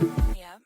Yeah.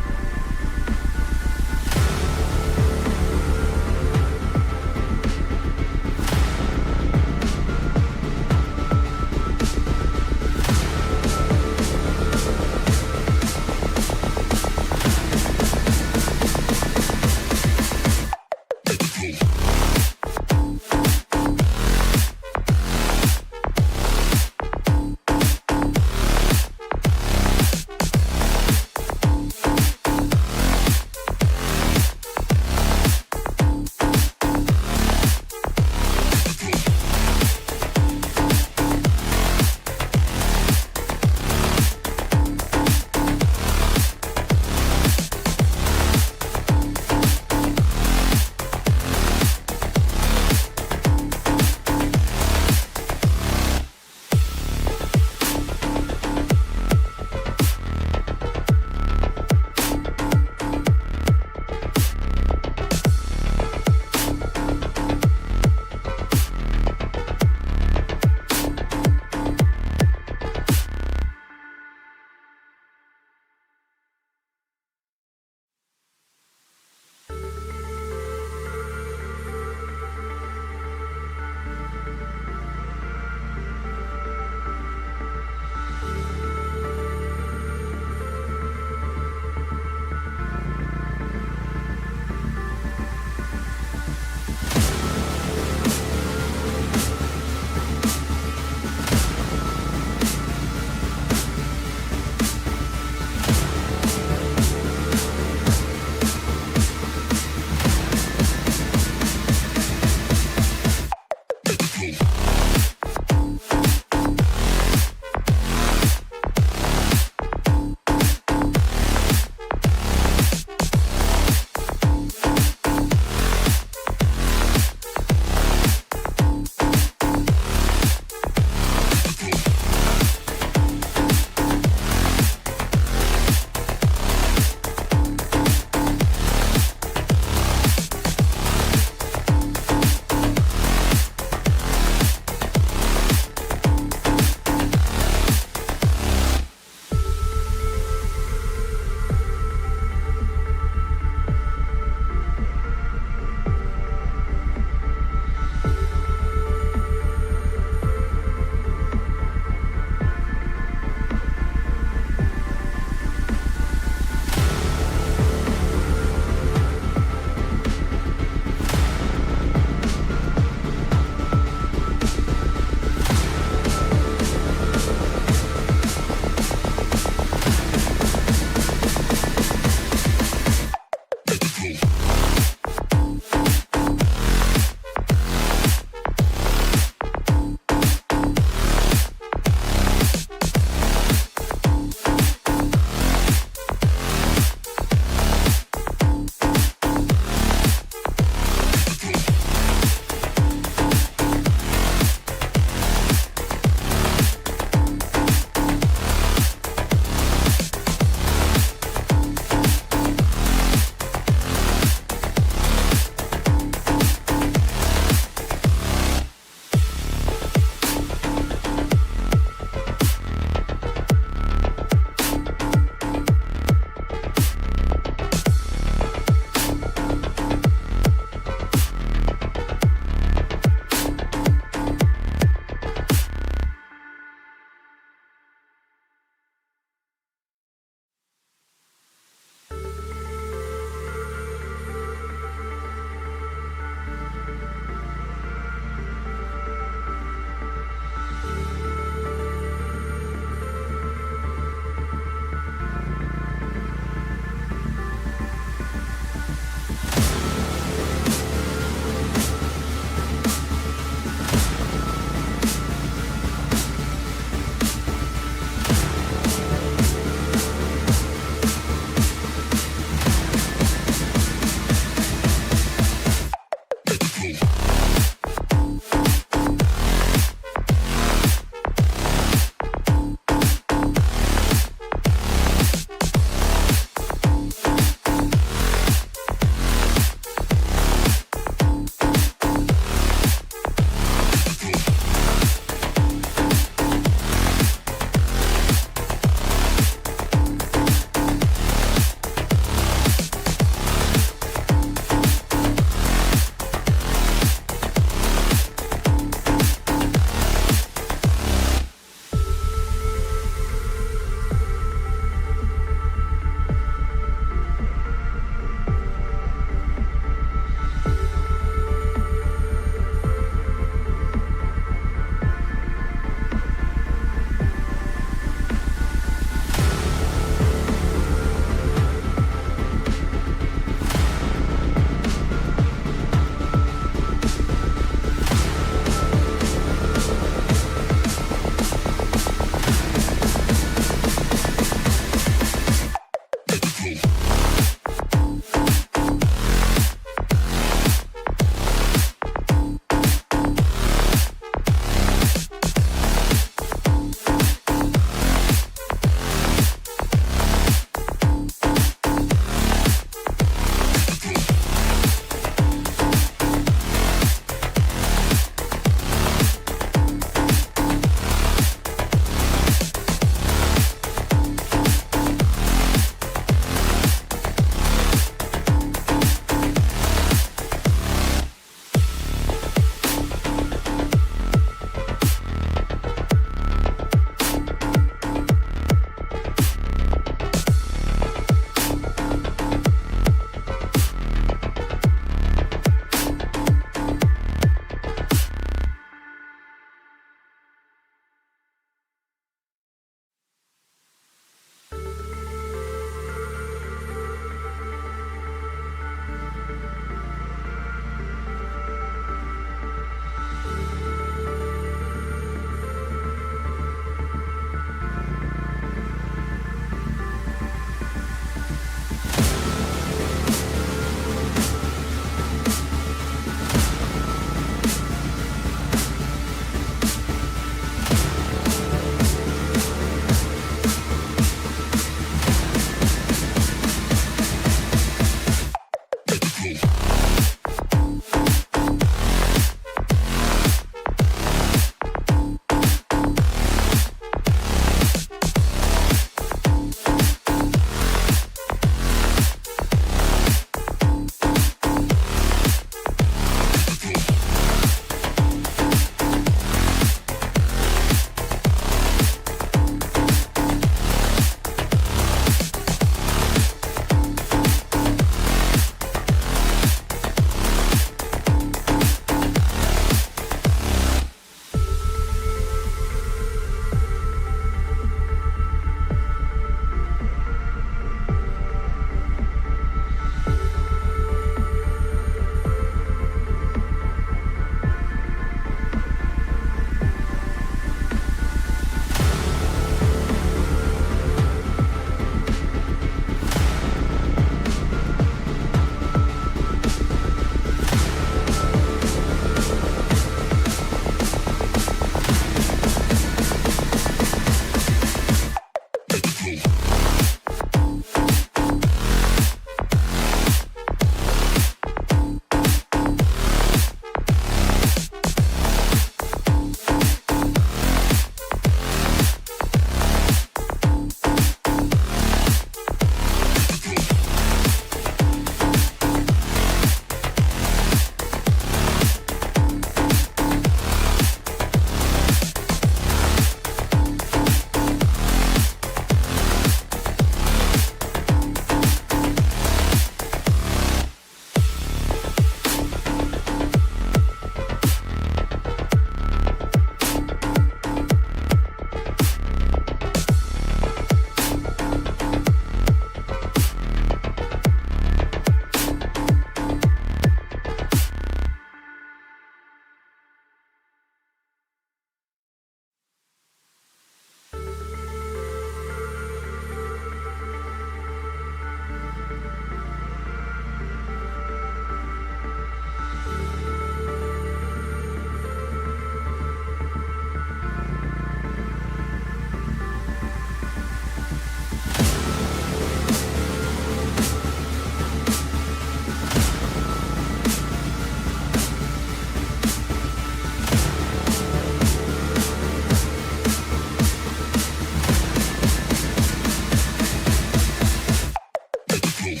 The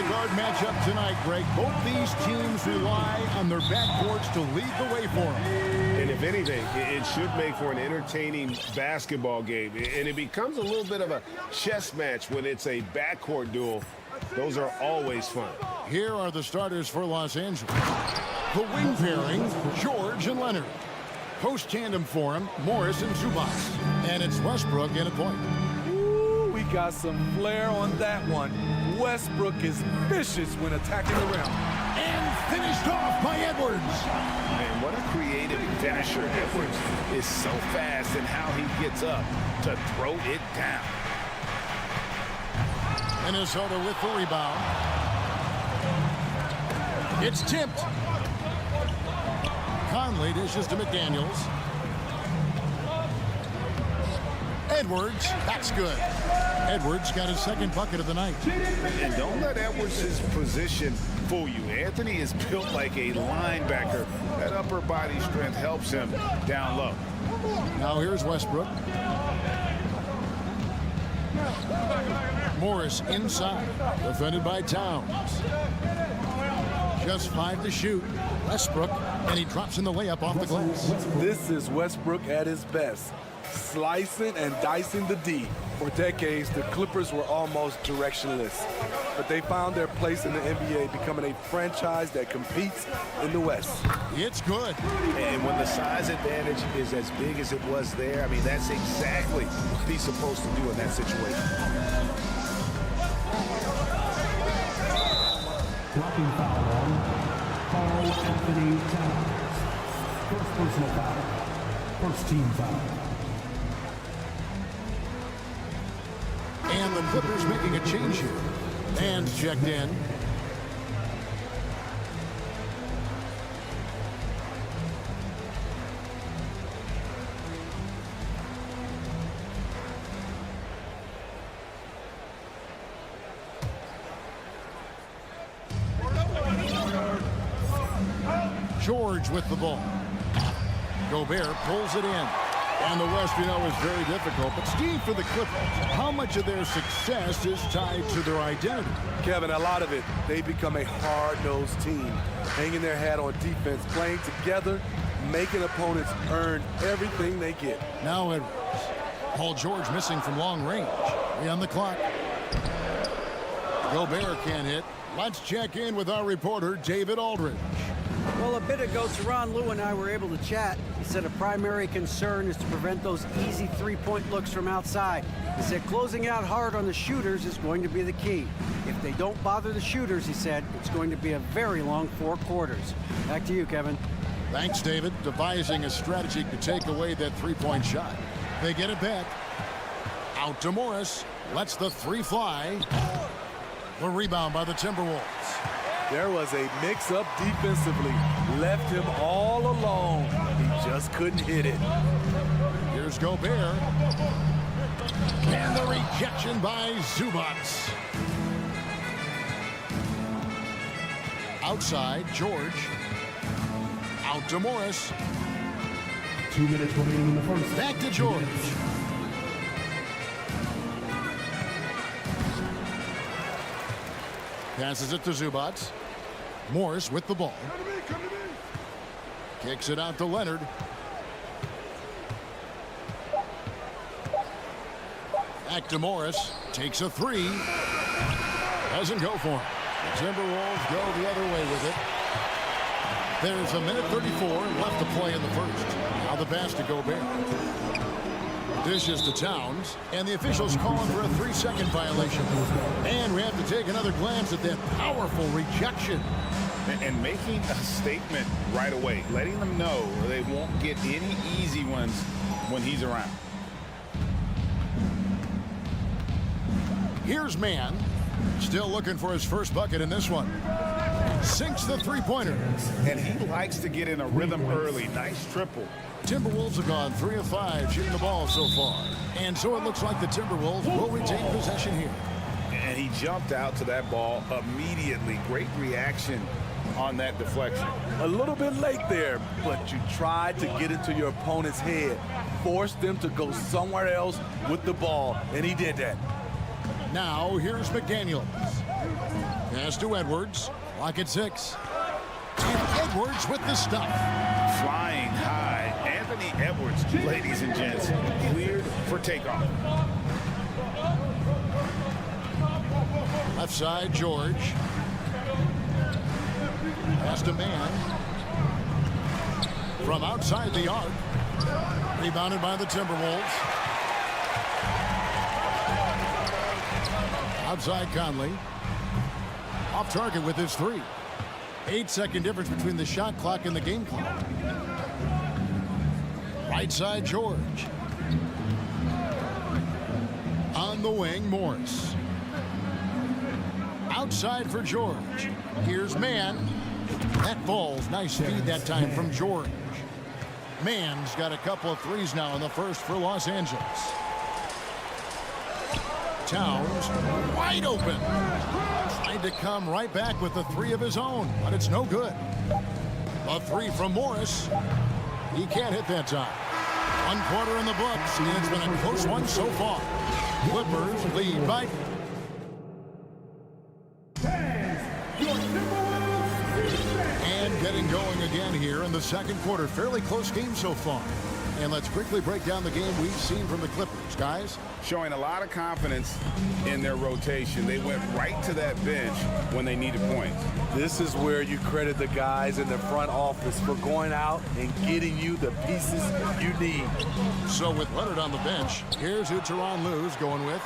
guard matchup tonight, Greg. Both these teams rely on their backcourts to lead the way for them. And if anything, it should make for an entertaining basketball game. And it becomes a little bit of a chess match when it's a backcourt duel. Those are always fun. Here are the starters for Los Angeles. The wing pairing, George and Leonard. Post tandem for him, Morris and Zubac. And it's Westbrook in at point. Ooh, we got some flair on that one. Westbrook is vicious when attacking the rim. And finished off by Edwards. Man, what a creative finisher. Edwards is so fast in how he gets up to throw it down. Minnesota with the rebound. It's tipped. Conley dishes to McDaniels. Edwards, that's good. Edwards got his second bucket of the night. And don't let Edwards' position fool you. Anthony is built like a linebacker. That upper body strength helps him down low. Now here's Westbrook. Morris inside, defended by Towns. Just 5 to shoot. Westbrook, and he drops in the layup off the glass. This is Westbrook at his best. Slicing and dicing the D. For decades, the Clippers were almost directionless. But they found their place in the NBA, becoming a franchise that competes in the West. It's good. And when the size advantage is as big as it was there, I mean, that's exactly what he's supposed to do in that situation. Blocking foul on Carl Anthony Towns. First personal foul. First team foul. And the Clippers making a change here. And checked in. George with the ball. Gobert pulls it in. And the West, you know, is very difficult. But Steve, for the Clippers, how much of their success is tied to their identity? Kevin, a lot of it. They become a hard-nosed team, hanging their hat on defense, playing together, making opponents earn everything they get. Now Edwards. Paul George missing from long range. On the clock. Gobert can't hit. Let's check in with our reporter, David Aldridge. Well, a bit ago, Teron Lue and I were able to chat. He said a primary concern is to prevent those easy three-point looks from outside. He said closing out hard on the shooters is going to be the key. If they don't bother the shooters, he said, it's going to be a very long 4 quarters. Back to you, Kevin. Thanks, David. Devising a strategy to take away that three-point shot. They get it back. Out to Morris. Lets the 3 fly. The rebound by the Timberwolves. There was a mix-up defensively. Left him all alone. He just couldn't hit it. Here's Gobert. And the rejection by Zubac. Outside, George. Out to Morris. 2 minutes remaining in the first. Back to George. Passes it to Zubac. Morris with the ball. Kicks it out to Leonard. Back to Morris. Takes a 3. Doesn't go for him. The Timberwolves go the other way with it. There's a minute 34 left to play in the first. Now the pass to Gobert. Dishes to Towns, and the officials calling for a 3-second violation. And we have to take another glance at that powerful rejection. And making a statement right away, letting them know they won't get any easy ones when he's around. Here's Mann, still looking for his first bucket in this one. Sinks the three-pointer. And he likes to get in a rhythm early. Nice triple. Timberwolves have gone 3 of 5 shooting the ball so far. And so it looks like the Timberwolves will retain possession here. And he jumped out to that ball immediately. Great reaction on that deflection. A little bit late there, but you tried to get into your opponent's head, forced them to go somewhere else with the ball, and he did that. Now here's McDaniels. Pass to Edwards. Clock at 6. And Edwards with the stuff. Flying high. Anthony Edwards, ladies and gents, cleared for takeoff. Left side, George. Pass to man. From outside the arc. Rebounded by the Timberwolves. Outside Conley. Off target with his 3. 8-second difference between the shot clock and the game clock. Right side, George. On the wing, Morris. Outside for George. Here's Mann. That falls. Nice feed that time from George. Mann's got a couple of threes now in the first for Los Angeles. Towns wide open. Tried to come right back with the 3 of his own, but it's no good. A 3 from Morris. He can't hit that time. 1 quarter in the books, and it's been a close one so far. Clippers lead by. And getting going again here in the second quarter. Fairly close game so far. And let's quickly break down the game we've seen from the Clippers, guys. Showing a lot of confidence in their rotation. They went right to that bench when they needed points. This is where you credit the guys in the front office for going out and getting you the pieces you need. So with Leonard on the bench, here's who Tyronn Lue's going with.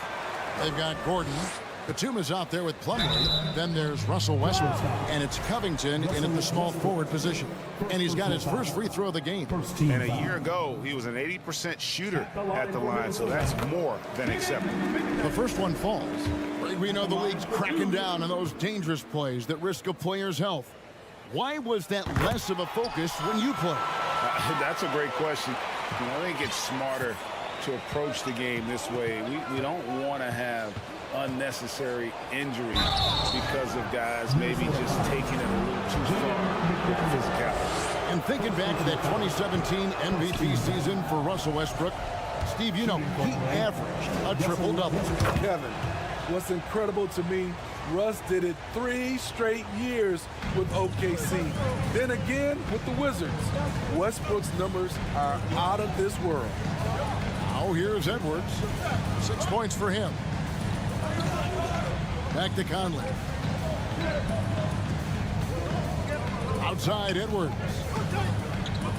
They've got Gordon. Batuma's out there with Plumlee. Then there's Russell Westbrook. And it's Covington in at the small forward position. And he's got his first free throw of the game. And a year ago, he was an 80% shooter at the line, so that's more than acceptable. The first one falls. We know the league's cracking down on those dangerous plays that risk a player's health. Why was that less of a focus when you played? That's a great question. I think it's smarter to approach the game this way. We don't want to have unnecessary injury because of guys maybe just taking it a little too far with physicality. And thinking back to that 2017 MVP season for Russell Westbrook, Steve, you know, he averaged a triple-double. Kevin, what's incredible to me, Russ did it 3 straight years with OKC. Then again with the Wizards. Westbrook's numbers are out of this world. Now here's Edwards. 6 points for him. Back to Conley. Outside Edwards.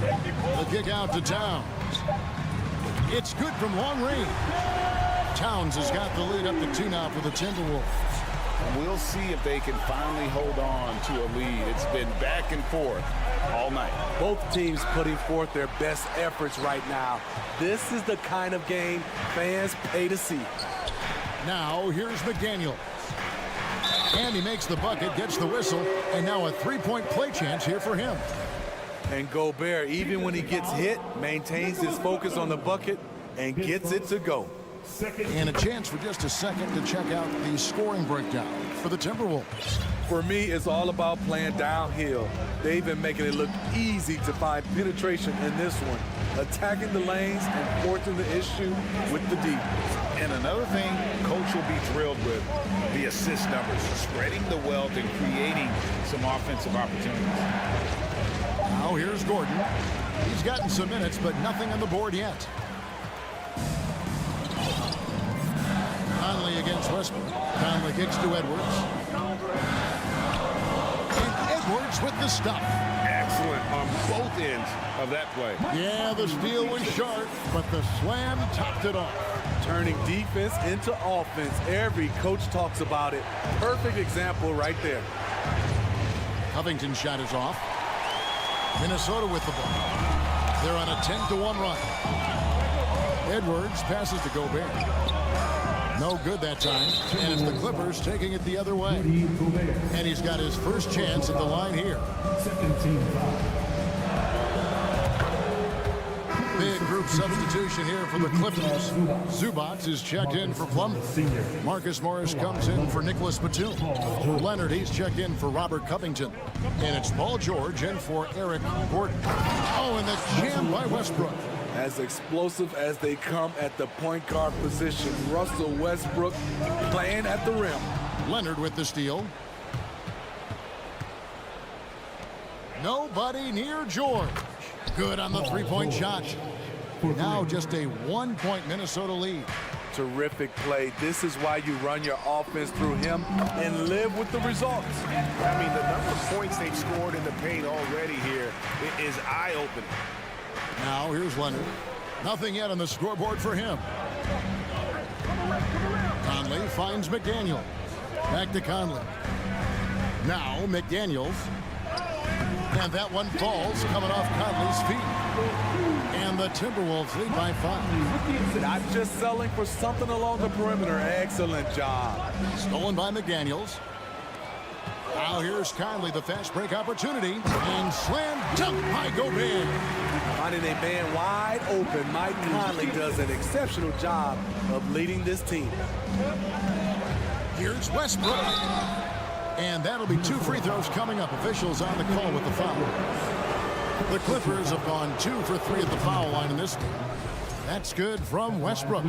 The kick out to Towns. It's good from long range. Towns has got the lead up to 2 now for the Timberwolves. We'll see if they can finally hold on to a lead. It's been back and forth all night. Both teams putting forth their best efforts right now. This is the kind of game fans pay to see. Now here's McDaniels. And he makes the bucket, gets the whistle, and now a 3-point play chance here for him. And Gobert, even when he gets hit, maintains his focus on the bucket and gets it to go. And a chance for just a second to check out the scoring breakdown for the Timberwolves. For me, it's all about playing downhill. They've been making it look easy to find penetration in this one, attacking the lanes and forcing the issue with the D. And another thing Coach will be thrilled with, the assist numbers, spreading the wealth and creating some offensive opportunities. Now here's Gordon. He's gotten some minutes, but nothing on the board yet. Conley against Westbrook. Conley kicks to Edwards. And Edwards with the stuff. Excellent on both ends of that play. Yeah, the steal was sharp, but the slam topped it off. Turning defense into offense. Every coach talks about it. Perfect example right there. Covington's shot is off. Minnesota with the ball. They're on a 10-1 run. Edwards passes to Gobert. No good that time. And it's the Clippers taking it the other way. And he's got his first chance at the line here. Second team foul. Big group substitution here for the Clippers. Zubats is checked in for Plumlee. Marcus Morris comes in for Nicholas Batum. Leonard, he's checked in for Robert Covington. And it's Paul George in for Eric Gordon. Oh, and the jam by Westbrook. As explosive as they come at the point guard position, Russell Westbrook playing at the rim. Leonard with the steal. Nobody near George. Good on the three-point shot. Now just a one-point Minnesota lead. Terrific play. This is why you run your offense through him and live with the results. I mean, the number of points they've scored in the paint already here is eye-opening. Now here's Leonard. Nothing yet on the scoreboard for him. Conley finds McDaniel. Back to Conley. Now McDaniels. And that one falls coming off Conley's feet. And the Timberwolves lead by 5. Not just settling for something along the perimeter. Excellent job. Stolen by McDaniels. Now here's Conley, the fast break opportunity. And slam dunk by Gobert. Finding a man wide open, Mike Conley does an exceptional job of leading this team. Here's Westbrook. And that'll be 2 free throws coming up. Officials on the call with the foul. The Clippers have gone 2 for 3 at the foul line in this game. That's good from Westbrook.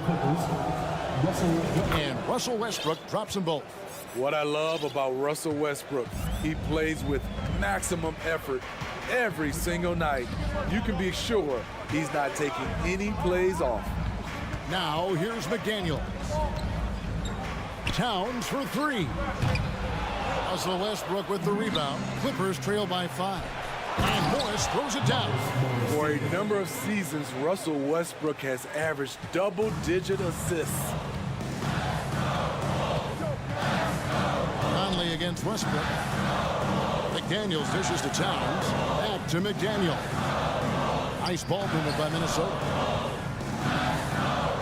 And Russell Westbrook drops them both. What I love about Russell Westbrook, he plays with maximum effort every single night. You can be sure he's not taking any plays off. Now here's McDaniel. Towns for 3. Russell Westbrook with the rebound. Clippers trail by 5. And Morris throws it down. For a number of seasons, Russell Westbrook has averaged double-digit assists. Conley against Westbrook. McDaniels dishes to Towns. Back to McDaniel. Nice ball movement by Minnesota.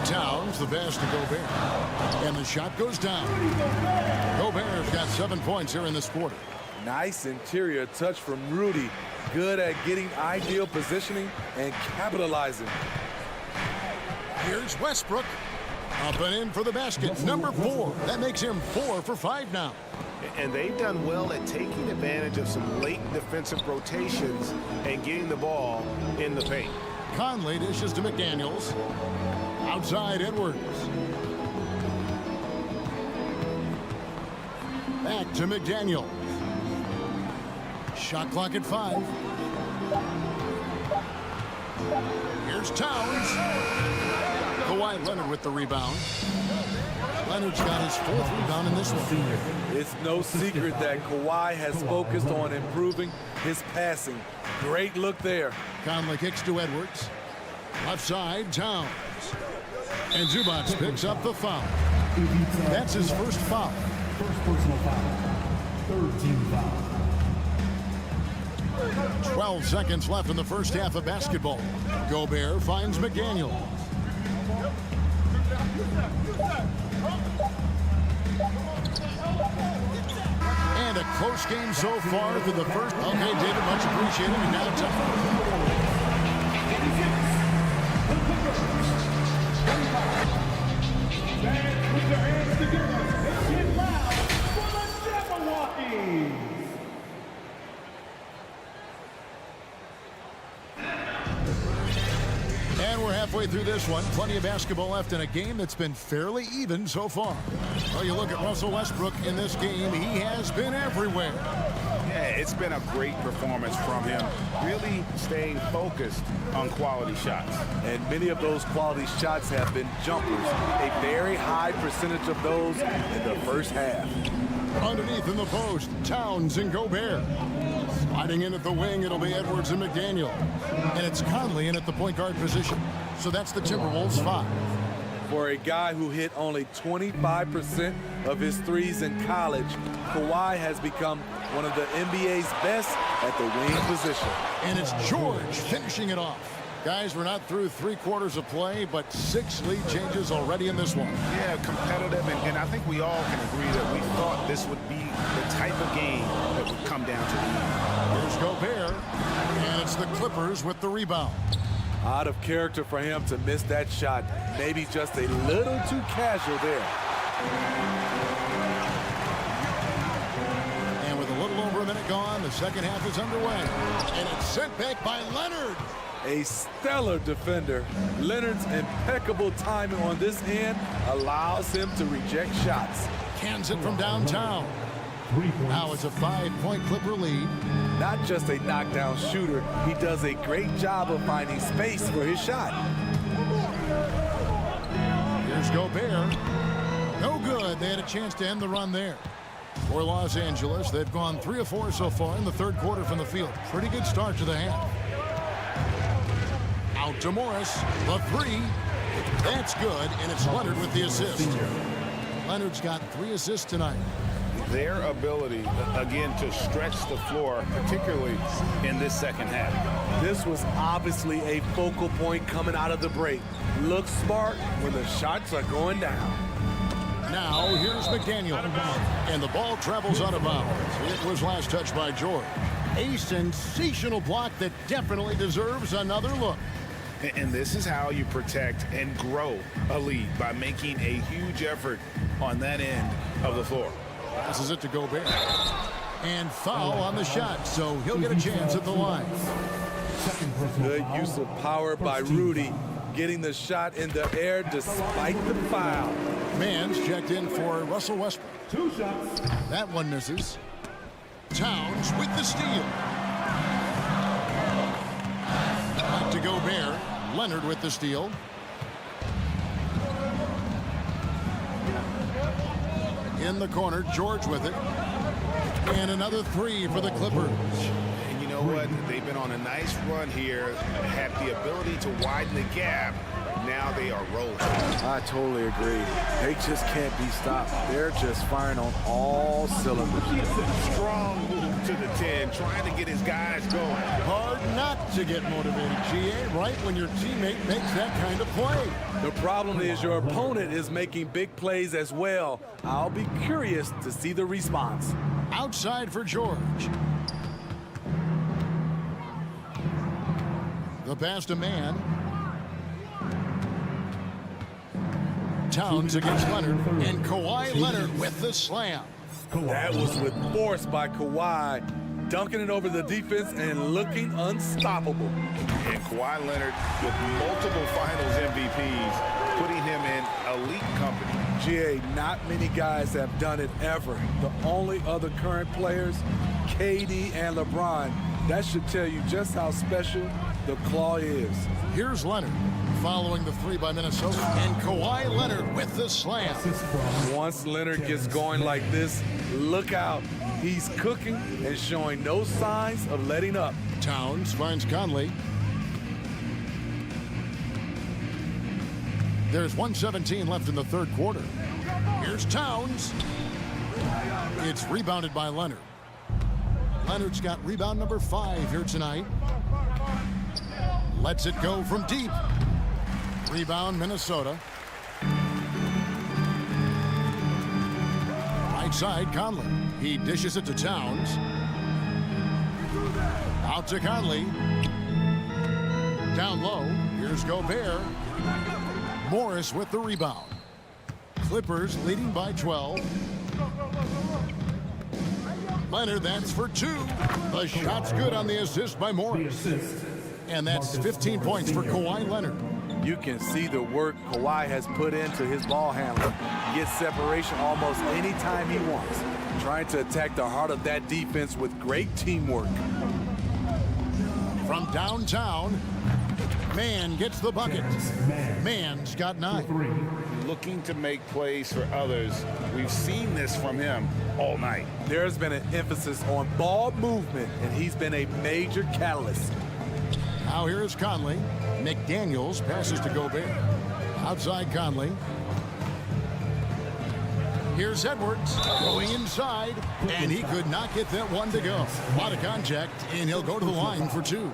Towns, the pass to Gobert. And the shot goes down. Gobert's got 7 points here in this quarter. Nice interior touch from Rudy. Good at getting ideal positioning and capitalizing. Here's Westbrook. Up and in for the basket. Number 4. That makes him 4 for 5 now. And they've done well at taking advantage of some late defensive rotations and getting the ball in the paint. Conley dishes to McDaniels. Outside Edwards. Back to McDaniels. Shot clock at 5. Here's Towns. Kawhi Leonard with the rebound. Leonard's got his 4th rebound in this one. It's no secret that Kawhi has focused on improving his passing. Great look there. Conley kicks to Edwards. Left side, Towns. And Zubats picks up the foul. That's his first foul. First personal foul. 3rd team foul. 12 seconds left in the first half of basketball. Gobert finds McDaniel. And a close game so far for the first. Okay, David, much appreciated. And now time. Put your hands together and get loud for the Jabberwockies. And we're halfway through this one. Plenty of basketball left in a game that's been fairly even so far. Well, you look at Russell Westbrook in this game. He has been everywhere. Yeah, it's been a great performance from him. Really staying focused on quality shots. And many of those quality shots have been jumpers. A very high percentage of those in the first half. Underneath in the post, Towns and Gobert. Sliding in at the wing, it'll be Edwards and McDaniel. And it's Conley in at the point guard position. So that's the Timberwolves 5. For a guy who hit only 25% of his threes in college, Kawhi has become one of the NBA's best at the wing position. And it's George finishing it off. Guys, we're not through 3 quarters of play, but 6 lead changes already in this one. Yeah, competitive, and I think we all can agree that we thought this would be the type of game that would come down to the end. Here's Gobert, and it's the Clippers with the rebound. Out of character for him to miss that shot. Maybe just a little too casual there. And with a little over a minute gone, the second half is underway. And it's sent back by Leonard. A stellar defender. Leonard's impeccable timing on this end allows him to reject shots. Cans it from downtown. Now it's a 5-point Clipper lead. Not just a knockdown shooter, he does a great job of finding space for his shot. Here's Gobert. No good. They had a chance to end the run there. For Los Angeles, they've gone 3 of 4 so far in the third quarter from the field. Pretty good start to the half. Out to Morris. The 3. That's good, and it's Leonard with the assist. Leonard's got 3 assists tonight. Their ability, again, to stretch the floor, particularly in this second half. This was obviously a focal point coming out of the break. Look smart when the shots are going down. Now, here's McDaniel. And the ball travels out of bounds. It was last touched by George. A sensational block that definitely deserves another look. And this is how you protect and grow a lead, by making a huge effort on that end of the floor. This is it to Gobert. And foul on the shot, so he'll get a chance at the line. Good use of power by Rudy, getting the shot in the air despite the foul. Mann's checked in for Russell Westbrook. 2 shots. That one misses. Towns with the steal. Back to Gobert. Leonard with the steal. In the corner, George with it. And another 3 for the Clippers. And you know what? They've been on a nice run here, have the ability to widen the gap. Now they are rolling. I totally agree. They just can't be stopped. They're just firing on all cylinders. Strong move to the 10, trying to get his guys going. Hard not to get motivated, GA, right when your teammate makes that kind of play. The problem is your opponent is making big plays as well. I'll be curious to see the response. Outside for George. The pass to Mann. Towns against Leonard, and Kawhi Leonard with the slam. That was with force by Kawhi, dunking it over the defense and looking unstoppable. And Kawhi Leonard with multiple finals MVPs, putting him in elite company. GA, not many guys have done it ever. The only other current players, KD and LeBron. That should tell you just how special the claw is. Here's Leonard following the 3 by Minnesota, and Kawhi Leonard with the slam. Once Leonard gets going like this, look out. He's cooking and showing no signs of letting up. Towns finds Conley. There's 1:17 left in the third quarter. Here's Towns. It's rebounded by Leonard. Leonard's got rebound number 5 here tonight. Lets it go from deep. Rebound, Minnesota. Right side, Conley. He dishes it to Towns. Out to Conley. Down low. Here's Gobert. Morris with the rebound. Clippers leading by 12. Leonard, that's for 2. The shot's good on the assist by Morris. And that's 15 points for Kawhi Leonard. You can see the work Kawhi has put into his ball handling. He gets separation almost any time he wants. Trying to attack the heart of that defense with great teamwork. From downtown, Mann gets the bucket. Mann's got 9. Looking to make plays for others. We've seen this from him all night. There's been an emphasis on ball movement, and he's been a major catalyst. Now here's Conley. McDaniels passes to Gobert. Outside Conley. Here's Edwards going inside, and he could not get that one to go. A lot of contact, and he'll go to the line for 2.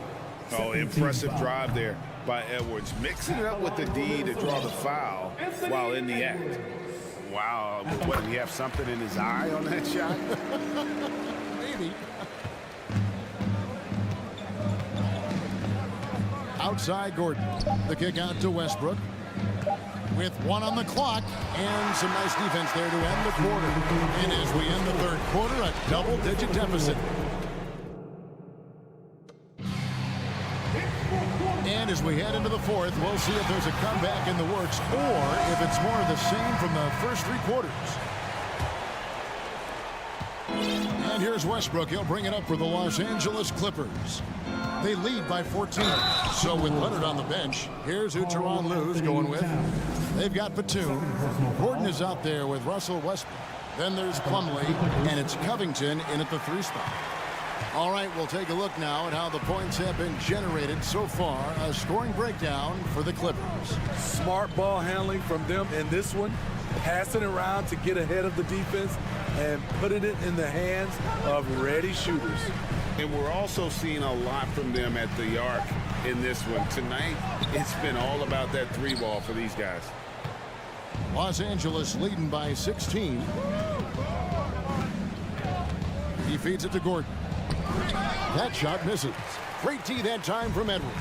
Oh, impressive drive there by Edwards. Mixing it up with the D to draw the foul while in the act. Wow, what, did he have something in his eye on that shot? Maybe. outside Gordon. The kick out to Westbrook. With 1 on the clock and some nice defense there to end the quarter. And as we end the third quarter, a double-digit deficit. And as we head into the fourth, we'll see if there's a comeback in the works or if it's more of the same from the first 3 quarters. And here's Westbrook. He'll bring it up for the Los Angeles Clippers. They lead by 14. So with Leonard on the bench, here's who Tyronn Lue's going with. They've got Batum. Gordon is out there with Russell Westbrook. Then there's Plumlee, and it's Covington in at the 3 spot. All right, we'll take a look now at how the points have been generated so far. A scoring breakdown for the Clippers. Smart ball handling from them in this one. Passing around to get ahead of the defense and putting it in the hands of ready shooters. And we're also seeing a lot from them at the arc in this one. Tonight, it's been all about that 3 ball for these guys. Los Angeles leading by 16. He feeds it to Gordon. That shot misses. Great D that time from Edwards.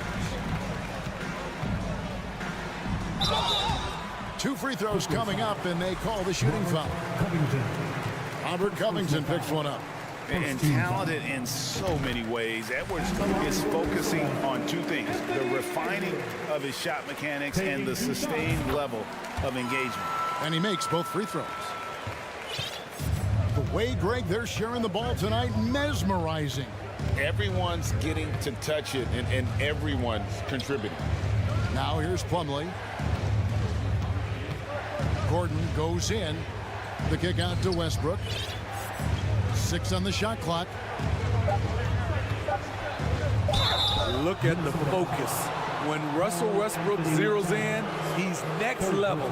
2 free throws coming up, and they call the shooting foul. Robert Covington picks one up. And talented in so many ways. Edwards is focusing on 2 things: the refining of his shot mechanics and the sustained level of engagement. And he makes both free throws. The way, Greg, they're sharing the ball tonight, mesmerizing. Everyone's getting to touch it, and everyone's contributing. Now here's Plumlee. Gordon goes in. The kick out to Westbrook. 6 on the shot clock. Look at the focus. When Russell Westbrook zeroes in, he's next level.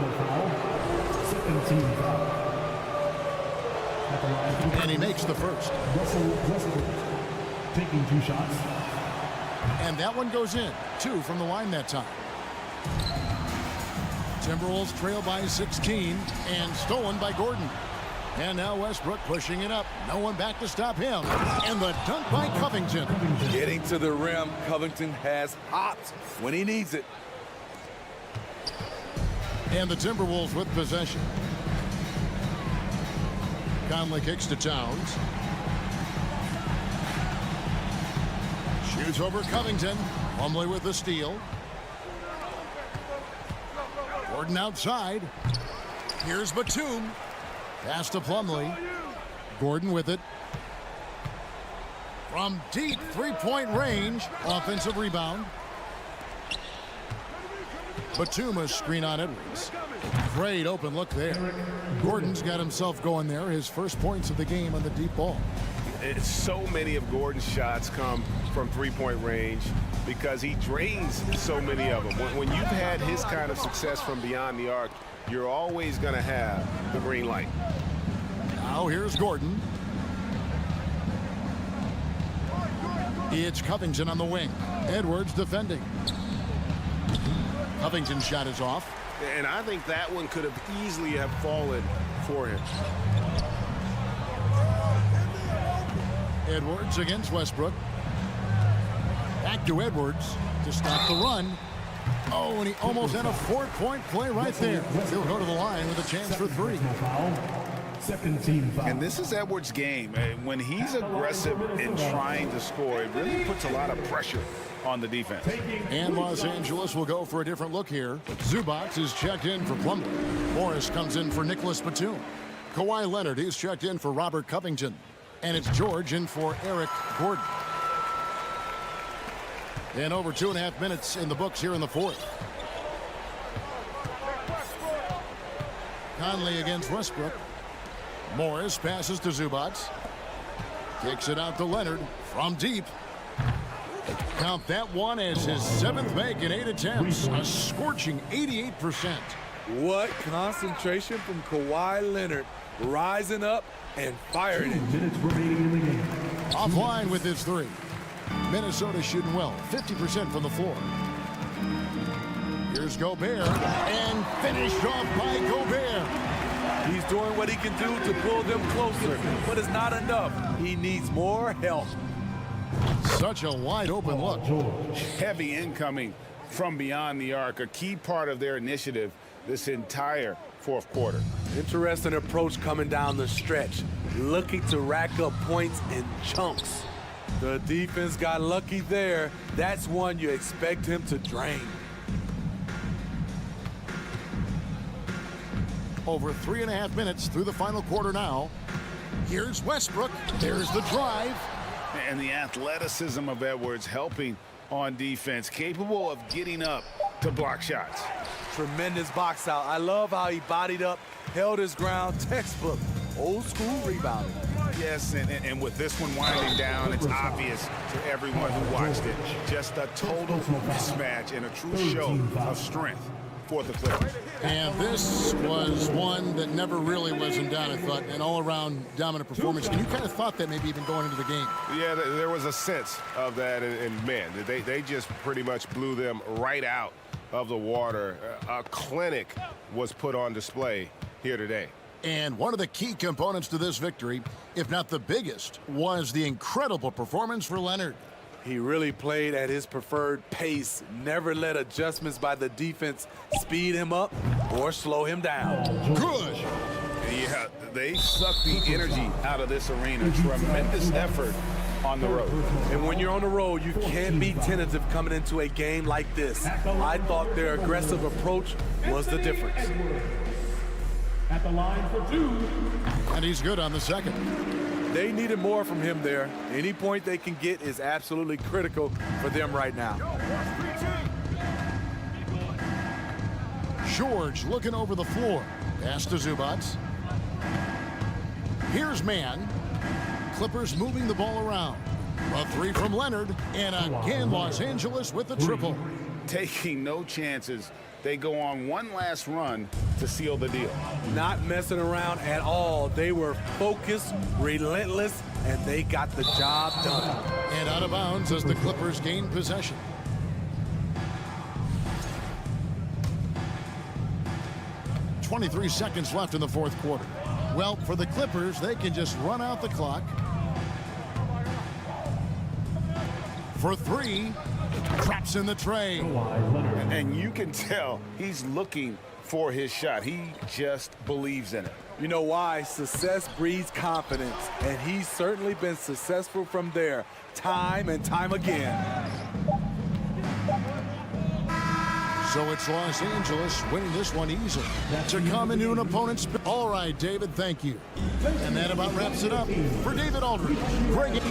And he makes the first. Russell Westbrook taking 2 shots. And that one goes in. 2 from the line that time. Timberwolves trail by 16 and stolen by Gordon. And now Westbrook pushing it up. No one back to stop him. And the dunk by Covington. Getting to the rim, Covington has hopped when he needs it. And the Timberwolves with possession. Conley kicks to Towns. Shoots over Covington. Plumlee with the steal. Gordon outside. Here's Batum. Pass to Plumlee. Gordon with it. From deep 3-point range. Offensive rebound. Batum a screen on Edwards. Great open look there. Gordon's got himself going there. His first points of the game on the deep ball. So many of Gordon's shots come from 3-point range because he drains so many of them. When you've had his kind of success from beyond the arc, you're always going to have the green light. Now here's Gordon. It's Covington on the wing. Edwards defending. Covington's shot is off. And I think that one could have easily have fallen for him. Edwards against Westbrook. Back to Edwards to stop the run. Oh, and he almost had a 4-point play right there. He'll go to the line with a chance for 3. Second team foul. And this is Edwards' game. When he's aggressive in trying to score, it really puts a lot of pressure on the defense. And Los Angeles will go for a different look here. Zubac is checked in for Plumlee. Morris comes in for Nicholas Batum. Kawhi Leonard is checked in for Robert Covington. And it's George in for Eric Gordon. And over 2.5 minutes in the books here in the fourth. Conley against Westbrook. Morris passes to Zubac. Kicks it out to Leonard from deep. Count that one as his 7th make in 8 attempts. A scorching 88%. What concentration from Kawhi Leonard, rising up and firing it. Minutes remaining in the game. Offline with his 3. Minnesota shooting well, 50% from the floor. Here's Gobert, and finished off by Gobert. He's doing what he can do to pull them closer, but it's not enough. He needs more help. Such a wide open look. Heavy incoming from beyond the arc, a key part of their initiative this entire fourth quarter. Interesting approach coming down the stretch, looking to rack up points in chunks. The defense got lucky there. That's one you expect him to drain. Over 3.5 minutes through the final quarter now. Here's Westbrook. There's the drive. And the athleticism of Edwards helping on defense, capable of getting up to block shots. Tremendous box out. I love how he bodied up, held his ground, textbook, old school rebounding. Yes, and with this one winding down, it's obvious to everyone who watched it. Just a total mismatch and a true show of strength for the Clippers. And this was one that never really was in doubt, I thought, an all-around dominant performance. And you kind of thought that maybe even going into the game. Yeah, there was a sense of that, and man, they just pretty much blew them right out of the water. A clinic was put on display here today. And one of the key components to this victory, if not the biggest, was the incredible performance for Leonard. He really played at his preferred pace, never let adjustments by the defense speed him up or slow him down. Good. Yeah, they sucked the energy out of this arena. Tremendous effort on the road. And when you're on the road, you can't be tentative coming into a game like this. I thought their aggressive approach was the difference. At the line for two. And he's good on the second. They needed more from him there. Any point they can get is absolutely critical for them right now. George looking over the floor. Pass to Zubac. Here's Mann. Clippers moving the ball around. A three from Leonard. And again, Los Angeles with the triple. Taking no chances. They go on one last run to seal the deal. Not messing around at all. They were focused, relentless, and they got the job done. And out of bounds as the Clippers gain possession. .23 seconds left in the fourth quarter. Well, for the Clippers, they can just run out the clock. For three, traps in the tray. And you can tell he's looking for his shot. He just believes in it. You know why? Success breeds confidence, and he's certainly been successful from there, time and time again. So it's Los Angeles winning this one easily. To come into an opponent's... All right, David, thank you. And that about wraps it up for David Aldridge. Greg...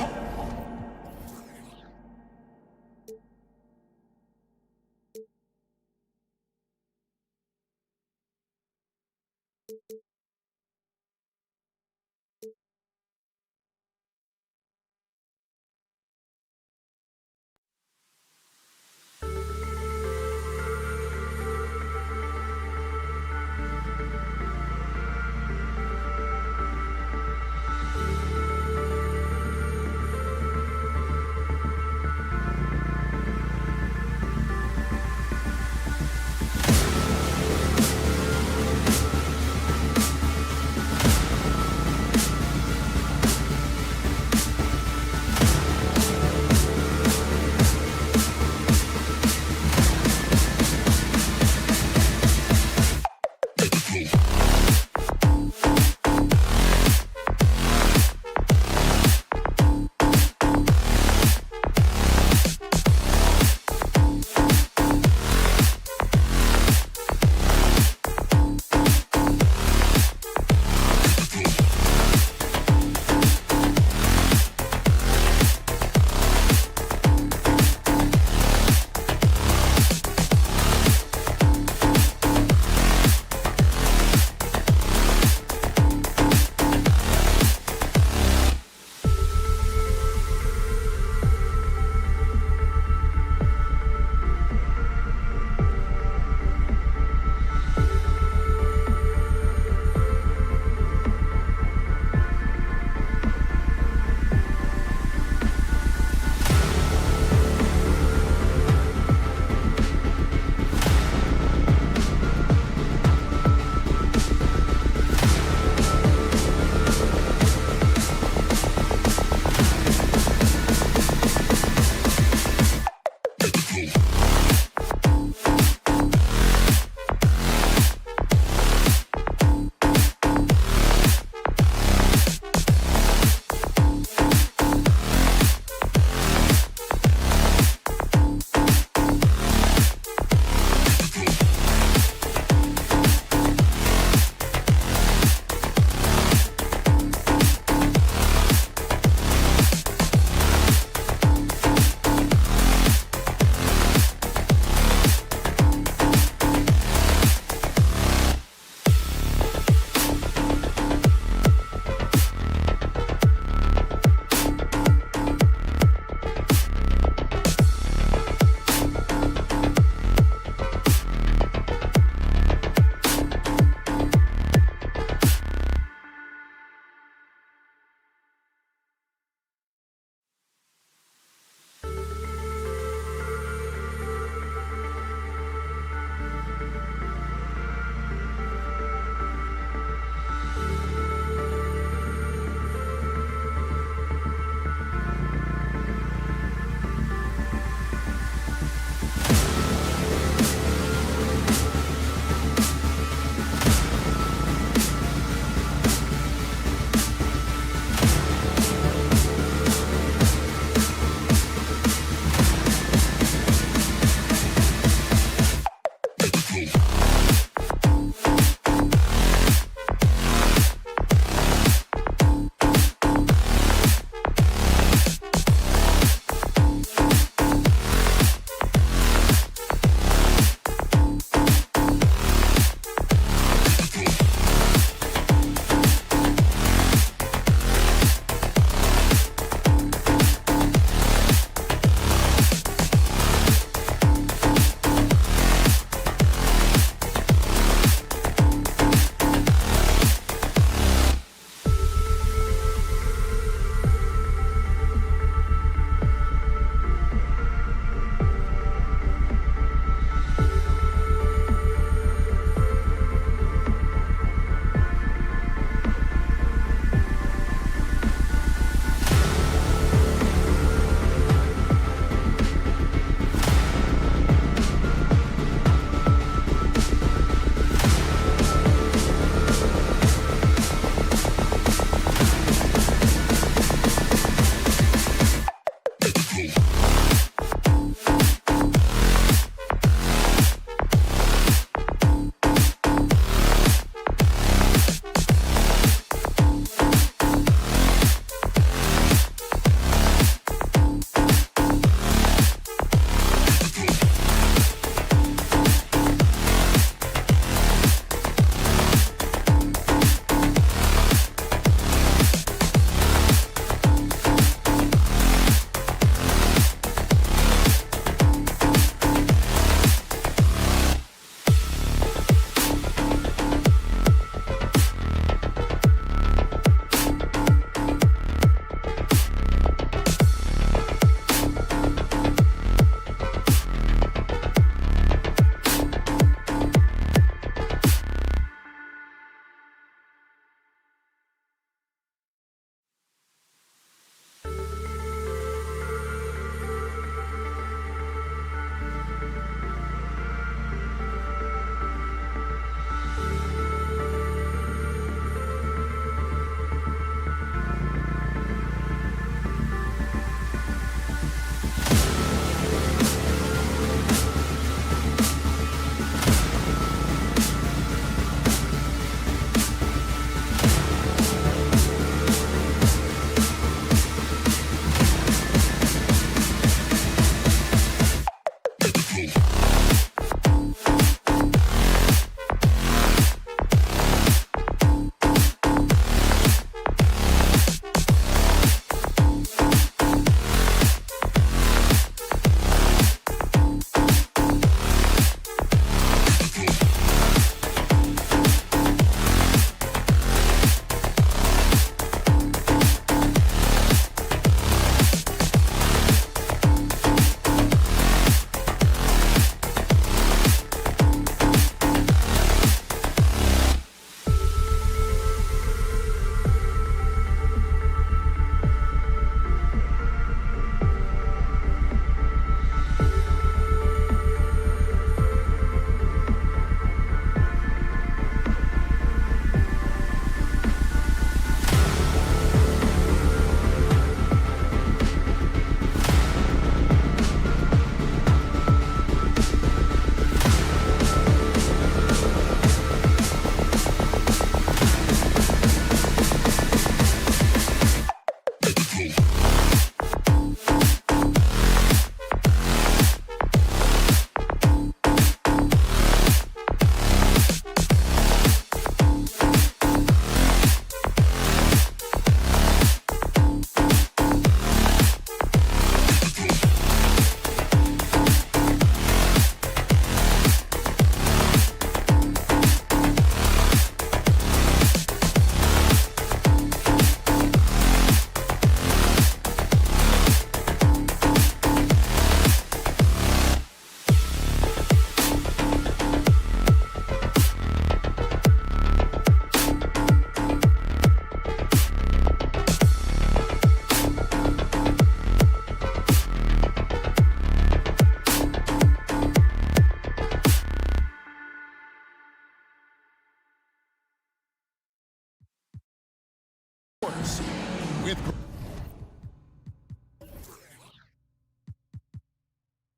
with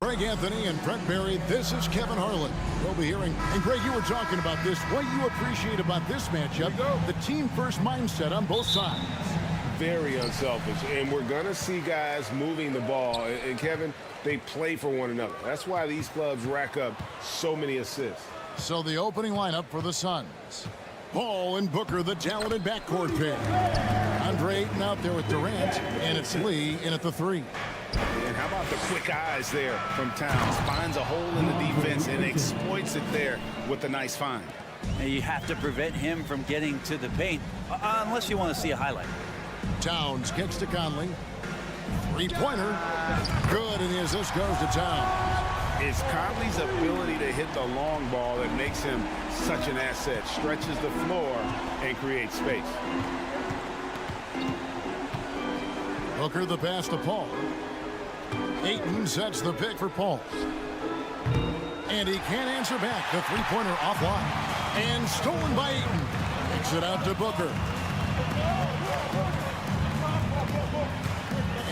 Greg Anthony and Brent Barry. This is Kevin Harlan. We'll be hearing. And Greg, you were talking about this. What you appreciate about this matchup, the team-first mindset on both sides. Very unselfish, and we're going to see guys moving the ball. And Kevin, they play for one another. That's why these clubs rack up so many assists. So the opening lineup for the Suns. Paul and Booker, the talented backcourt pair. Andre Ayton out there with Durant, and it's Lee in at the 3. And how about the quick eyes there from Towns? Finds a hole in the defense and exploits it there with a nice find. And you have to prevent him from getting to the paint, unless you want to see a highlight. Towns kicks to Conley. Three-pointer. Good, and the assist goes to Towns. It's Conley's ability to hit the long ball that makes him such an asset. Stretches the floor and creates space. Booker the pass to Paul. Ayton sets the pick for Paul. And he can't answer back. The three-pointer offline. And stolen by Ayton. Kicks it out to Booker.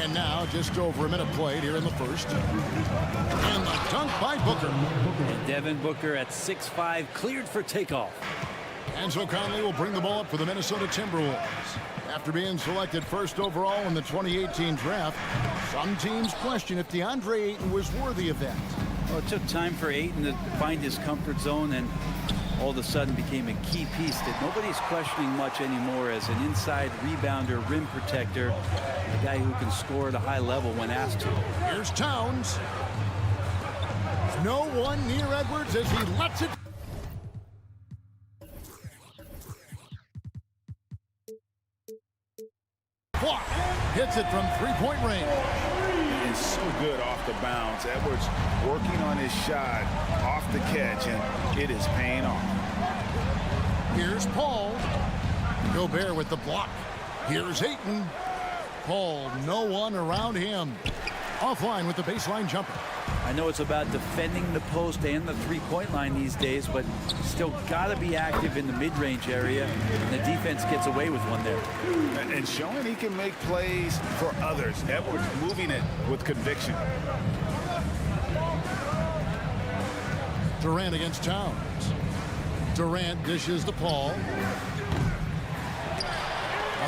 And now just over a minute played here in the first. And the dunk by Booker. And Devin Booker at 6'5", cleared for takeoff. And so Conley will bring the ball up for the Minnesota Timberwolves. After being selected first overall in the 2018 draft, some teams question if DeAndre Ayton was worthy of that. Well, it took time for Ayton to find his comfort zone, and all of a sudden became a key piece that nobody's questioning much anymore as an inside rebounder, rim protector, a guy who can score at a high level when asked to. Here's Towns. No one near Edwards as he lets it. Block. Hits it from three-point range. And so good off the bounce. Edwards working on his shot off the catch, and it is paying off. Here's Paul. Gobert with the block. Here's Ayton. Paul, no one around him. Offline with the baseline jumper. I know it's about defending the post and the three-point line these days, but still got to be active in the mid-range area, and the defense gets away with one there. And showing he can make plays for others. Edwards moving it with conviction. Durant against Towns. Durant dishes to Paul.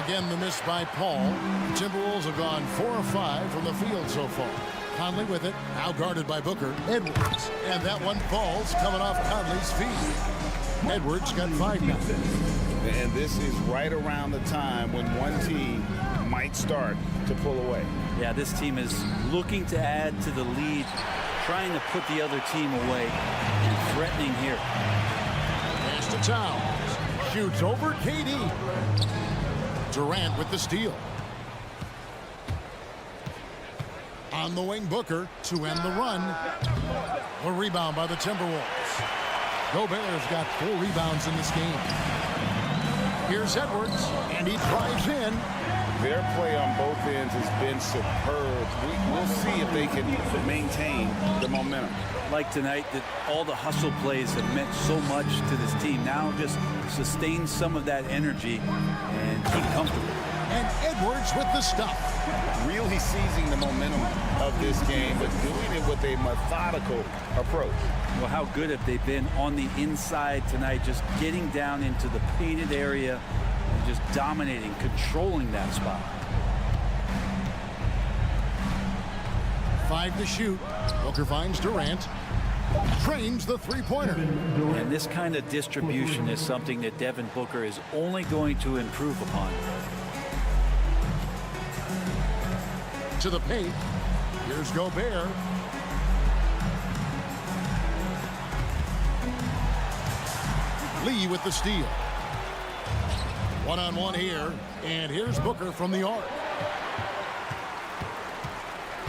Again, the miss by Paul. The Timberwolves have gone 4 of 5 from the field so far. Conley with it, now guarded by Booker. Edwards, and that one falls coming off Conley's feet. Edwards got 5 now. And this is right around the time when one team might start to pull away. Yeah, this team is looking to add to the lead, trying to put the other team away, and threatening here. Pass to Towns. Shoots over KD. Durant with the steal. On the wing, Booker to end the run. A rebound by the Timberwolves. Gobert's got 4 rebounds in this game. Here's Edwards, and he drives in. Their play on both ends has been superb. We'll see if they can maintain the momentum. Like tonight, that all the hustle plays have meant so much to this team. Now just sustain some of that energy and keep comfortable. And Edwards with the stuff. Really seizing the momentum of this game, but doing it with a methodical approach. Well, how good have they been on the inside tonight, just getting down into the painted area and just dominating, controlling that spot. 5 to shoot. Booker finds Durant. Trains the three-pointer. And this kind of distribution is something that Devin Booker is only going to improve upon. To the paint. Here's Gobert. Lee with the steal. One-on-one here. And here's Booker from the arc.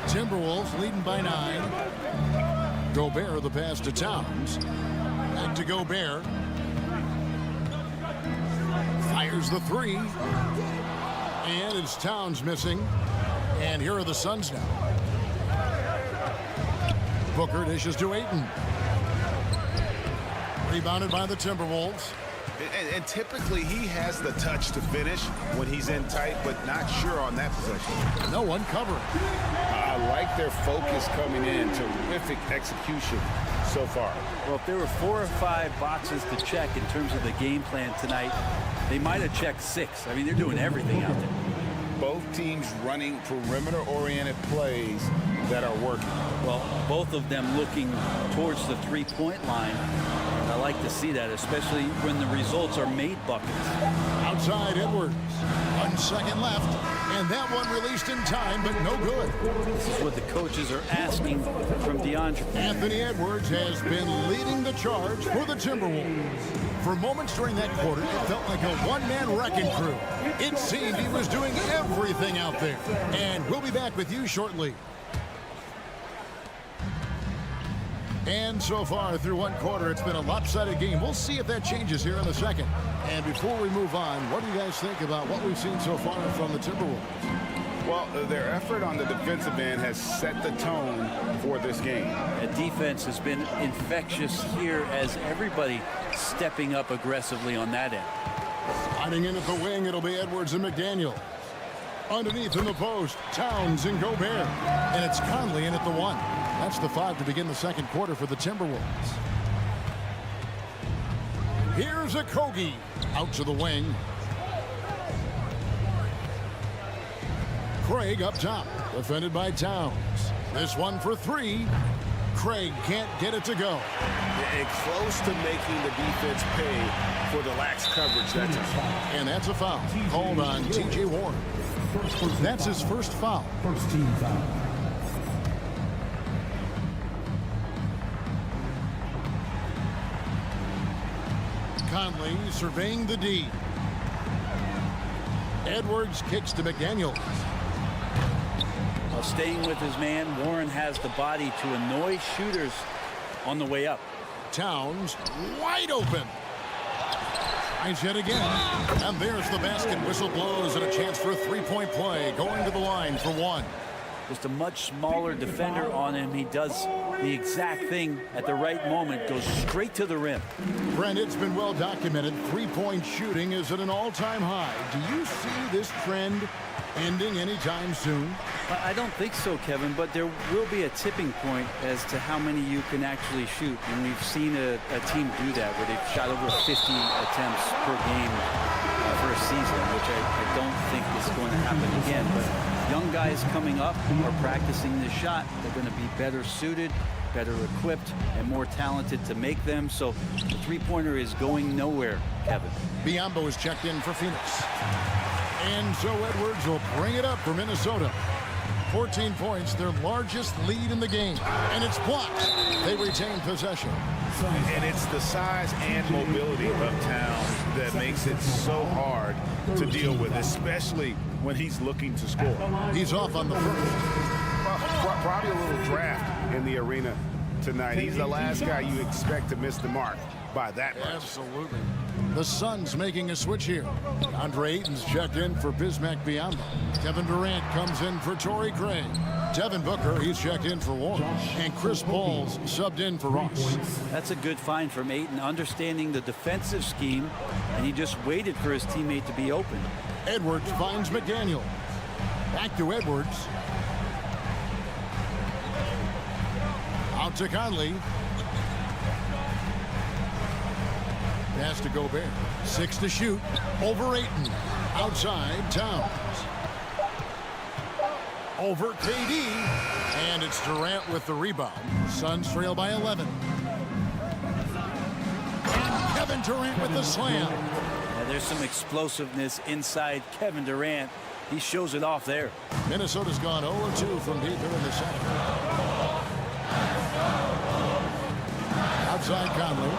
Timberwolves leading by 9. Gobert the pass to Towns. Back to Gobert. Fires the 3. And it's Towns missing. And here are the Suns now. Booker dishes to Ayton. Rebounded by the Timberwolves. And typically he has the touch to finish when he's in tight, but not sure on that possession. No one covering. I like their focus coming in. Terrific execution so far. Well, if there were 4 or 5 boxes to check in terms of the game plan tonight, they might have checked 6. I mean, they're doing everything out there. Both teams running perimeter-oriented plays that are working. Well, both of them looking towards the three-point line. I like to see that, especially when the results are made buckets. Outside Edwards. 1 second left. And that one released in time, but no good. This is what the coaches are asking from DeAndre. Anthony Edwards has been leading the charge for the Timberwolves. For moments during that quarter, it felt like a one-man wrecking crew. It seemed he was doing everything out there. And we'll be back with you shortly. And so far through one quarter, it's been a lopsided game. We'll see if that changes here in the second. And before we move on, what do you guys think about what we've seen so far from the Timberwolves? Well, their effort on the defensive end has set the tone for this game. The defense has been infectious here as everybody stepping up aggressively on that end. Sliding in at the wing, it'll be Edwards and McDaniel. Underneath in the post, Towns and Gobert. And it's Conley in at the 1. That's the 5 to begin the second quarter for the Timberwolves. Here's a Kogi out to the wing. Craig up top, defended by Towns. This one for 3. Craig can't get it to go. And close to making the defense pay for the lax coverage that time. And that's a foul called on T.J. Warren. That's his first foul. First team foul. Conley surveying the D. Edwards kicks to McDaniel. Well, staying with his man, Warren has the body to annoy shooters on the way up. Towns wide open. Tries yet again. And there's the basket. Whistle blows and a chance for a three-point play. Going to the line for 1. Just a much smaller defender on him. He does the exact thing at the right moment. Goes straight to the rim. Brent, it's been well documented. Three-point shooting is at an all-time high. Do you see this trend ending anytime soon? I don't think so, Kevin, but there will be a tipping point as to how many you can actually shoot. And we've seen a team do that where they've shot over 50 attempts per game for a season, which I don't think is going to happen again. But young guys coming up are practicing this shot. They're going to be better suited, better equipped, and more talented to make them. So the three-pointer is going nowhere, Kevin. Biyombo is checked in for Phoenix. And so Edwards will bring it up for Minnesota. 14 points, their largest lead in the game. And it's blocked. They retain possession. And it's the size and mobility of Towns that makes it so hard to deal with, especially when he's looking to score. He's off on the first. Probably a little draft in the arena tonight. He's the last guy you expect to miss the mark by that much. Absolutely. The Suns making a switch here. Andre Ayton's checked in for Bismack Biyombo. Kevin Durant comes in for Torrey Craig. Devin Booker, he's checked in for Warren. And Chris Paul's subbed in for Ross. That's a good find from Ayton, understanding the defensive scheme, and he just waited for his teammate to be open. Edwards finds McDaniel. Back to Edwards. Out to Conley. Pass to Gobert. 6 to shoot. Over Ayton. Outside, Towns. Over KD. And it's Durant with the rebound. Suns trail by 11. And Kevin Durant with the slam. Now, there's some explosiveness inside Kevin Durant. He shows it off there. Minnesota's gone 0-2 from deep here in the second. Outside Conley.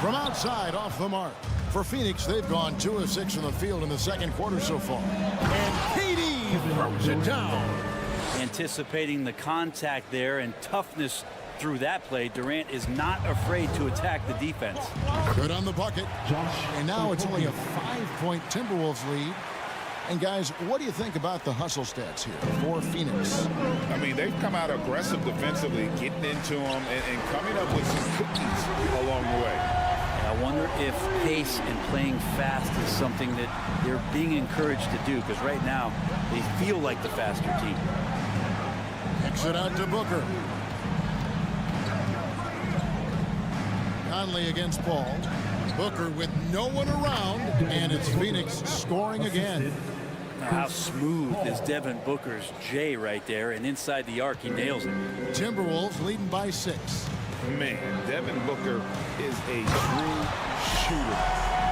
From outside, off the mark. For Phoenix, they've gone 2 of 6 in the field in the second quarter so far. And KD throws it down. Anticipating the contact there and toughness through that play, Durant is not afraid to attack the defense. Good on the bucket. And now it's only a 5-point Timberwolves lead. And guys, what do you think about the hustle stats here for Phoenix? I mean, they've come out aggressive defensively, getting into them and coming up with some cookies along the way. I wonder if pace and playing fast is something that they're being encouraged to do, because right now they feel like the faster team. Kicks it out to Booker. Conley against Paul. Booker with no one around, and it's Phoenix scoring again. Now, how smooth is Devin Booker's J right there, and inside the arc, he nails it. Timberwolves leading by 6. Man, Devin Booker is a true shooter.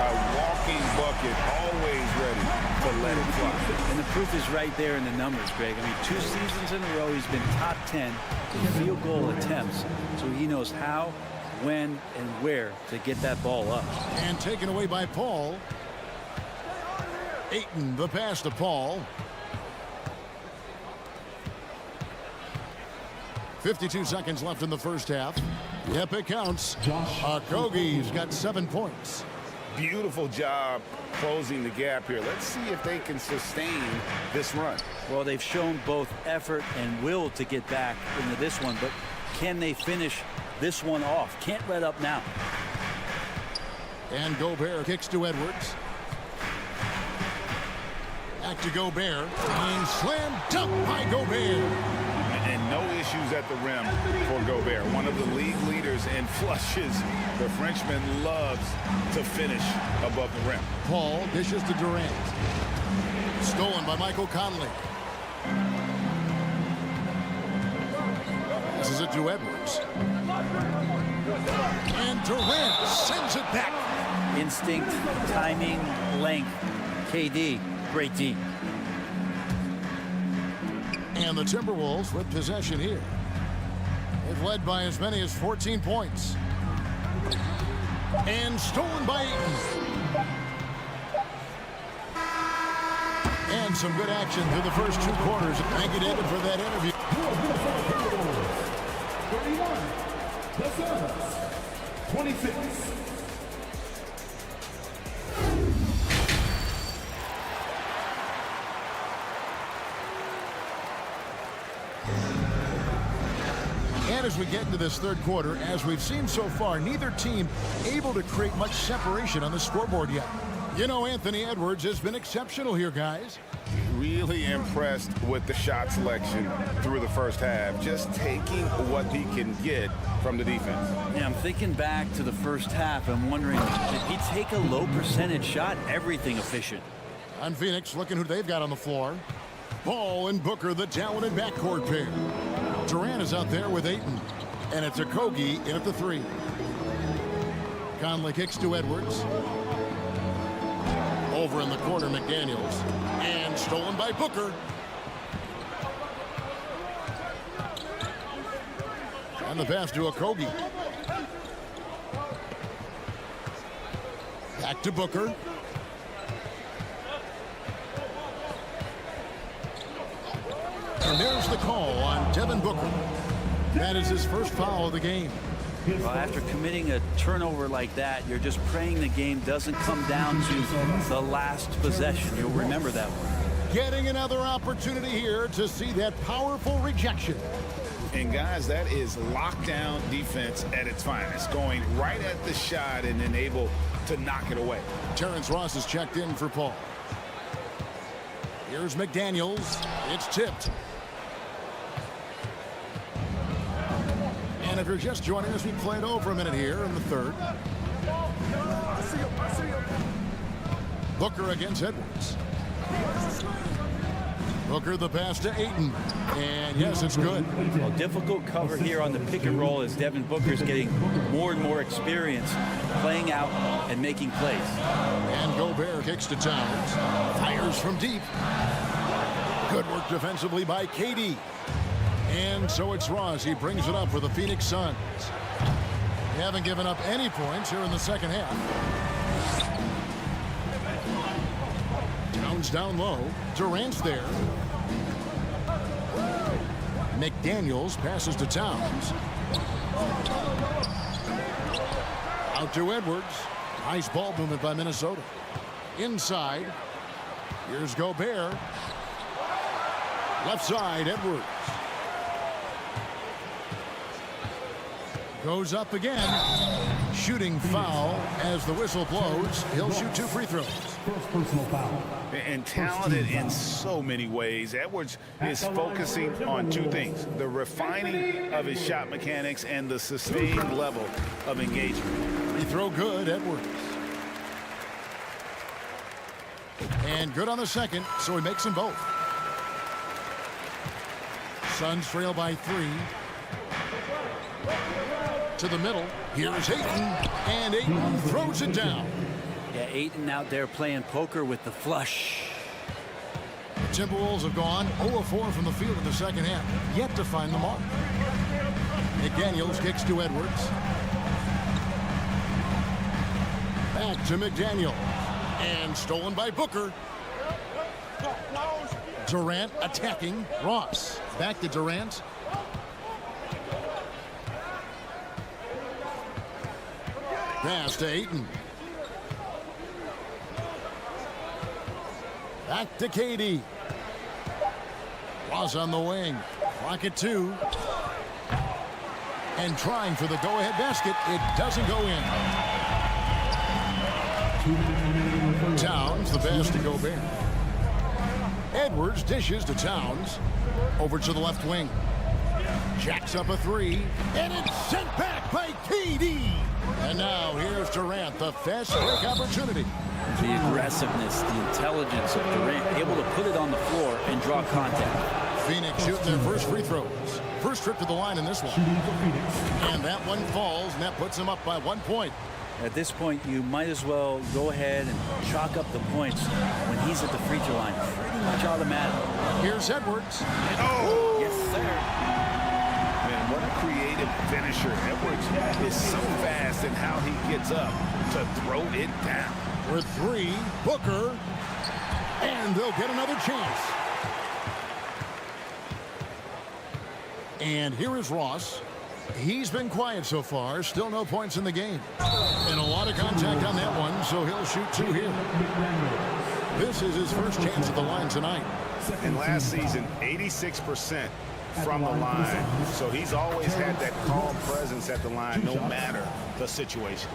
A walking bucket, always ready to let it fly. And the proof is right there in the numbers, Greg. I mean, 2 seasons in a row, he's been top 10 in field goal attempts, so he knows how, when, and where to get that ball up. And taken away by Paul. Ayton, the pass to Paul. 52 seconds left in the first half. Yep, it counts. Okogie's got 7 points. Beautiful job closing the gap here. Let's see if they can sustain this run. Well, they've shown both effort and will to get back into this one, but can they finish this one off? Can't let up now. And Gobert kicks to Edwards. Back to Gobert. And slam dunk by Gobert. And no issues at the rim for Gobert. One of the league leaders in flushes. The Frenchman loves to finish above the rim. Paul dishes to Durant. Stolen by Michael Conley. This is it to Edwards. And Durant sends it back. Instinct, timing, length. KD, great D. And the Timberwolves with possession here. They've led by as many as 14 points. And stolen by Ayton. And some good action through the first 2 quarters. Thank you, David, for that interview. 31. The Suns. 26. And as we get into this third quarter, as we've seen so far, neither team able to create much separation on the scoreboard yet. You know, Anthony Edwards has been exceptional here, guys. Really impressed with the shot selection through the first half. Just taking what he can get from the defense. Yeah, I'm thinking back to the first half. I'm wondering, did he take a low percentage shot? Everything efficient. On Phoenix, looking who they've got on the floor. Paul and Booker, the talented backcourt pair. Durant is out there with Ayton. And it's Okogie in at the 3. Conley kicks to Edwards. Over in the corner, McDaniels. And stolen by Booker. And the pass to Okogie. Back to Booker. And there's the call on Devin Booker. That is his first foul of the game. Well, after committing a turnover like that, you're just praying the game doesn't come down to the last possession. You'll remember that one. Getting another opportunity here to see that powerful rejection. And guys, that is lockdown defense at its finest. Going right at the shot and then able to knock it away. Terrence Ross is checked in for Paul. Here's McDaniels. It's tipped. And if you're just joining us, we played over a minute here in the third. Booker against Edwards. Booker the pass to Ayton. And yes, it's good. Well, difficult cover here on the pick and roll as Devin Booker's getting more and more experience playing out and making plays. And Gobert kicks to Towns. Fires from deep. Good work defensively by KD. And so it's Ross. He brings it up for the Phoenix Suns. They haven't given up any points here in the second half. Towns down low. Durant's there. McDaniels passes to Towns. Out to Edwards. Nice ball movement by Minnesota. Inside. Here's Gobert. Left side, Edwards. Goes up again. Shooting foul as the whistle blows. He'll shoot 2 free throws. First personal foul. And talented in so many ways. Edwards is focusing on 2 things: the refining of his shot mechanics and the sustained level of engagement. Free throw good, Edwards. And good on the second, so he makes them both. Suns trail by 3. To the middle. Here's Ayton. And Ayton throws it down. Yeah, Ayton out there playing poker with the flush. The Timberwolves have gone 0-4 from the field in the second half. Yet to find the mark. McDaniels kicks to Edwards. Back to McDaniel. And stolen by Booker. Durant attacking Ross. Back to Durant. Pass to Ayton. Back to KD. Ross on the wing. Clock at 2. And trying for the go-ahead basket. It doesn't go in. Towns, the pass to Gobert. Edwards dishes to Towns. Over to the left wing. Jacks up a 3. And it's sent back by KD. And now here's Durant, the fast break opportunity. The aggressiveness, the intelligence of Durant, able to put it on the floor and draw contact. Phoenix shooting their first free throws. First trip to the line in this one. And that one falls, and that puts them up by 1 point. At this point, you might as well go ahead and chalk up the points when he's at the free throw line. Pretty much automatic. Here's Edwards. Oh! Yes, sir. Man, what a creative finisher. Edwards is so fast in how he gets up to throw it down. With 3, Booker. And they'll get another chance. And here is Ross. He's been quiet so far. Still no points in the game. And a lot of contact on that one, so he'll shoot 2 here. This is his first chance at the line tonight. And last season, 86% from the line. So he's always had that calm presence at the line, no matter the situation.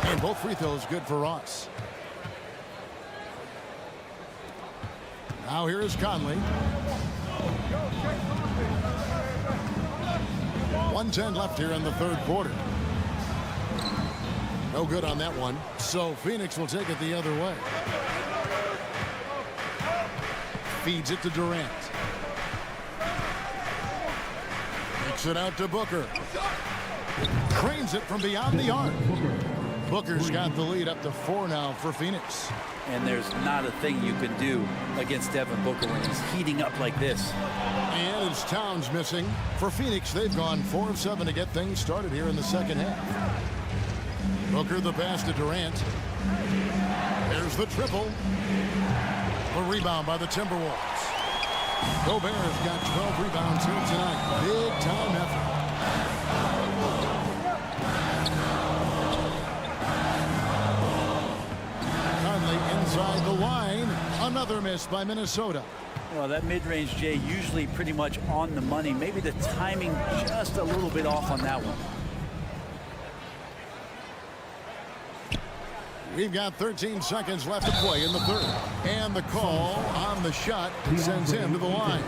And both free throws good for Ross. Now here is Conley. 1:10 left here in the third quarter. No good on that one. So Phoenix will take it the other way. Feeds it to Durant. Kicks it out to Booker. Cranes it from beyond the arc. Booker's got the lead up to 4 now for Phoenix. And there's not a thing you can do against Devin Booker when he's heating up like this. And it's Towns missing. For Phoenix, they've gone 4 of 7 to get things started here in the second half. Booker the pass to Durant. There's the triple. A rebound by the Timberwolves. Gobert's got 12 rebounds here tonight. Big time effort. Conley inside the line. Another miss by Minnesota. Well, that mid-range, Jay, usually pretty much on the money. Maybe the timing just a little bit off on that one. We've got 13 seconds left to play in the third. And the call on the shot sends him to the line.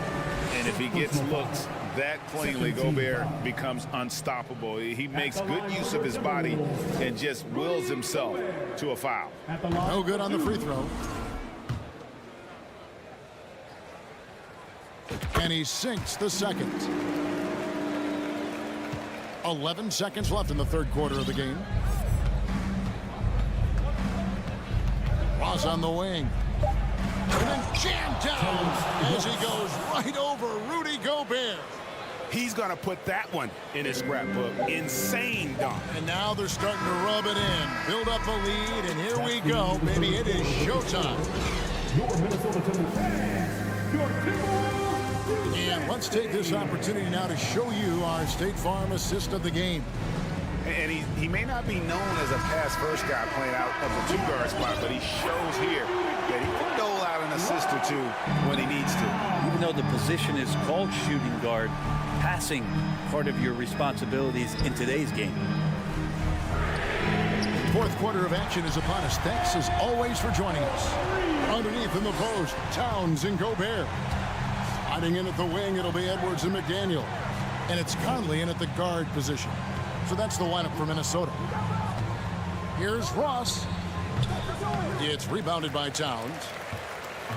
And if he gets looks that cleanly, Gobert becomes unstoppable. He makes good use of his body and just wills himself to a foul. No good on the free throw. And he sinks the second. 11 seconds left in the third quarter of the game. Ross on the wing. And then jammed down as he goes right over Rudy Gobert. He's going to put that one in his scrapbook. Insane dunk. And now they're starting to rub it in. Build up a lead, and here we go. Maybe it is showtime. Your Minnesota Timberwolves. Your Timberwolves. And let's take this opportunity now to show you our State Farm assist of the game. And he may not be known as a pass-first guy playing out of the two-guard spot, but he shows here that he can dole out an assist or two when he needs to. Even though the position is called shooting guard, passing part of your responsibilities in today's game. Fourth quarter of action is upon us. Thanks as always for joining us. Underneath in the post, Towns and Gobert. Hiding in at the wing, it'll be Edwards and McDaniel. And it's Conley in at the guard position. So that's the lineup for Minnesota. Here's Ross. It's rebounded by Towns.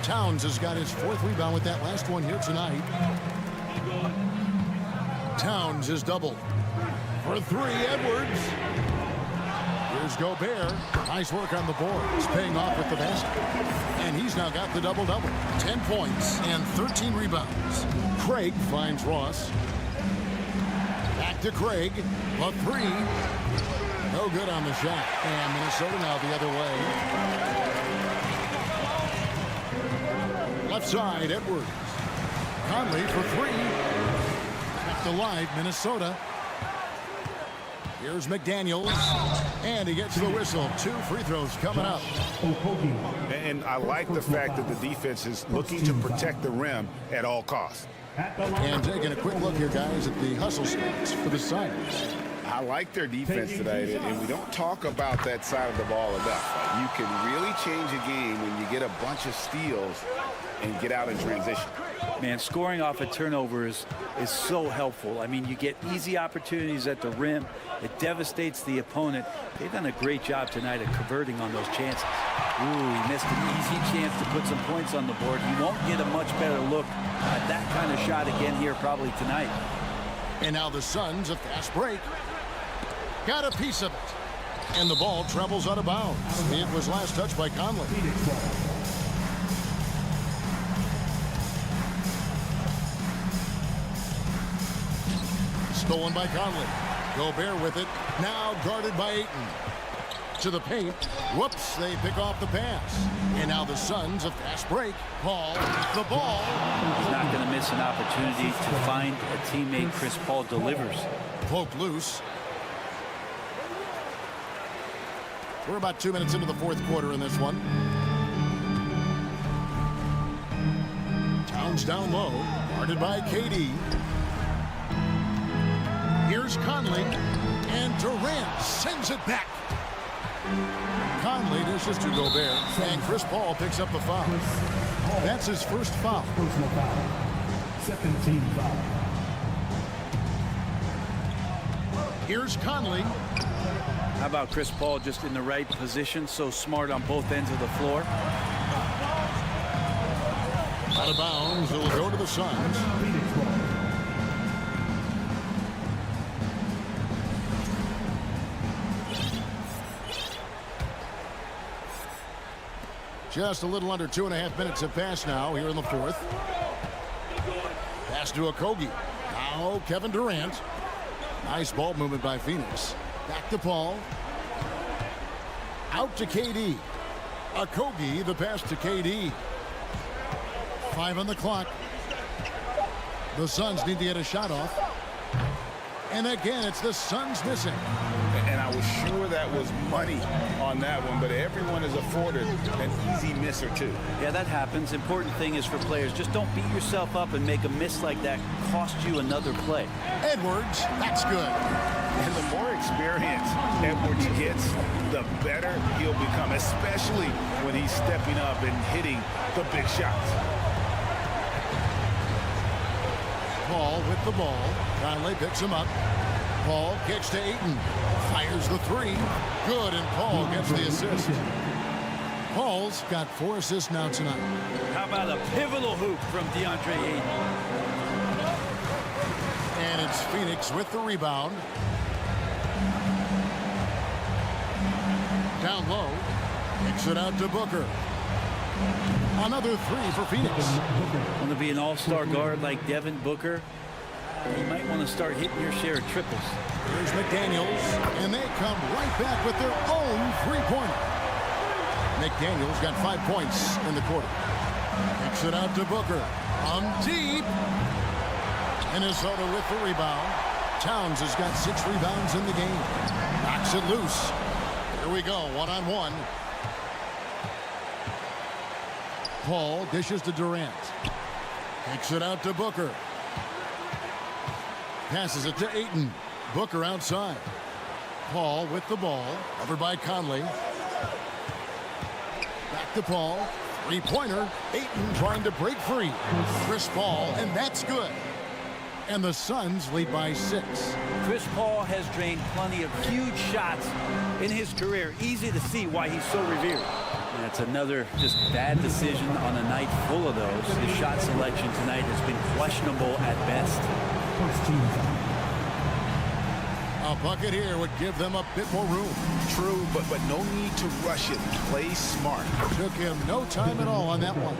Towns has got his fourth rebound with that last one here tonight. Towns is doubled. For three, Edwards. Here's Gobert. Nice work on the board. It's paying off with the basket. And he's now got the double-double. 10 points and 13 rebounds. Craig finds Ross. Back to Craig. A three. No good on the shot. And Minnesota now the other way. Left side, Edwards. Conley for three. Back to live, Minnesota. Here's McDaniels, and he gets the whistle. 2 free throws coming up. And I like the fact that the defense is looking to protect the rim at all costs. And taking a quick look here, guys, at the hustle stats for the Siders. I like their defense tonight, and we don't talk about that side of the ball enough. You can really change a game when you get a bunch of steals and get out in transition. Man, scoring off of turnovers is so helpful. I mean, you get easy opportunities at the rim. It devastates the opponent. They've done a great job tonight of converting on those chances. Ooh, he missed an easy chance to put some points on the board. He won't get a much better look at that kind of shot again here probably tonight. And now the Suns, a fast break. Got a piece of it. And the ball travels out of bounds. It was last touched by Conley. Stolen by Conley. Gobert with it. Now guarded by Ayton. To the paint. Whoops, they pick off the pass. And now the Suns, a fast break. Paul, the ball. He's not going to miss an opportunity to find a teammate. Chris Paul delivers. Poked loose. We're about 2 minutes into the fourth quarter in this one. Towns down low. Guarded by KD. Here's Conley, and Durant sends it back. Conley dishes to Gobert, and Chris Paul picks up the foul. That's his first foul. Personal foul. Second team foul. Here's Conley. How about Chris Paul just in the right position, so smart on both ends of the floor. Out of bounds, it'll go to the Suns. Just a little under 2.5 minutes have passed now here in the fourth. Pass to Okogie. Now Kevin Durant. Nice ball movement by Phoenix. Back to Paul. Out to KD. Okogie, the pass to KD. 5 on the clock. The Suns need to get a shot off. And again, it's the Suns missing. And I was sure that was money on that one, but everyone is afforded an easy miss or two. Yeah, that happens. Important thing is for players, just don't beat yourself up and make a miss like that cost you another play. Edwards, that's good. And the more experience Edwards gets, the better he'll become, especially when he's stepping up and hitting the big shots. Paul with the ball. Conley picks him up. Paul kicks to Ayton. Fires the three. Good, and Paul gets the assist. Paul's got 4 assists now tonight. How about a pivotal hoop from DeAndre Ayton? And it's Phoenix with the rebound. Down low. Kicks it out to Booker. Another 3 for Phoenix. Want to be an all-star guard like Devin Booker? You might want to start hitting your share of triples. Here's McDaniels, and they come right back with their own three-pointer. McDaniels got 5 points in the quarter. Kicks it out to Booker. Deep. Minnesota with the rebound. Towns has got 6 rebounds in the game. Knocks it loose. Here we go, one-on-one. Paul dishes to Durant. Takes it out to Booker. Passes it to Ayton. Booker outside. Paul with the ball. Covered by Conley. Back to Paul. Three-pointer. Ayton trying to break free. Chris Paul, and that's good. And the Suns lead by 6. Chris Paul has drained plenty of huge shots in his career. Easy to see why he's so revered. That's another just bad decision on a night full of those. His shot selection tonight has been questionable at best. First team foul. A bucket here would give them a bit more room. True, but no need to rush it. Play smart. Took him no time at all on that one.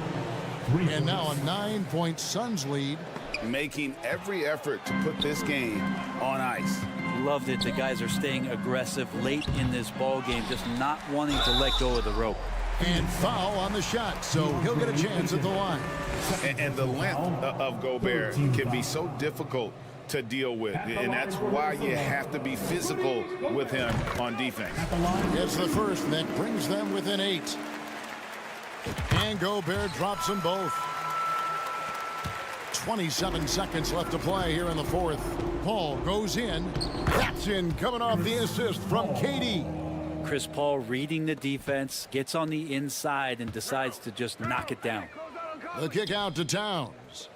And now a 9-point Suns lead. Making every effort to put this game on ice. Loved it. The guys are staying aggressive late in this ball game, just not wanting to let go of the rope. And foul on the shot, so he'll get a chance at the line. And the length of Gobert can be so difficult to deal with, and that's why you have to be physical with him on defense. It's the first that brings them within 8. And Gobert drops them both. 27 seconds left to play here in the fourth. Paul goes in. That's in, coming off the assist from KD. Chris Paul reading the defense, gets on the inside and decides to just knock it down. The kick out to Towns.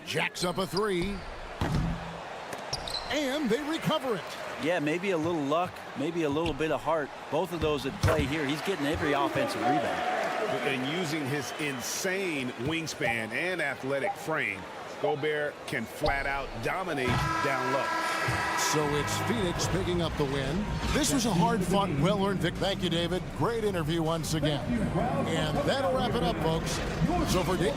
Jacks up a 3. And they recover it. Yeah, maybe a little luck, maybe a little bit of heart. Both of those at play here. He's getting every offensive rebound. And using his insane wingspan and athletic frame, Gobert can flat out dominate down low. So it's Phoenix picking up the win. This was a hard-fought, well-earned victory. Thank you, David. Great interview once again. And that'll wrap it up, folks. So for Dick.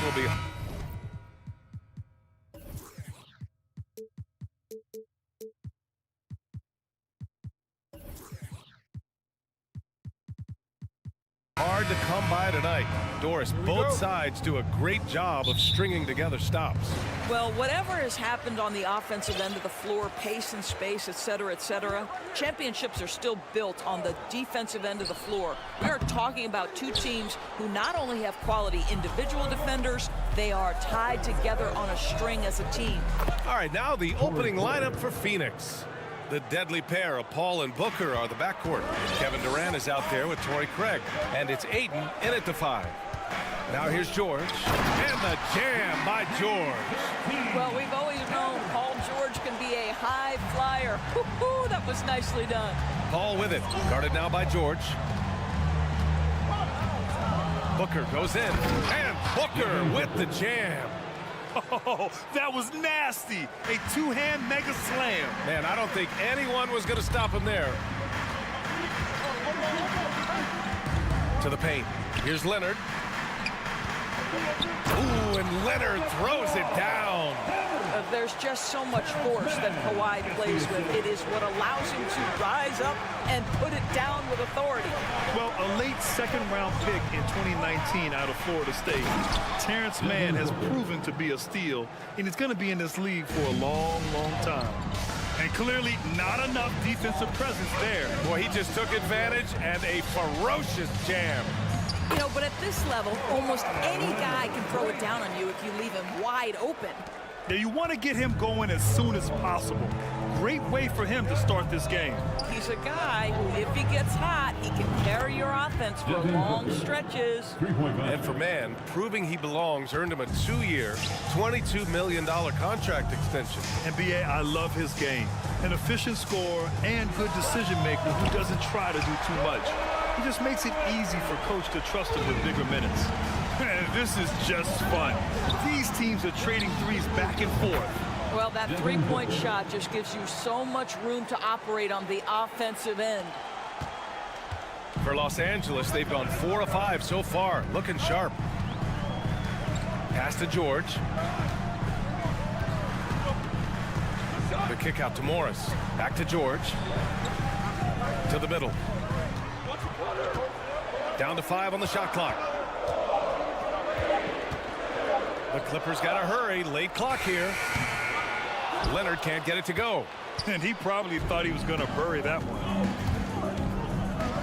will be... hard to come by tonight. Doris, both sides do a great job of stringing together stops. Well, whatever has happened on the offensive end of the floor, pace and space, et cetera, championships are still built on the defensive end of the floor. We are talking about two teams who not only have quality individual defenders, they are tied together on a string as a team. All right, now the opening lineup for Phoenix. The deadly pair of Paul and Booker are the backcourt. Kevin Durant is out there with Torrey Craig. And it's Ayton in at the 5. Now here's George. And the jam by George. Well, we've always known Paul George can be a high flyer. Woo-hoo, that was nicely done. Paul with it. Guarded now by George. Booker goes in. And Booker with the jam. Oh, that was nasty. A two-hand mega slam. Man, I don't think anyone was going to stop him there. To the paint. Here's Leonard. Ooh, and Leonard throws it down. There's just so much force that Kawhi plays with. It is what allows him to rise up and put it down with authority. Well, a late second-round pick in 2019 out of Florida State, Terrence Mann has proven to be a steal, and he's going to be in this league for a long, long time. And clearly not enough defensive presence there. Boy, he just took advantage and a ferocious jam. You know, but at this level, almost any guy can throw it down on you if you leave him wide open. Now, you want to get him going as soon as possible. Great way for him to start this game. He's a guy who, if he gets hot, he can carry your offense for long stretches. And for Mann, proving he belongs earned him a 2-year, $22 million contract extension. NBA, I love his game. An efficient scorer and good decision maker who doesn't try to do too much. He just makes it easy for coach to trust him with bigger minutes. Man, this is just fun. These teams are trading threes back and forth. Well, that three-point shot just gives you so much room to operate on the offensive end. For Los Angeles, they've gone 4 of 5 so far, looking sharp. Pass to George. The kick out to Morris. Back to George. To the middle. Down to 5 on the shot clock. The Clippers got to hurry. Late clock here. Leonard can't get it to go. And he probably thought he was going to bury that one.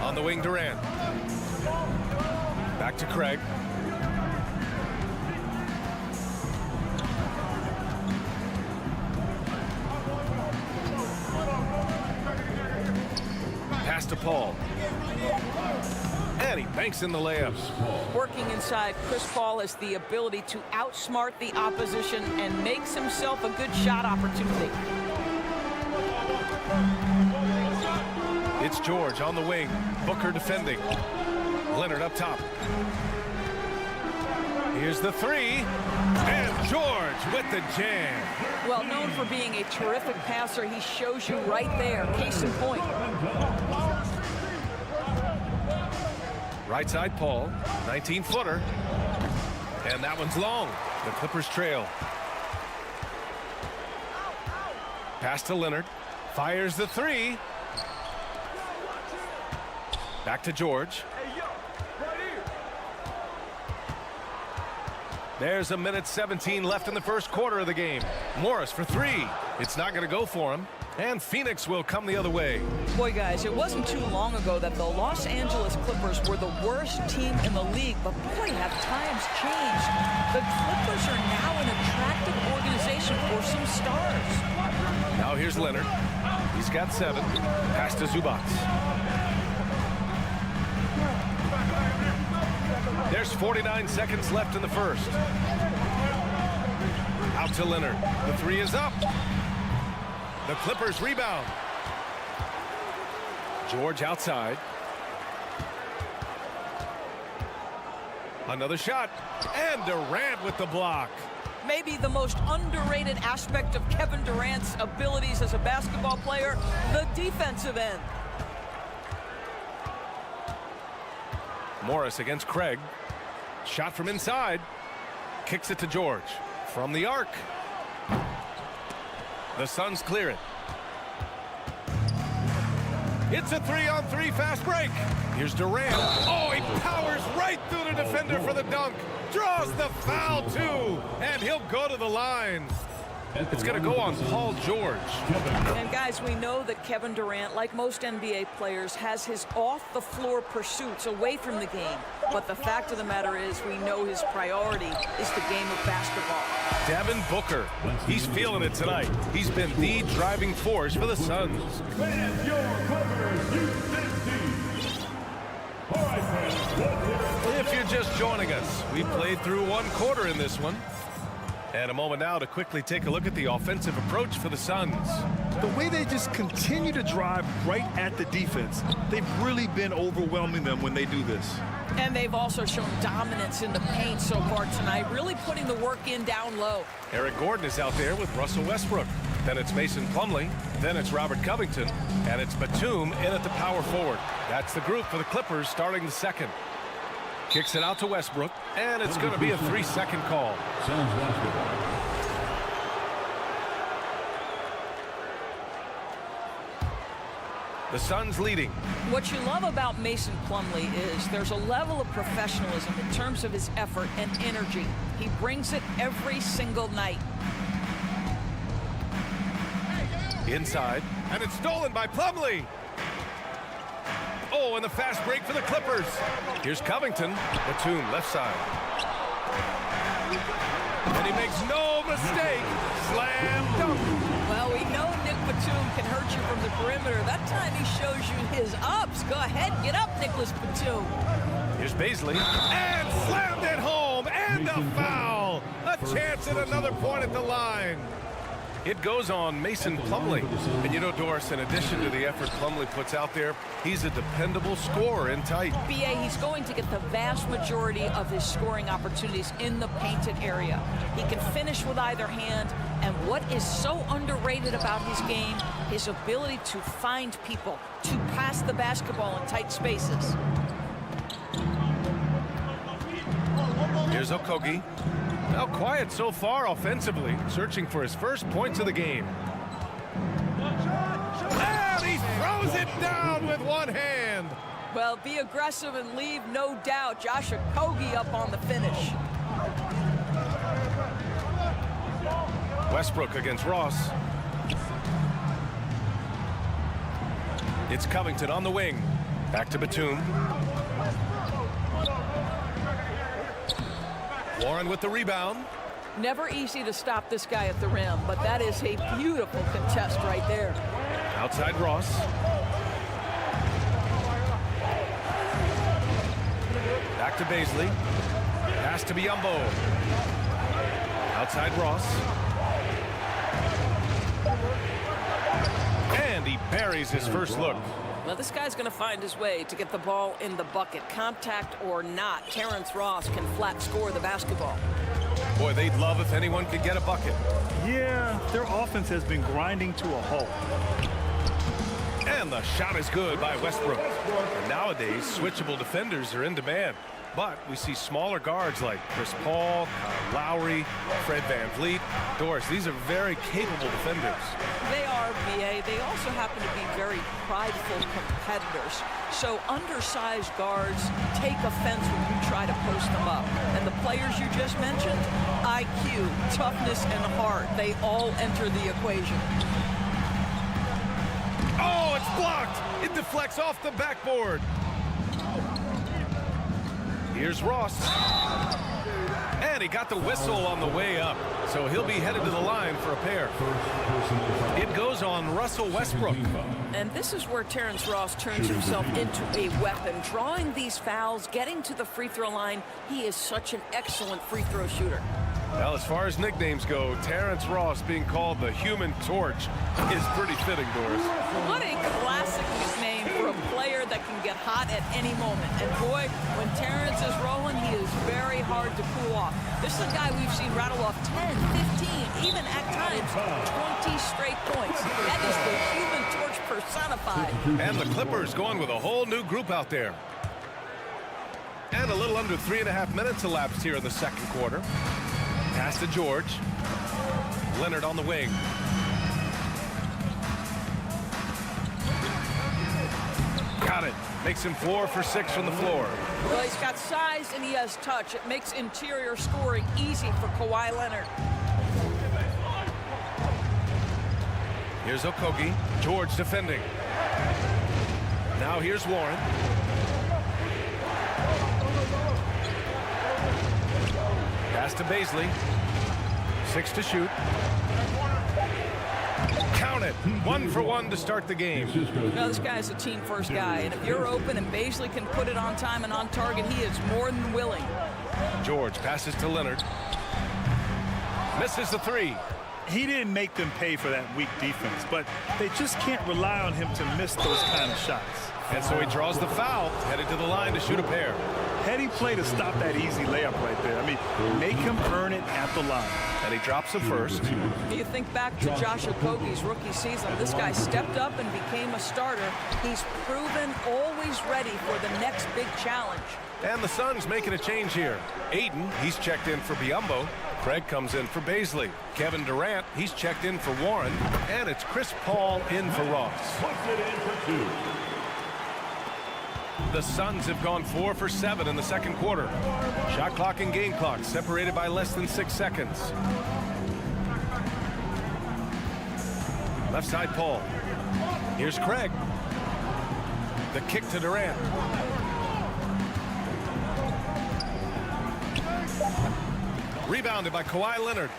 On the wing, Durant. Back to Craig. Pass to Paul. And he banks in the layups. Working inside, Chris Paul has the ability to outsmart the opposition and makes himself a good shot opportunity. It's George on the wing. Booker defending. Leonard up top. Here's the 3. And George with the jam. Well, known for being a terrific passer, he shows you right there. Case in point. Right side, Paul. 19-footer. And that one's long. The Clippers trail. Pass to Leonard. Fires the 3. Back to George. There's a minute 17 left in the first quarter of the game. Morris for 3. It's not going to go for him. And Phoenix will come the other way. Boy, guys, it wasn't too long ago that the Los Angeles Clippers were the worst team in the league. But boy, have times changed. The Clippers are now an attractive organization for some stars. Now here's Leonard. He's got 7. Pass to Zubac. There's 49 seconds left in the first. Out to Leonard. The 3 is up. The Clippers rebound. George outside. Another shot. And Durant with the block. Maybe the most underrated aspect of Kevin Durant's abilities as a basketball player, the defensive end. Morris against Craig. Shot from inside. kicks it to George. From the arc. The Suns clear it. It's a 3-on-3 fast break. Here's Durant. Oh, he powers right through the defender for the dunk. Draws the foul, too. And he'll go to the line. It's going to go on Paul George. And guys, we know that Kevin Durant, like most NBA players, has his off-the-floor pursuits away from the game. But the fact of the matter is, we know his priority is the game of basketball. Devin Booker. He's feeling it tonight. He's been the driving force for the Suns. If you're just joining us, we played through one quarter in this one. And a moment now to quickly take a look at the offensive approach for the Suns. The way they just continue to drive right at the defense, they've really been overwhelming them when they do this. And they've also shown dominance in the paint so far tonight, really putting the work in down low. Eric Gordon is out there with Russell Westbrook. Then it's Mason Plumlee. Then it's Robert Covington. And it's Batum in at the power forward. That's the group for the Clippers starting the second. Kicks it out to Westbrook, and it's going to be a 3-second call. The Suns leading. What you love about Mason Plumlee is there's a level of professionalism in terms of his effort and energy. He brings it every single night. Inside, and it's stolen by Plumlee. Oh, and the fast break for the Clippers. Here's Covington. Batum, left side. And he makes no mistake. Slam dunk. Well, we know Nick Batum can hurt you from the perimeter. That time he shows you his ups. Go ahead, get up, Nicholas Batum. Here's Baisley. And slammed it home. And a foul. A chance at another point at the line. It goes on Mason Plumlee. And you know, Doris, in addition to the effort Plumlee puts out there, he's a dependable scorer in tight. BA, he's going to get the vast majority of his scoring opportunities in the painted area. He can finish with either hand, and what is so underrated about his game, his ability to find people, to pass the basketball in tight spaces. Here's Okogie. Now quiet so far offensively, searching for his first points of the game. And he throws it down with one hand. Well, be aggressive and leave no doubt. Josh Okogie up on the finish. Westbrook against Ross. It's Covington on the wing. Back to Batum. Warren with the rebound. Never easy to stop this guy at the rim, but that is a beautiful contest right there. Outside Ross. Back to Baisley. Pass to Biyombo. Outside Ross. And he buries his first look. Well, this guy's going to find his way to get the ball in the bucket. Contact or not, Terrence Ross can flat score the basketball. Boy, they'd love if anyone could get a bucket. Yeah, their offense has been grinding to a halt. And the shot is good by Westbrook. And nowadays, switchable defenders are in demand. But we see smaller guards like Chris Paul, Kyle Lowry, Fred VanVleet. Doris, these are very capable defenders. They are, BA. They also happen to be very prideful competitors. So undersized guards take offense when you try to post them up. And the players you just mentioned, IQ, toughness, and heart, they all enter the equation. Oh, it's blocked. It deflects off the backboard. Here's Ross. And he got the whistle on the way up. So he'll be headed to the line for a pair. It goes on Russell Westbrook. And this is where Terrence Ross turns himself into a weapon. Drawing these fouls, getting to the free throw line. He is such an excellent free throw shooter. Well, as far as nicknames go, Terrence Ross being called the Human Torch is pretty fitting, Doris. What a classic nickname for a player that can get hot at any moment. And boy, when Terrence is rolling, he is very hard to cool off. This is a guy we've seen rattle off 10, 15, even at times 20 straight points. That is the Human Torch personified. And the Clippers going with a whole new group out there. And a little under 3.5 minutes elapsed here in the second quarter. Pass to George. Leonard on the wing. Got it. Makes him 4 for 6 from the floor. Well, he's got size and he has touch. It makes interior scoring easy for Kawhi Leonard. Here's Okogie. George defending. Now here's Warren. Pass to Baisley. 6 to shoot. Count it. 1 for 1 to start the game. No, this guy is a team-first guy, and if you're open and Baisley can put it on time and on target, he is more than willing. George passes to Leonard. Misses the 3. He didn't make them pay for that weak defense, but they just can't rely on him to miss those kind of shots. And so he draws the foul, headed to the line to shoot a pair. Heady play to stop that easy layup right there. I mean, make him earn it at the line. And he drops the first. You think back to Josh Okogie's rookie season. This guy stepped up and became a starter. He's proven always ready for the next big challenge. And the Suns making a change here. Aiden, he's checked in for Biyombo. Craig comes in for Baisley. Kevin Durant, he's checked in for Warren. And it's Chris Paul in for Ross. The Suns have gone 4 for 7 in the second quarter. Shot clock and game clock separated by less than 6 seconds. Left side Paul. Here's Craig. The kick to Durant. Rebounded by Kawhi Leonard.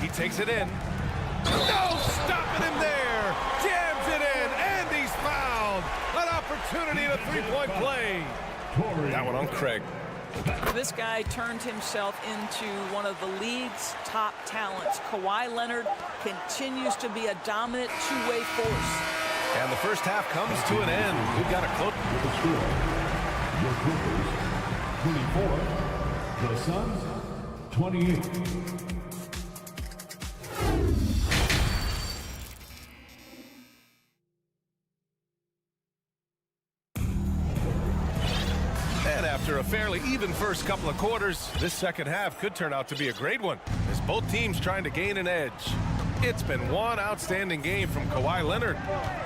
He takes it in. No, stopping him there. Jams it in, and he's fouled. An opportunity to three-point play. That one on Craig. This guy turned himself into one of the league's top talents. Kawhi Leonard continues to be a dominant two-way force. And the first half comes to an end. We've got a close. Your Clippers, 24. The Suns, 28. After a fairly even first couple of quarters, this second half could turn out to be a great one, as both teams trying to gain an edge. It's been one outstanding game from Kawhi Leonard.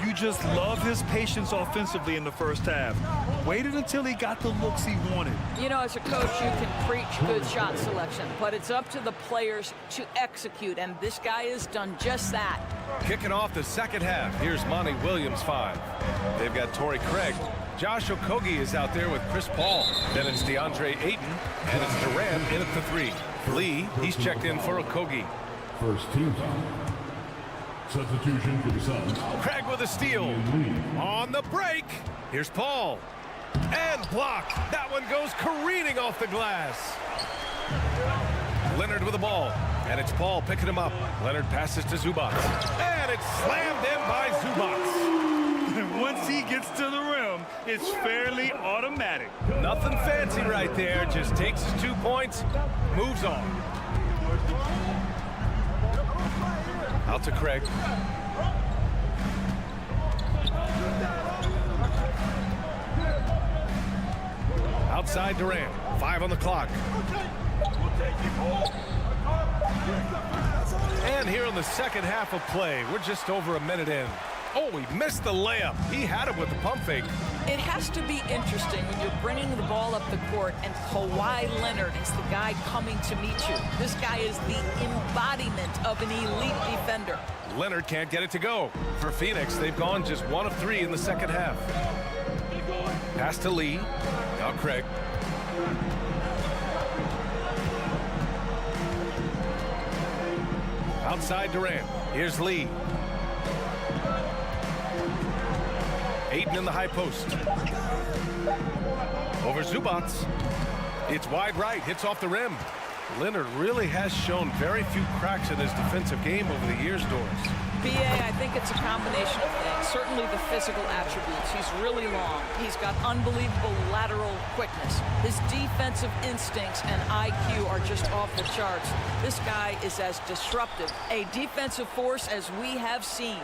You just love his patience offensively in the first half. Waited until he got the looks he wanted. You know, as a coach, you can preach good shot selection, but it's up to the players to execute, and this guy has done just that. Kicking off the second half, here's Monty Williams 5. They've got Torrey Craig. Josh Okogie is out there with Chris Paul. Then it's DeAndre Ayton, and it's Durant in at the 3. Lee, he's checked in for Okogie. First team foul. Substitution for the Suns. Craig with a steal. On the break. Here's Paul. And blocked. That one goes careening off the glass. Leonard with the ball. And it's Paul picking him up. Leonard passes to Zubac. And it's slammed in by Zubac. Once he gets to the rim, it's fairly automatic. Nothing fancy right there. Just takes his 2 points, moves on. Out to Craig. Outside Durant. 5 on the clock. And here in the second half of play, we're just over a minute in. Oh, he missed the layup. He had it with the pump fake. It has to be interesting when you're bringing the ball up the court and Kawhi Leonard is the guy coming to meet you. This guy is the embodiment of an elite defender. Leonard can't get it to go. For Phoenix, they've gone just 1 of 3 in the second half. Pass to Lee. Now Craig. Outside Durant. Here's Lee. Ayton in the high post. Over Zubac. It's wide right. Hits off the rim. Leonard really has shown very few cracks in his defensive game over the years, Doris. BA, I think it's a combination of things. Certainly the physical attributes. He's really long. He's got unbelievable lateral quickness. His defensive instincts and IQ are just off the charts. This guy is as disruptive, a defensive force as we have seen.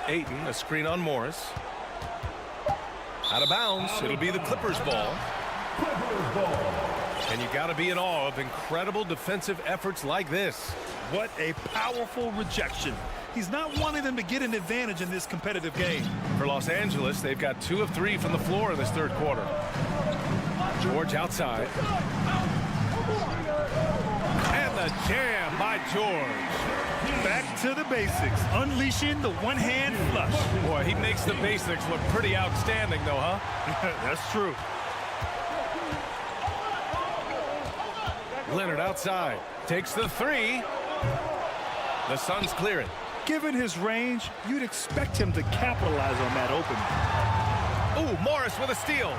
Ayton, a screen on Morris. Out of bounds. It'll be the Clippers' ball. Clippers ball. And you got to be in awe of incredible defensive efforts like this. What a powerful rejection. He's not wanting them to get an advantage in this competitive game. For Los Angeles, they've got 2 of 3 from the floor in this third quarter. George outside. And the jam by George. Back to the basics, unleashing the one-hand flush. Boy, he makes the basics look pretty outstanding, though, huh? That's true. Leonard outside. Takes the 3. The Suns clear it. Given his range, you'd expect him to capitalize on that opening. Ooh, Morris with a steal.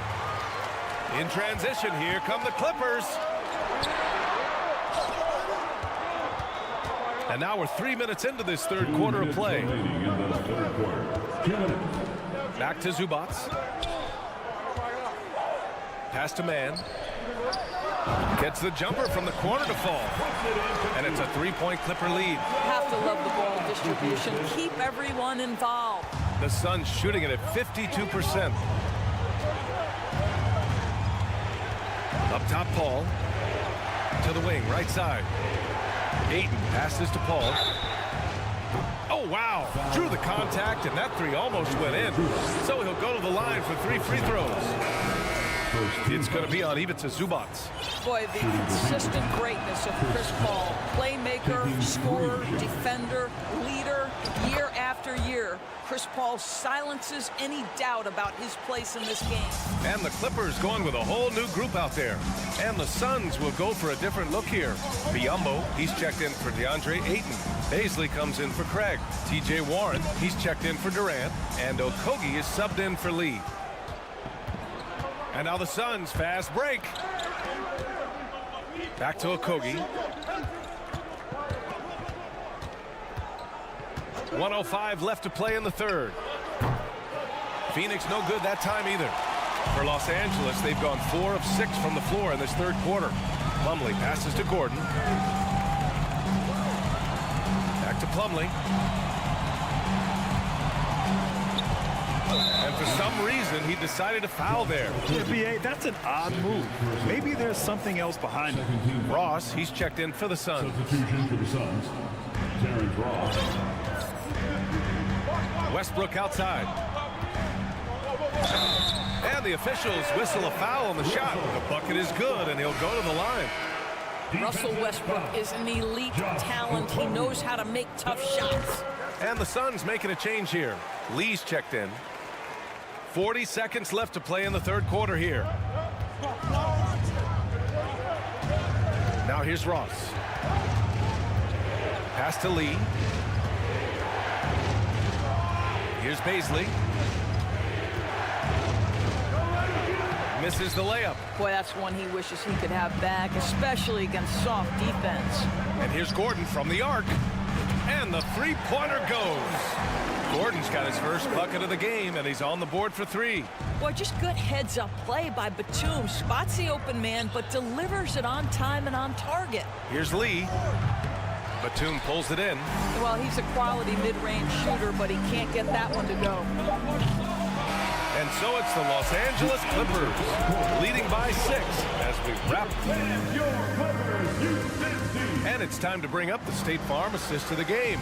In transition, here come the Clippers. And now we're 3 minutes into this third quarter of play. Back to Zubac. Pass to Mann. Gets the jumper from the corner to fall. And it's a 3-point Clipper lead. Have to love the ball distribution. Keep everyone involved. The Suns shooting it at 52%. Up top, Paul. To the wing, right side. Ayton passes to Paul. Oh, wow. Drew the contact, and that 3 almost went in. So he'll go to the line for 3 free throws. It's going to be on even to Zubac. Boy, the consistent greatness of Chris Paul. Playmaker, scorer, defender, leader, year after year. Chris Paul silences any doubt about his place in this game. And the Clippers going with a whole new group out there. And the Suns will go for a different look here. Biyombo, he's checked in for DeAndre Ayton. Baisley comes in for Craig. TJ Warren, he's checked in for Durant. And Okogie is subbed in for Lee. And now the Suns fast break. Back to Okogie. 1:05 left to play in the third. Phoenix no good that time either. For Los Angeles, they've gone 4 of 6 from the floor in this third quarter. Plumlee passes to Gordon. Back to Plumlee. And for some reason, he decided to foul there. Yeah, B.A., that's an odd move. Maybe there's something else behind it. Ross, he's checked in for the Suns. Substitution for the Suns. Terrence Ross. Westbrook outside. And the officials whistle a foul on the shot. The bucket is good, and he'll go to the line. Russell Westbrook is an elite talent. He knows how to make tough shots. And the Suns making a change here. Lee's checked in. 40 seconds left to play in the third quarter here. Now here's Ross. Pass to Lee. Here's Baisley. Misses the layup. Boy, that's one he wishes he could have back, especially against soft defense. And here's Gordon from the arc. And the three-pointer goes. Gordon's got his first bucket of the game, and he's on the board for 3. Boy, just good heads-up play by Batum. Spots the open man, but delivers it on time and on target. Here's Lee. Batum pulls it in. Well, he's a quality mid-range shooter, but he can't get that one to go. And so it's the Los Angeles Clippers leading by 6 as we wrap. And it's time to bring up the State Farm assist to the game.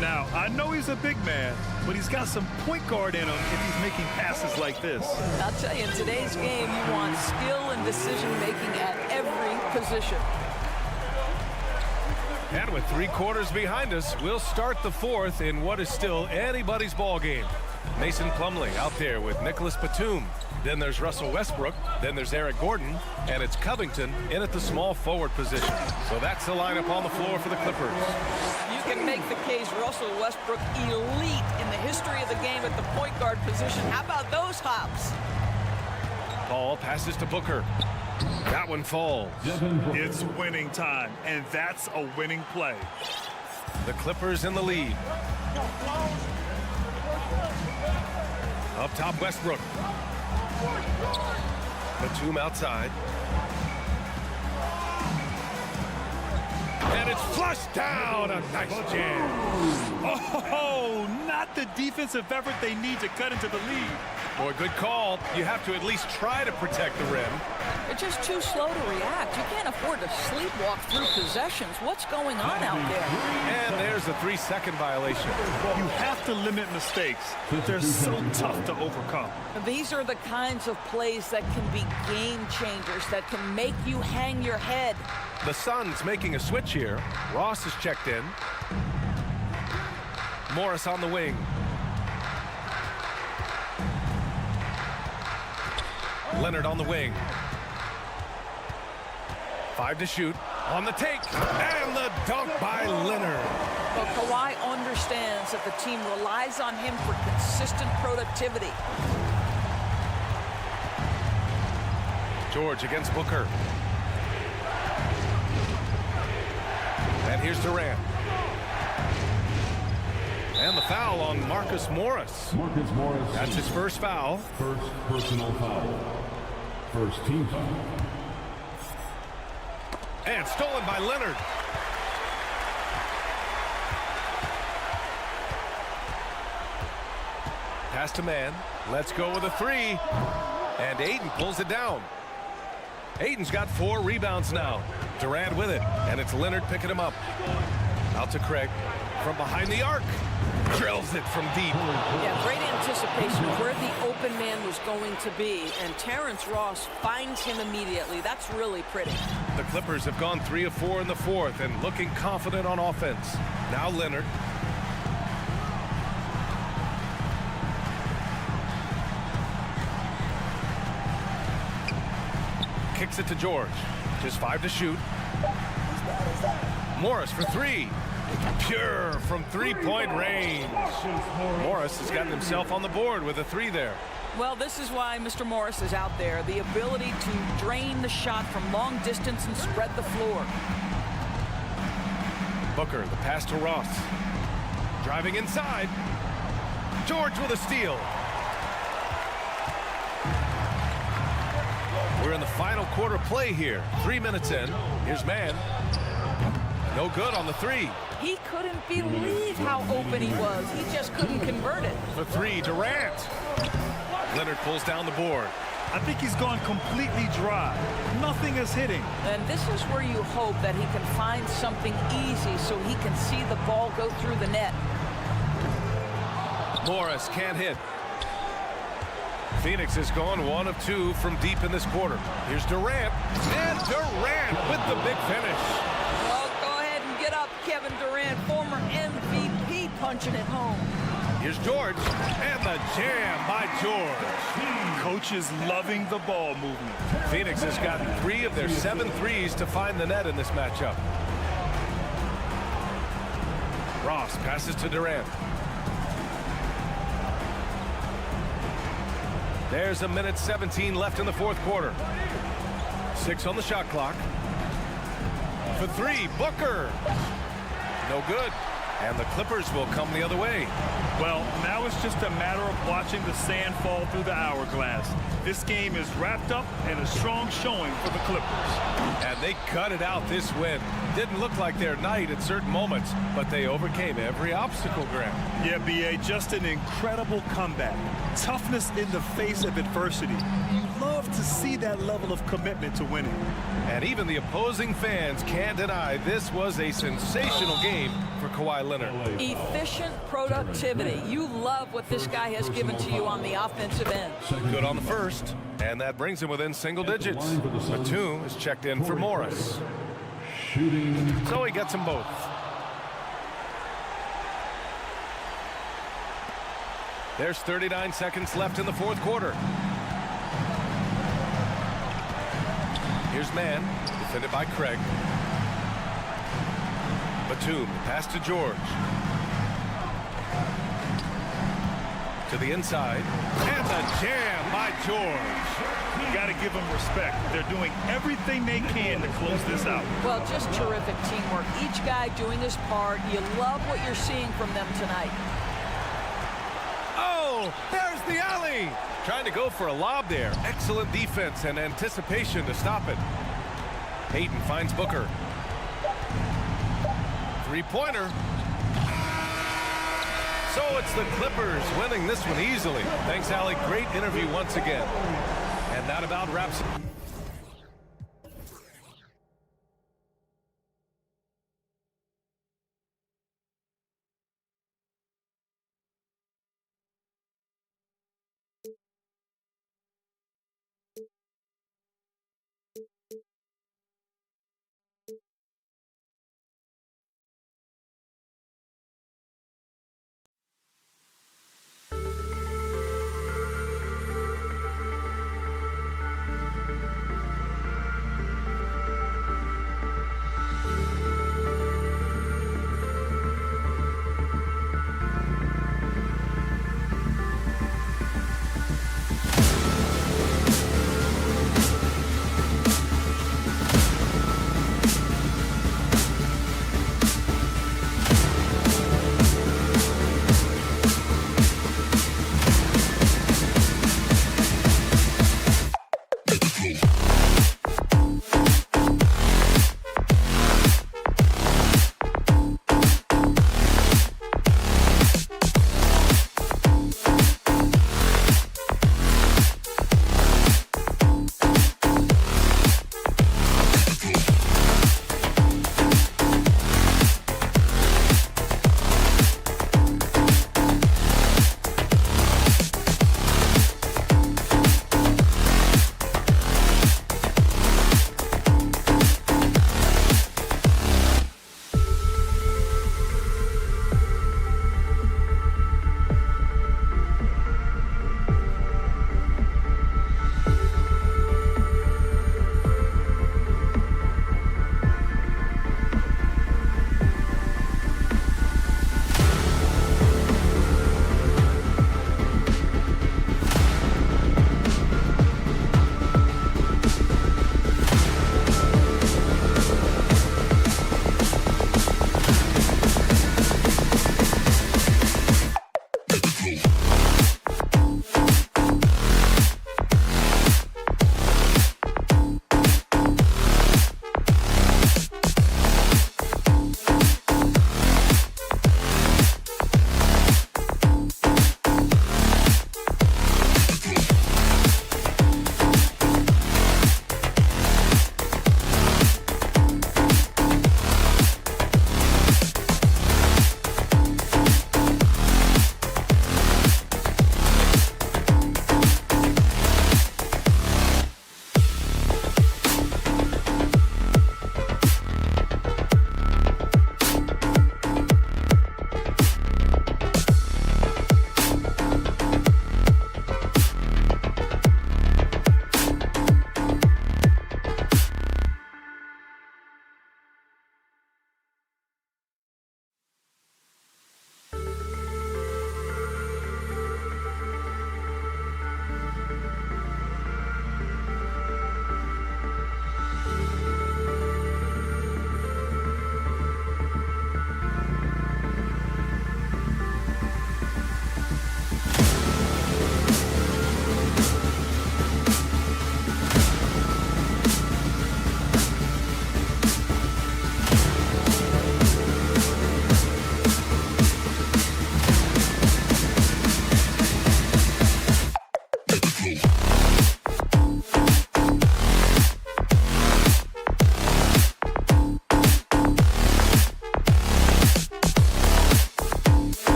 Now, I know he's a big man, but he's got some point guard in him if he's making passes like this. I'll tell you, in today's game, you want skill and decision-making at every position. And with 3 quarters behind us, we'll start the fourth in what is still anybody's ball game. Mason Plumlee out there with Nicholas Batum. Then there's Russell Westbrook. Then there's Eric Gordon. And it's Covington in at the small forward position. So that's the lineup on the floor for the Clippers. You can make the case Russell Westbrook elite in the history of the game at the point guard position. How about those hops? Paul passes to Booker. That one falls. It's winning time, and that's a winning play. The Clippers in the lead. Up top, Westbrook. Batum outside. And it's flushed down. A nice jam. Oh, not the defensive effort they need to cut into the lead. Boy, good call. You have to at least try to protect the rim. They're just too slow to react. You can't afford to sleepwalk through possessions. What's going on out there? And there's a 3-second violation. You have to limit mistakes. They're so tough to overcome. These are the kinds of plays that can be game changers, that can make you hang your head. The Suns making a switch here. Ross is checked in. Morris on the wing. Leonard on the wing. 5 to shoot. On the take. And the dunk by Leonard. Well, Kawhi understands that the team relies on him for consistent productivity. George against Booker. And here's Durant. And the foul on Marcus Morris. Marcus Morris. That's his first foul. First personal foul. First team foul. And stolen by Leonard. Pass to man. Let's go with a 3. And Ayton pulls it down. Ayton's got 4 rebounds now. Durant with it. And it's Leonard picking him up. Out to Craig. From behind the arc. Drills it from deep. Yeah, great anticipation of where the open man was going to be. And Terrence Ross finds him immediately. That's really pretty. The Clippers have gone 3 of 4 in the fourth and looking confident on offense. Now Leonard. Kicks it to George. Just 5 to shoot. Morris for 3. Pure from 3-point range. Morris has gotten himself on the board with a 3 there. Well, this is why Mr. Morris is out there. The ability to drain the shot from long distance and spread the floor. Booker, the pass to Ross. Driving inside. George with a steal. We're in the final quarter play here. 3 minutes in. Here's man. No good on the 3. He couldn't believe how open he was. He just couldn't convert it. The 3, Durant. Leonard pulls down the board. I think he's gone completely dry. Nothing is hitting. And this is where you hope that he can find something easy so he can see the ball go through the net. Morris can't hit. Phoenix has gone 1 of 2 from deep in this quarter. Here's Durant. And Durant with the big finish. Well, go ahead and get up, Kevin Durant, former MVP, punching it home. Here's George. And the jam by George. Coach is loving the ball movement. Phoenix has gotten 3 of their 7 threes to find the net in this matchup. Ross passes to Durant. There's a minute 17 left in the fourth quarter. 6 on the shot clock. For 3, Booker. No good. And the Clippers will come the other way. Well, now it's just a matter of watching the sand fall through the hourglass. This game is wrapped up and a strong showing for the Clippers. And they cut it out this win. Didn't look like their night at certain moments, but they overcame every obstacle, Graham. Yeah, B.A., just an incredible comeback. Toughness in the face of adversity. You love to see that level of commitment to winning. And even the opposing fans can't deny this was a sensational game for Kawhi Leonard. Efficient productivity. You love what this guy has given to you on the offensive end. Good on the first, and that brings him within single digits. Batum is checked in for Morris. So he gets them both. There's 39 seconds left in the fourth quarter. Here's man, defended by Craig. Batum, pass to George. To the inside. And the jam by George. You got to give them respect. They're doing everything they can to close this out. Well, just terrific teamwork. Each guy doing his part. You love what you're seeing from them tonight. Oh, there's the alley. Trying to go for a lob there. Excellent defense and anticipation to stop it. Ayton finds Booker. Three-pointer. So it's the Clippers winning this one easily. Thanks, Allie. Great interview once again. And that about wraps it.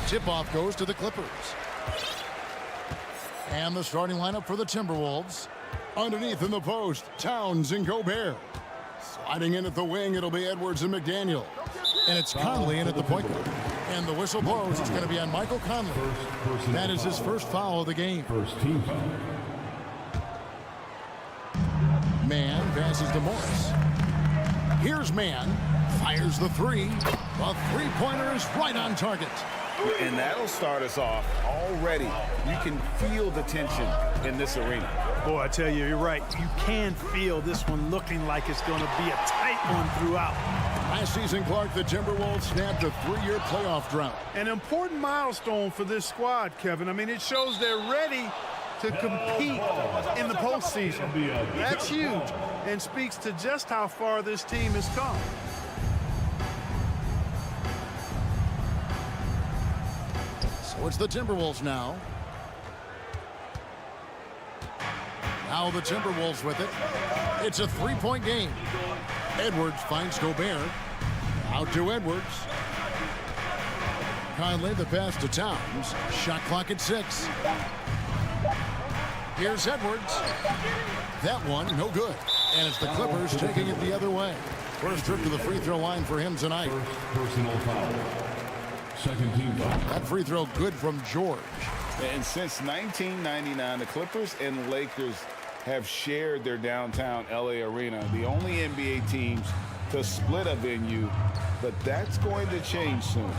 Tip-off goes to the Clippers. And the starting lineup for the Timberwolves. Underneath in the post, Towns and Gobert. Sliding in at the wing, it'll be Edwards and McDaniel. And it's Conley in at the point guard. And the whistle blows. It's going to be on Michael Conley. That is his first foul of the game. First team foul. Mann passes to Morris. Here's Mann. Fires the three. The three-pointer is right on target. And that'll start us off already. You can feel the tension in this arena. Boy, I tell you, you're right. You can feel this one looking like it's going to be a tight one throughout. Last season, Clark, the Timberwolves snapped a 3-year playoff drought. An important milestone for this squad, Kevin. I mean, it shows they're ready to compete in the postseason. That's huge and speaks to just how far this team has come. So it's the Timberwolves now. Now the Timberwolves with it. It's a three-point game. Edwards finds Gobert. Out to Edwards. Conley, the pass to Towns. Shot clock at 6. Here's Edwards. That one, no good. And it's the Clippers taking it the other way. First trip to the free throw line for him tonight. Personal foul. Second team foul. That free throw good from George. And since 1999, the Clippers and Lakers have shared their downtown LA arena, the only NBA teams to split a venue, but that's going to change soon.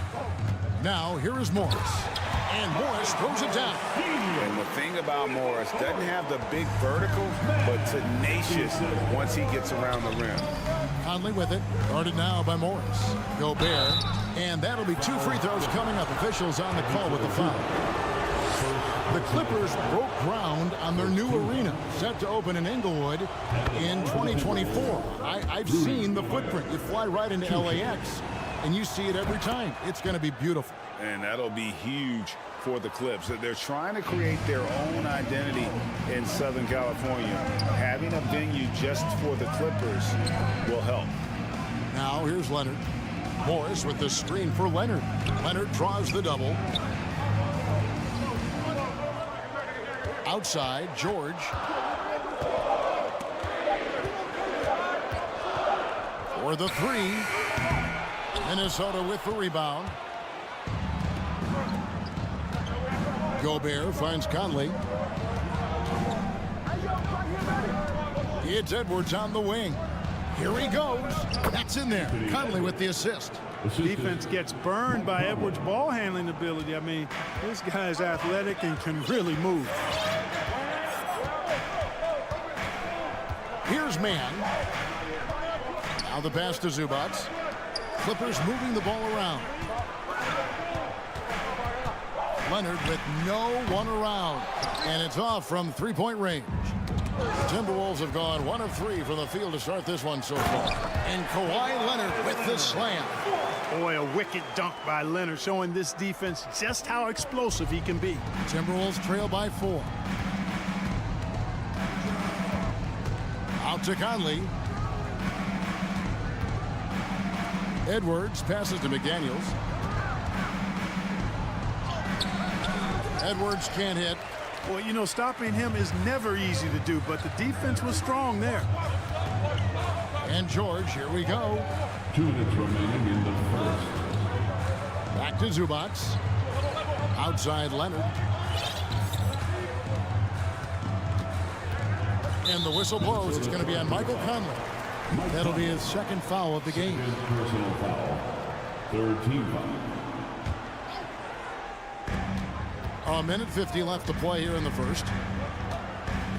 Now, here is Morris. And Morris throws it down. And the thing about Morris, doesn't have the big vertical, but tenacious once he gets around the rim. Conley with it. Guarded now by Morris. Gobert. And that'll be 2 free throws coming up. Officials on the call with the foul. The Clippers broke ground on their new arena, set to open in Inglewood in 2024. I've seen the footprint. You fly right into LAX, and you see it every time. It's going to be beautiful. And that'll be huge for the Clips. They're trying to create their own identity in Southern California. Having a venue just for the Clippers will help. Now here's Leonard. Morris with the screen for Leonard. Leonard draws the double. Outside, George. For the 3. Minnesota with the rebound. Gobert finds Conley. It's Edwards on the wing. Here he goes. That's in there. Conley with the assist. Defense gets burned by Edwards' ball handling ability. I mean, this guy's athletic and can really move. Here's Mann. Now the pass to Zubac. Clippers moving the ball around. Leonard with no one around. And it's off from three-point range. The Timberwolves have gone 1 of 3 from the field to start this one so far. And Kawhi Leonard with the slam. Boy, a wicked dunk by Leonard, showing this defense just how explosive he can be. Timberwolves trail by 4. Out to Conley. Edwards passes to McDaniels. Edwards can't hit. Well, you know, stopping him is never easy to do, but the defense was strong there. And George, here we go. 2 minutes remaining in the first. Back to Zubac. Outside Leonard. And the whistle blows. It's going to be on Michael Conley. That'll be his second foul of the game. Personal foul. Third team foul. A minute 50 left to play here in the first.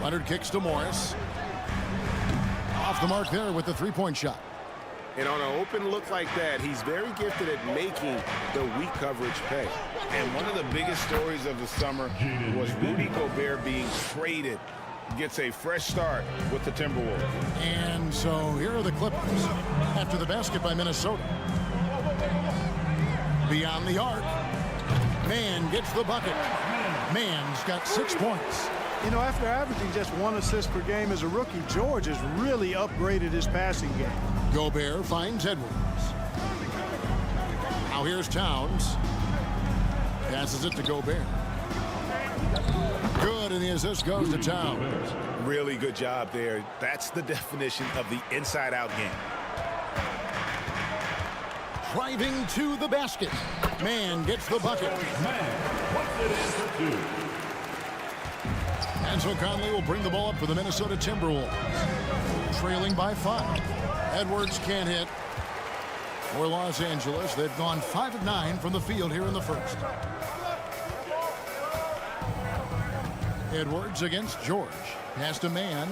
Leonard kicks to Morris. Off the mark there with the three-point shot. And on an open look like that, he's very gifted at making the weak coverage pay. And one of the biggest stories of the summer was Rudy Gobert being traded. Gets a fresh start with the Timberwolves. And so here are the Clippers after the basket by Minnesota. Beyond the arc. Mann gets the bucket. Mann's got 6 points. You know, after averaging just 1 assist per game as a rookie, George has really upgraded his passing game. Gobert finds Edwards. Now here's Towns. Passes it to Gobert. Good, and the assist goes to Towns. Really good job there. That's the definition of the inside-out game. Driving to the basket. Man gets the bucket. And so Conley will bring the ball up for the Minnesota Timberwolves. Trailing by 5. Edwards can't hit. For Los Angeles, they've gone 5 of 9 from the field here in the first. Edwards against George. Pass to Man.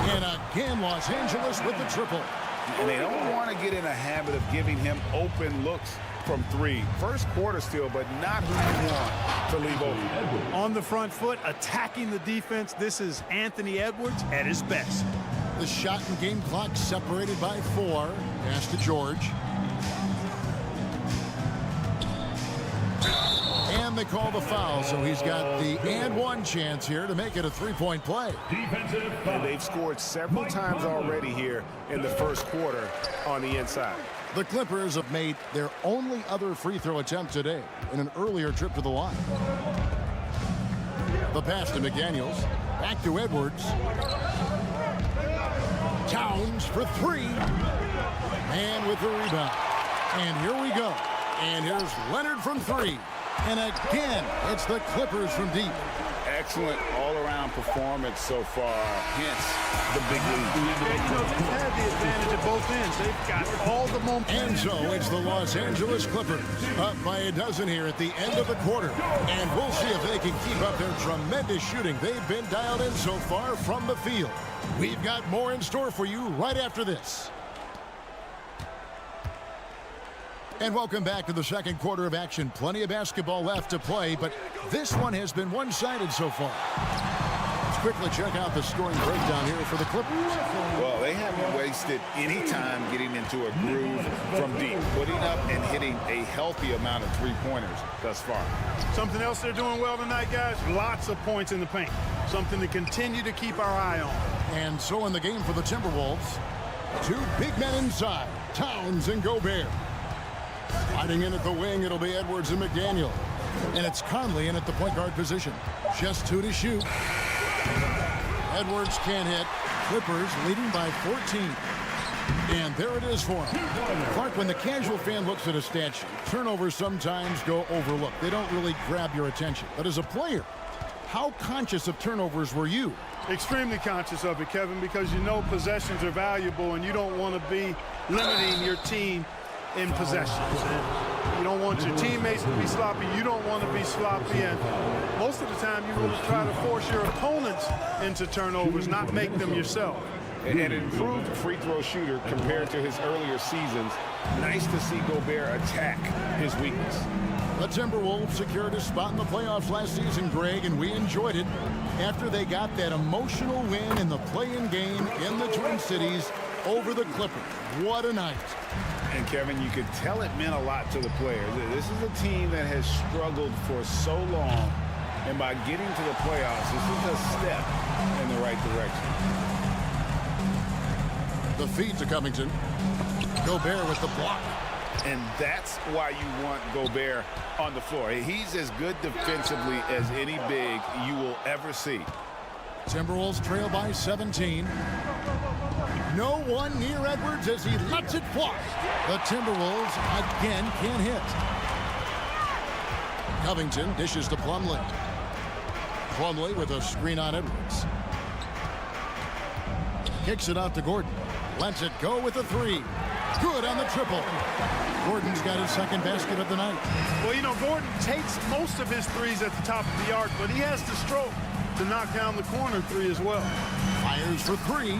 And again, Los Angeles with the triple. And they don't want to get in a habit of giving him open looks from 3. First quarter still, but not who you want to leave open. On the front foot, attacking the defense. This is Anthony Edwards at his best. The shot and game clock separated by 4. Pass to George. And they call the foul, so he's got the and one chance here to make it a 3-point play. And they've scored several times already here in the first quarter on the inside. The Clippers have made their only other free throw attempt today in an earlier trip to the line. The pass to McDaniels. Back to Edwards. Towns for 3. And with the rebound. And here we go. And here's Leonard from 3. And again, it's the Clippers from deep. Excellent all-around performance so far, hence the big lead. They've had the advantage at both ends. They've got all the momentum. And so it's the Los Angeles Clippers up by a dozen here at the end of the quarter. And we'll see if they can keep up their tremendous shooting. They've been dialed in so far from the field. We've got more in store for you right after this. And welcome back to the second quarter of action. Plenty of basketball left to play, but this one has been one-sided so far. Let's quickly check out the scoring breakdown here for the Clippers. Well, they haven't wasted any time getting into a groove from deep, putting up and hitting a healthy amount of three-pointers thus far. Something else they're doing well tonight, guys, lots of points in the paint. Something to continue to keep our eye on. And so in the game for the Timberwolves, 2 big men inside, Towns and Gobert. Fighting in at the wing, it'll be Edwards and McDaniel. And it's Conley in at the point guard position. Just 2 to shoot. Edwards can't hit. Clippers leading by 14. And there it is for him. Clark, when the casual fan looks at a stat sheet, turnovers sometimes go overlooked. They don't really grab your attention. But as a player, how conscious of turnovers were you? Extremely conscious of it, Kevin, because you know possessions are valuable and you don't want to be limiting your team in possessions. And you don't want your teammates to be sloppy. You don't want to be sloppy. And most of the time, you want to try to force your opponents into turnovers, not make them yourself. An improved free throw shooter compared to his earlier seasons. Nice to see Gobert attack his weakness. The Timberwolves secured a spot in the playoffs last season, Greg, and we enjoyed it after they got that emotional win in the play-in game in the Twin Cities over the Clippers. What a night. And Kevin, you could tell it meant a lot to the players. This is a team that has struggled for so long, and by getting to the playoffs, this is a step in the right direction. The feed to Covington. Gobert with the block. And that's why you want Gobert on the floor. He's as good defensively as any big you will ever see. Timberwolves trail by 17. No one near Edwards as he lets it fly. The Timberwolves again can't hit. Covington dishes to Plumlee. Plumlee with a screen on Edwards. Kicks it out to Gordon. Lets it go with a 3. Good on the triple. Gordon's got his second basket of the night. Well, you know, Gordon takes most of his threes at the top of the arc, but he has the stroke to knock down the corner 3 as well. Fires for 3.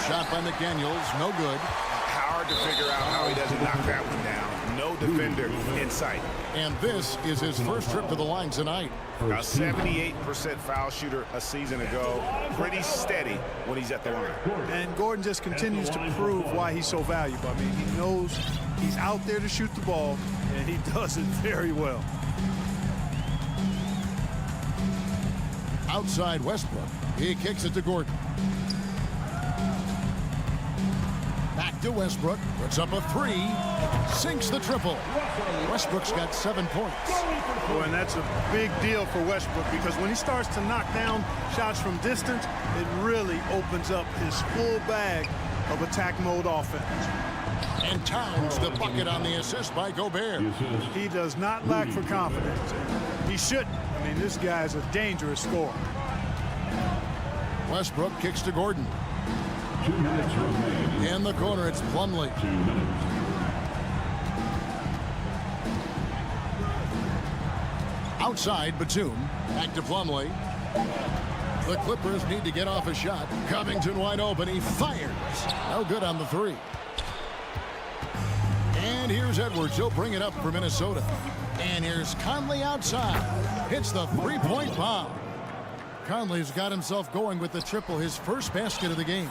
Shot by McDaniels, no good. Hard to figure out how he doesn't knock that one down. No defender in sight. And this is his first trip to the line tonight. A 78% foul shooter a season ago. Pretty steady when he's at the line. And Gordon just continues to prove why he's so valuable. I mean, he knows he's out there to shoot the ball, and he does it very well. Outside Westbrook. He kicks it to Gordon. Back to Westbrook. Puts up a three. Sinks the triple. Westbrook's got 7 points. Boy, and that's a big deal for Westbrook because when he starts to knock down shots from distance, it really opens up his full bag of attack mode offense. And Towns the bucket on the assist by Gobert. He does not lack for confidence. He shouldn't. I mean, this guy's a dangerous scorer. Westbrook kicks to Gordon. 2 minutes remaining. In the corner, it's Plumlee. 2 minutes. Outside, Batum. Back to Plumlee. The Clippers need to get off a shot. Covington wide open. He fires. No good on the three. And here's Edwards. He'll bring it up for Minnesota. And here's Conley outside. Hits the three-point bomb. Conley's got himself going with the triple, his first basket of the game.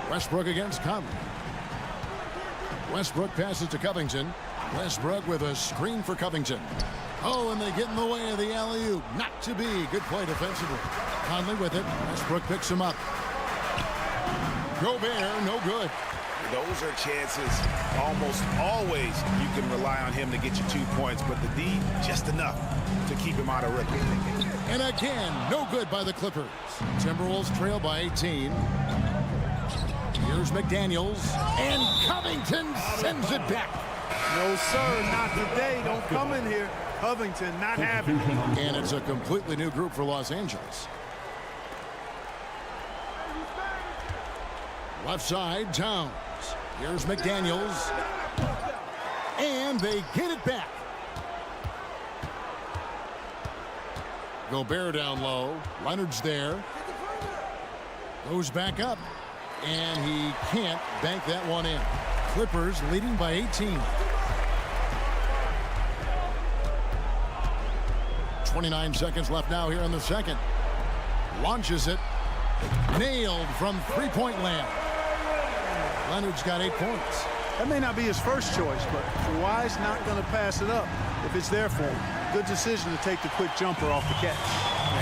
Westbrook against Conley. Westbrook passes to Covington. Westbrook with a screen for Covington. Oh, and they get in the way of the alley-oop. Not to be. Good play defensively. Conley with it. Westbrook picks him up. Gobert, no good. Those are chances almost always you can rely on him to get you 2 points, but the D just enough to keep him out of rhythm. And again, no good by the Clippers. Timberwolves trail by 18. Here's McDaniels, and Covington sends it back. No, sir, not today. Don't come in here. Covington not having it. And it's a completely new group for Los Angeles. Left side, Towns. Here's McDaniels. And they get it back. Gobert down low. Leonard's there. Goes back up. And he can't bank that one in. Clippers leading by 18. 29 seconds left now here in the second. Launches it. Nailed from three-point land. Leonard's got 8 points. That may not be his first choice, but Kawhi's not going to pass it up if it's there for him. Good decision to take the quick jumper off the catch.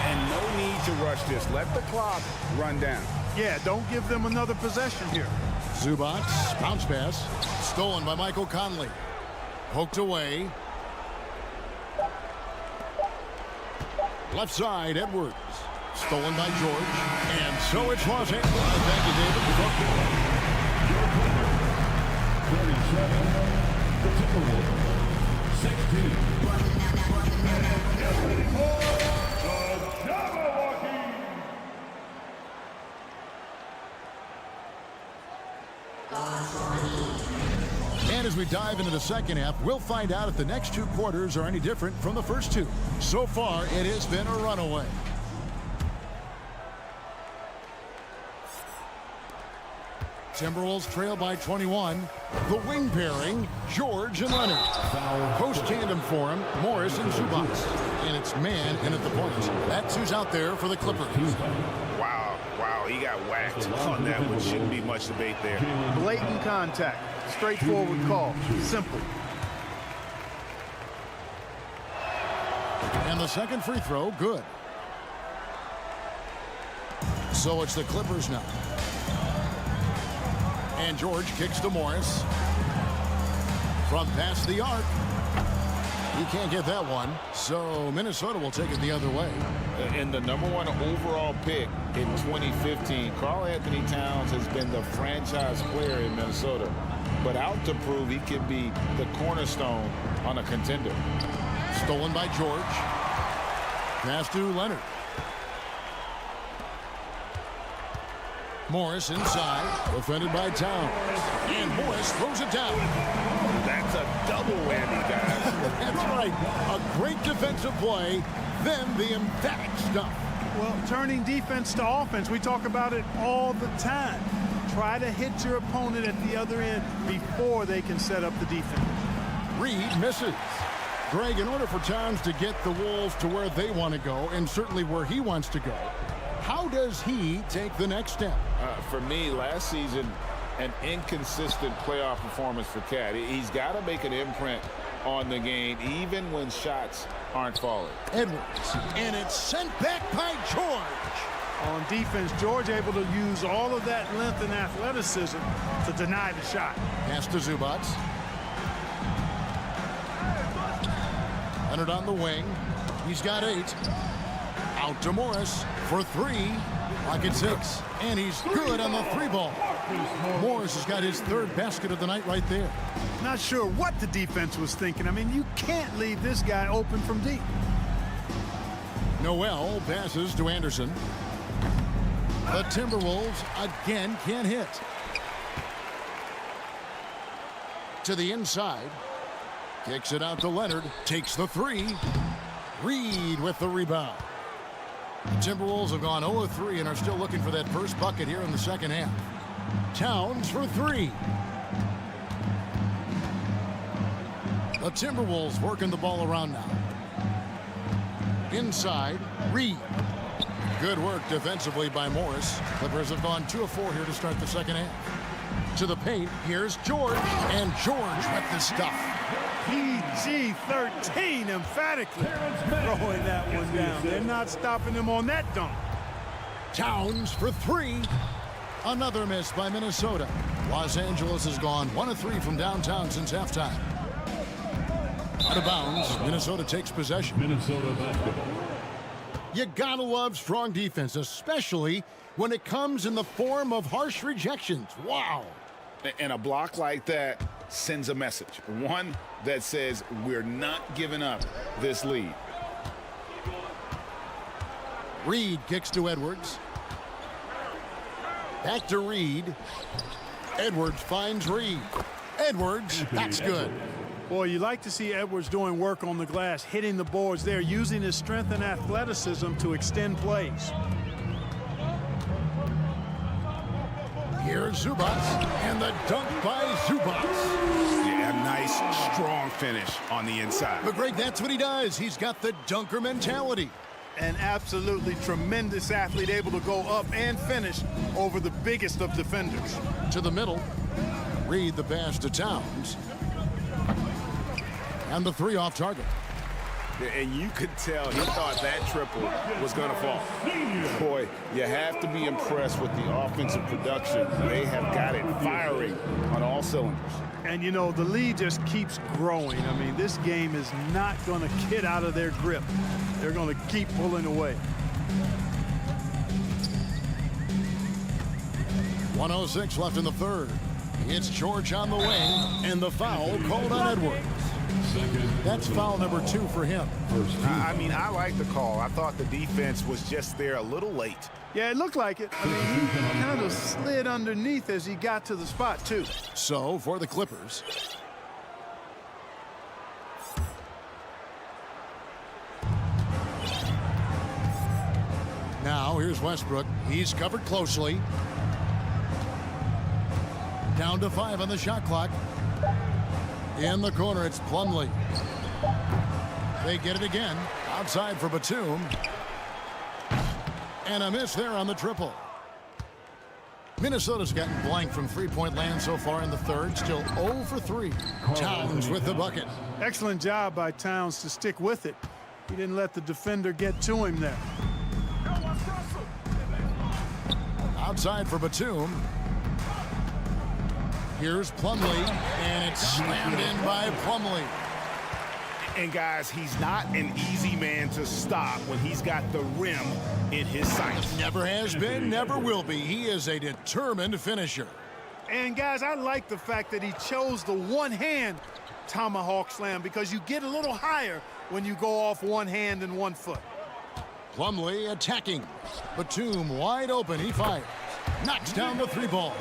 And no need to rush this. Let the clock run down. Yeah, don't give them another possession here. Zubac, bounce pass. Stolen by Michael Conley. Poked away. Left side, Edwards. Stolen by George. And so it's Los Angeles. Thank you, David. 37. The Timberwolves. 16. And as we dive into the second half, we'll find out if the next 2 quarters are any different from the first 2. So far, it has been a runaway. Timberwolves trail by 21. The wing pairing, George and Leonard. Post tandem for him, Morris and Zubac. And it's man in at the point. That's who's out there for the Clippers. Wow, he got whacked on that one. Shouldn't be much debate there. Blatant contact. Straightforward call. Simple. And the second free throw, good. So it's the Clippers now. And George kicks to Morris. From past the arc. He can't get that one. So Minnesota will take it the other way. In the #1 overall pick in 2015, Karl Anthony Towns has been the franchise player in Minnesota, but out to prove he can be the cornerstone on a contender. Stolen by George. Pass to Leonard. Morris inside, defended by Towns. And Morris throws it down. That's a double whammy, guys. That's right. A great defensive play, then the emphatic stuff. Well, turning defense to offense, we talk about it all the time. Try to hit your opponent at the other end before they can set up the defense. Reed misses. Greg, in order for Towns to get the Wolves to where they want to go, and certainly where he wants to go, how does he take the next step? For me, last season, an inconsistent playoff performance for Cat. He's got to make an imprint on the game, even when shots aren't falling. Edwards, and it's sent back by George. On defense, George able to use all of that length and athleticism to deny the shot. Pass to Zubats. Leonard on the wing. He's got 8. Out to Morris for 3. Pocket 6. And he's good on the 3-ball. Morris has got his 3rd basket of the night right there. Not sure what the defense was thinking. I mean, you can't leave this guy open from deep. Noel passes to Anderson. The Timberwolves again can't hit. To the inside. Kicks it out to Leonard. Takes the 3. Reed with the rebound. The Timberwolves have gone 0 of 3 and are still looking for that first bucket here in the second half. Towns for 3. The Timberwolves working the ball around now. Inside, Reed. Good work defensively by Morris. Clippers have gone 2 of 4 here to start the second half. To the paint, here's George, and George with the stuff. PG-13 emphatically throwing that one down. They're not stopping him on that dunk. Towns for 3. Another miss by Minnesota. Los Angeles has gone 1 of 3 from downtown since halftime. Out of bounds, Minnesota takes possession. Minnesota basketball. You gotta love strong defense, especially when it comes in the form of harsh rejections. Wow. And a block like that sends a message. One that says we're not giving up this lead. Reed kicks to Edwards. Back to Reed. Edwards finds Reed. Edwards, that's good. Boy, you like to see Edwards doing work on the glass, hitting the boards there, using his strength and athleticism to extend plays. Here's Zubats, and the dunk by Zubats. Yeah, nice, strong finish on the inside. But Greg, that's what he does. He's got the dunker mentality. An absolutely tremendous athlete, able to go up and finish over the biggest of defenders. To the middle. Reed the pass to Towns. And the 3 off target. And you could tell he thought that triple was going to fall. Boy, you have to be impressed with the offensive production. They have got it firing on all cylinders. And, you know, the lead just keeps growing. I mean, this game is not going to get out of their grip. They're going to keep pulling away. 1:06 left in the 3rd. It's George on the wing, and the foul called on Edwards. That's foul number 2 for him. I mean, I like the call. I thought the defense was just there a little late. Yeah, it looked like it. I mean, he kind of slid underneath as he got to the spot, too. So, for the Clippers. Now, here's Westbrook. He's covered closely. Down to 5 on the shot clock. In the corner, it's Plumlee. They get it again. Outside for Batum. And a miss there on the triple. Minnesota's gotten blank from three-point land so far in the 3rd. Still 0 for 3. Towns with the bucket. Excellent job by Towns to stick with it. He didn't let the defender get to him there. Outside for Batum. Here's Plumlee, and it's slammed in by Plumlee. And guys, he's not an easy man to stop when he's got the rim in his sights. Never has been, never will be. He is a determined finisher. And guys, I like the fact that he chose the one-hand tomahawk slam because you get a little higher when you go off one hand and 1 foot. Plumlee attacking. Batum wide open. He fires. Knocks down the 3-ball.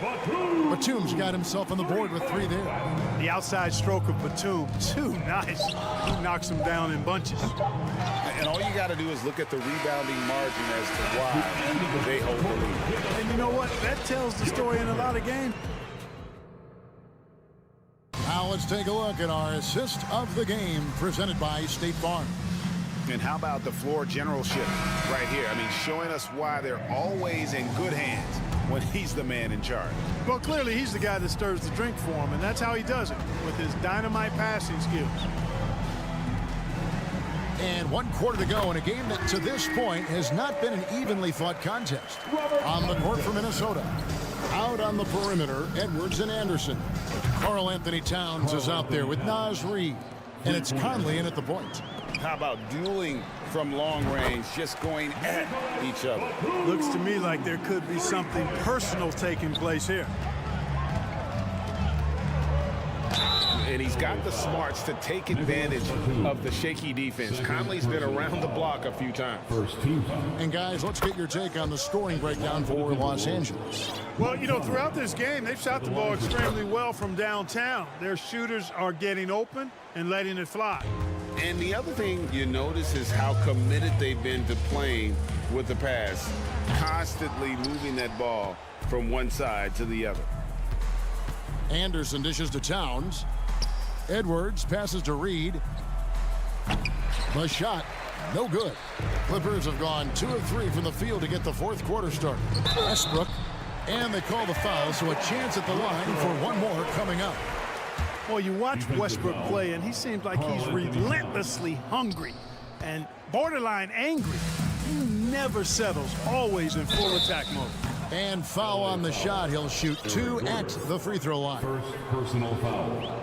Batum's got himself on the board with 3 there. The outside stroke of Batum, too nice. He knocks him down in bunches. And all you got to do is look at the rebounding margin as to why they hold the lead. And you know what? That tells the story in a lot of games. Now let's take a look at our assist of the game presented by State Farm. And how about the floor generalship right here? I mean, showing us why they're always in good hands when he's the man in charge. Well, clearly he's the guy that stirs the drink for him, and that's how he does it, with his dynamite passing skills. And 1 quarter to go in a game that to this point has not been an evenly fought contest. On the court for Minnesota. Out on the perimeter, Edwards and Anderson. Karl Anthony Towns is out there with Naz Reid. And it's Conley in at the point. How about dueling from long range, just going at each other? Looks to me like there could be something personal taking place here. And he's got the smarts to take advantage of the shaky defense. Conley's been around the block a few times. And guys, let's get your take on the scoring breakdown for Los Angeles. Well, you know, throughout this game, they've shot the ball extremely well from downtown. Their shooters are getting open and letting it fly. And the other thing you notice is how committed they've been to playing with the pass, constantly moving that ball from one side to the other. Anderson dishes to Towns. Edwards passes to Reid. The shot, no good. Clippers have gone 2 of 3 from the field to get the fourth quarter started. Westbrook, and they call the foul, so a chance at the line for one more coming up. Well, you watch Westbrook play, and he seems like he's relentlessly hungry and borderline angry. He never settles, always in full attack mode. And foul on the shot. He'll shoot 2 at the free throw line. First personal foul.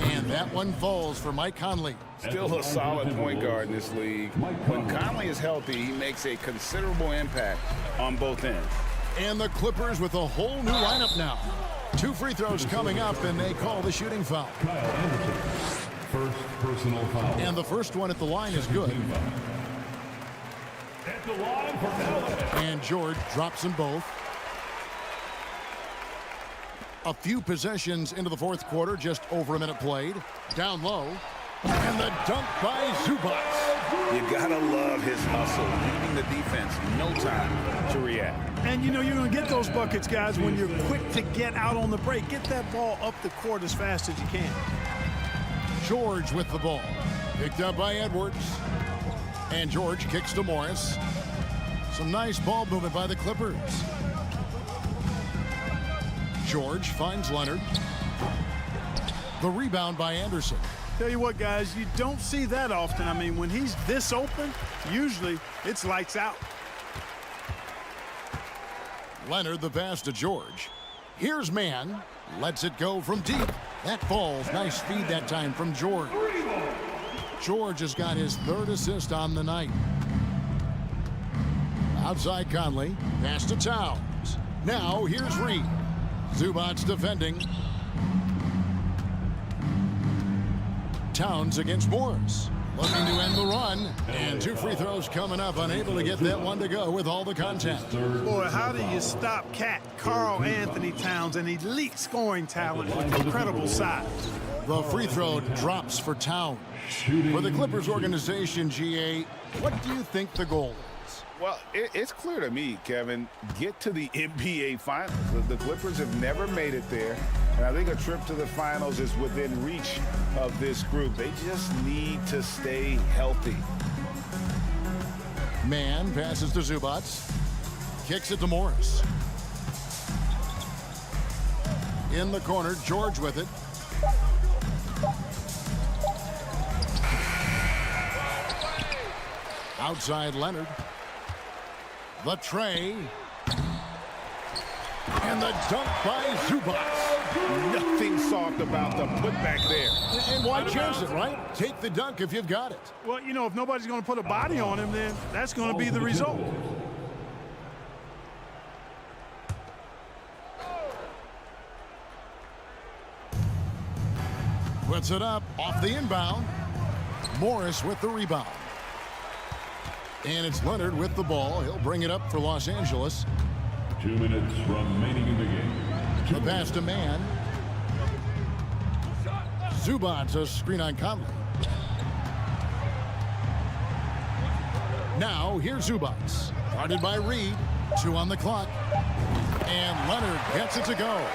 And that one falls for Mike Conley. Still a solid point guard in this league. When Conley is healthy, he makes a considerable impact on both ends. And the Clippers with a whole new lineup now. 2 free throws coming up, and they call the shooting foul. First personal foul. And the first one at the line is good. At the line for And George drops them both. A few possessions into the fourth quarter, just over a minute played. Down low. And the dunk by Zubac. You gotta love his hustle, leaving the defense no time to react. And you know you're going to get those buckets, guys, when you're quick to get out on the break. Get that ball up the court as fast as you can. George with the ball. Picked up by Edwards. And George kicks to Morris. Some nice ball movement by the Clippers. George finds Leonard. The rebound by Anderson. Tell you what, guys, you don't see that often. I mean, when he's this open, usually it's lights out. Leonard the pass to George. Here's Mann. Lets it go from deep. That falls. Nice feed that time from George. George has got his 3rd assist on the night. Outside Conley. Pass to Towns. Now here's Reid. Zubac's defending. Towns against Morris. Looking to end the run. And 2 free throws coming up. Unable to get that one to go with all the contact. Boy, how do you stop Cat? Karl Anthony Towns, an elite scoring talent with incredible size. The free throw drops for Towns. For the Clippers organization, GA, what do you think the goal is? Well, it's clear to me, Kevin, get to the NBA Finals. The Clippers have never made it there, and I think a trip to the Finals is within reach of this group. They just need to stay healthy. Mann passes to Zubac. Kicks it to Morris. In the corner, George with it. Outside Leonard. The tray. And the dunk by Zubac. Nothing soft about the putback there. And why chance it, right? Take the dunk if you've got it. Well, you know, if nobody's going to put a body on him, then that's going to be the result. Puts it up off the inbound. Morris with the rebound. And it's Leonard with the ball. He'll bring it up for Los Angeles. 2 minutes remaining in the game. The pass to Mann. Zubac, a screen on Conley. Now, here's Zubac. Guarded by Reid. 2 on the clock. And Leonard gets it to go.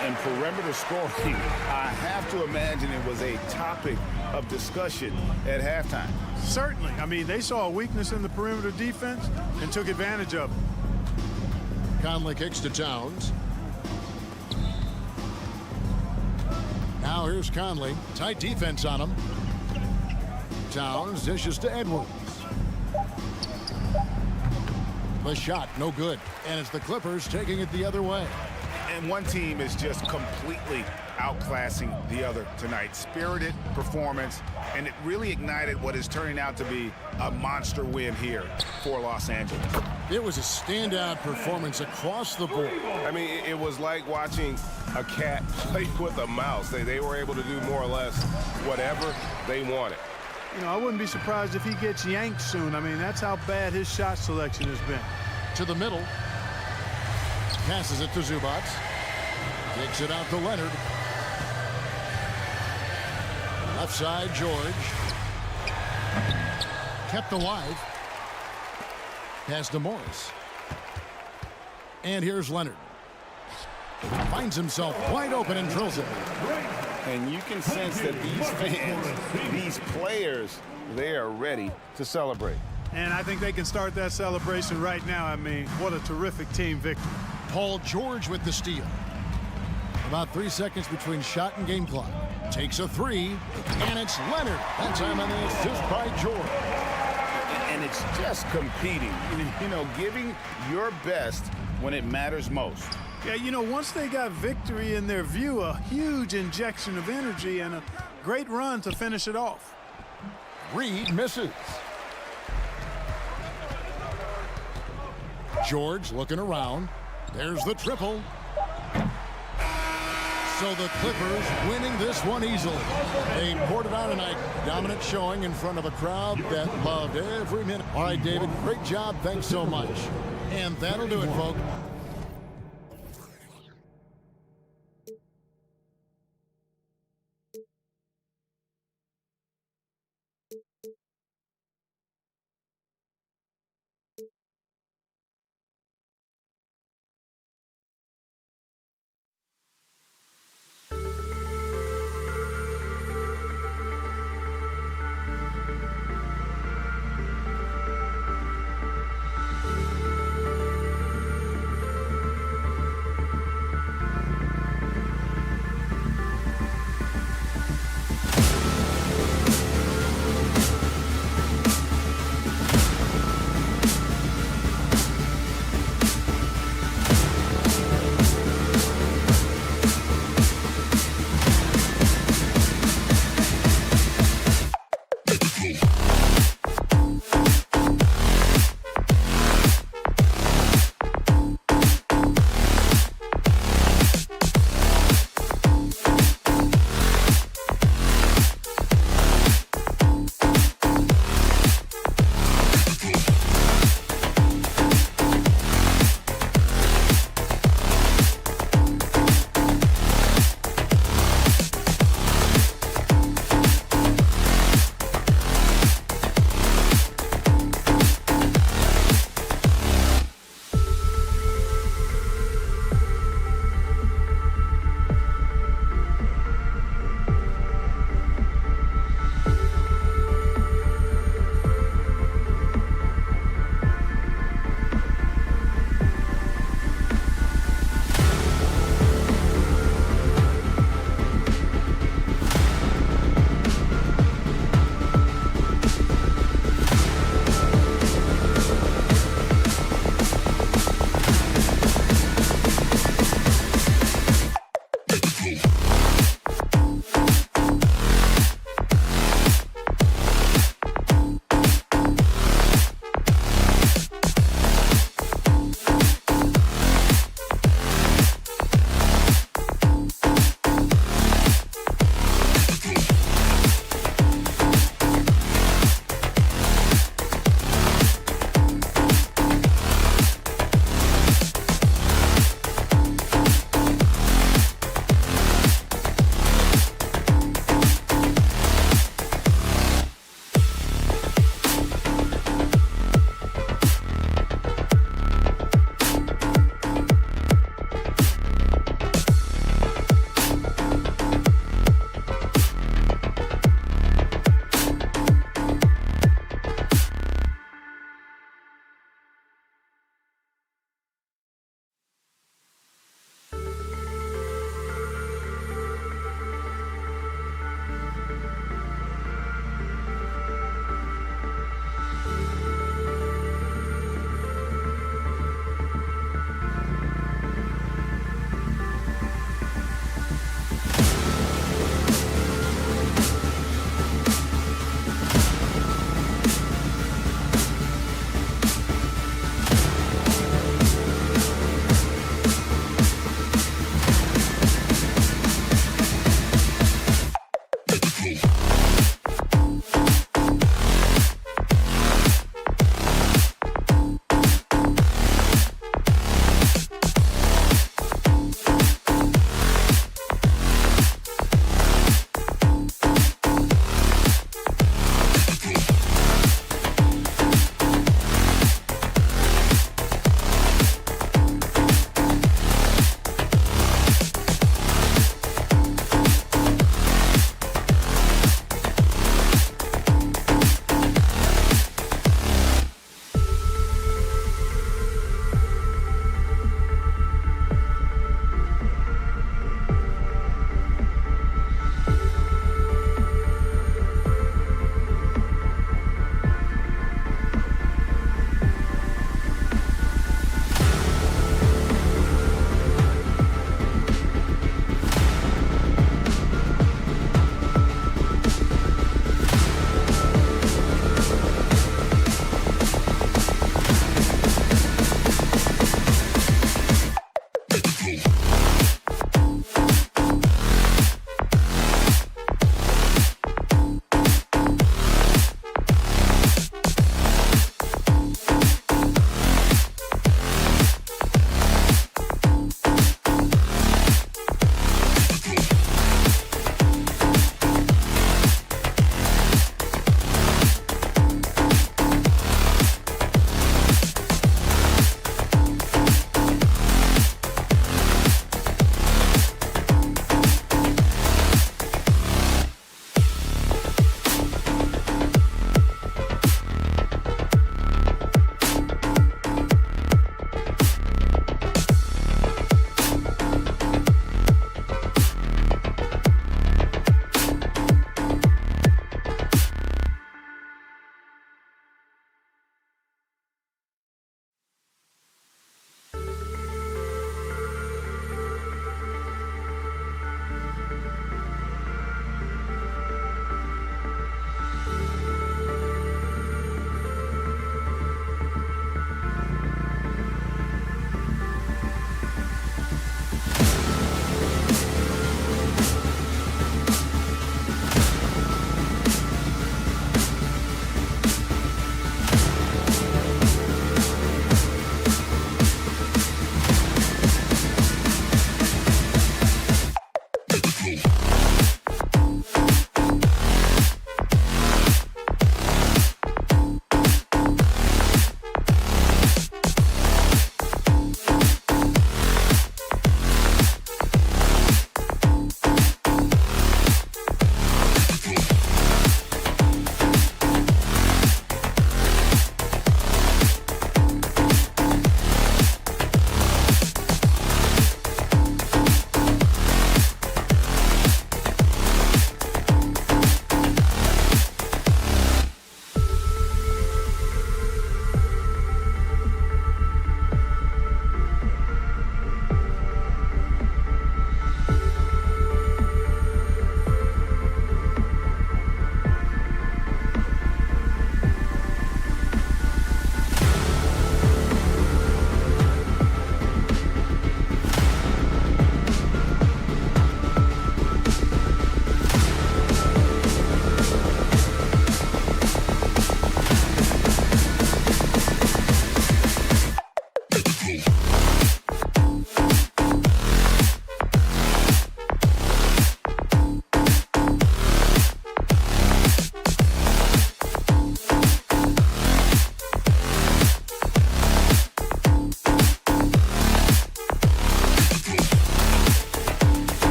And perimeter scoring, I have to imagine it was a topic of discussion at halftime. Certainly. I mean, they saw a weakness in the perimeter defense and took advantage of it. Conley kicks to Towns. Now here's Conley. Tight defense on him. Towns dishes to Edwards. The shot, no good. And it's the Clippers taking it the other way. And one team is just completely outclassing the other tonight. Spirited performance, and it really ignited what is turning out to be a monster win here for Los Angeles. It was a standout performance across the board. I mean, it was like watching a cat play with a mouse. They were able to do more or less whatever they wanted. You know, I wouldn't be surprised if he gets yanked soon. I mean, that's how bad his shot selection has been. To the middle. Passes it to Zubac. Kicks it out to Leonard. Left side, George. Kept alive. Pass to Morris. And here's Leonard. Finds himself wide open and drills it. And you can sense that these fans, these players, they are ready to celebrate. And I think they can start that celebration right now. I mean, what a terrific team victory. Paul George with the steal. About 3 seconds between shot and game clock. Takes a three, and it's Leonard. That time on the assist by George. And it's just competing, you know, giving your best when it matters most. Yeah, you know, once they got victory in their view, a huge injection of energy and a great run to finish it off. Reed misses. George looking around. There's the triple. So the Clippers winning this one easily. They poured it out tonight. Dominant showing in front of a crowd that loved every minute. All right, David, great job. Thanks so much. And that'll do it, folks.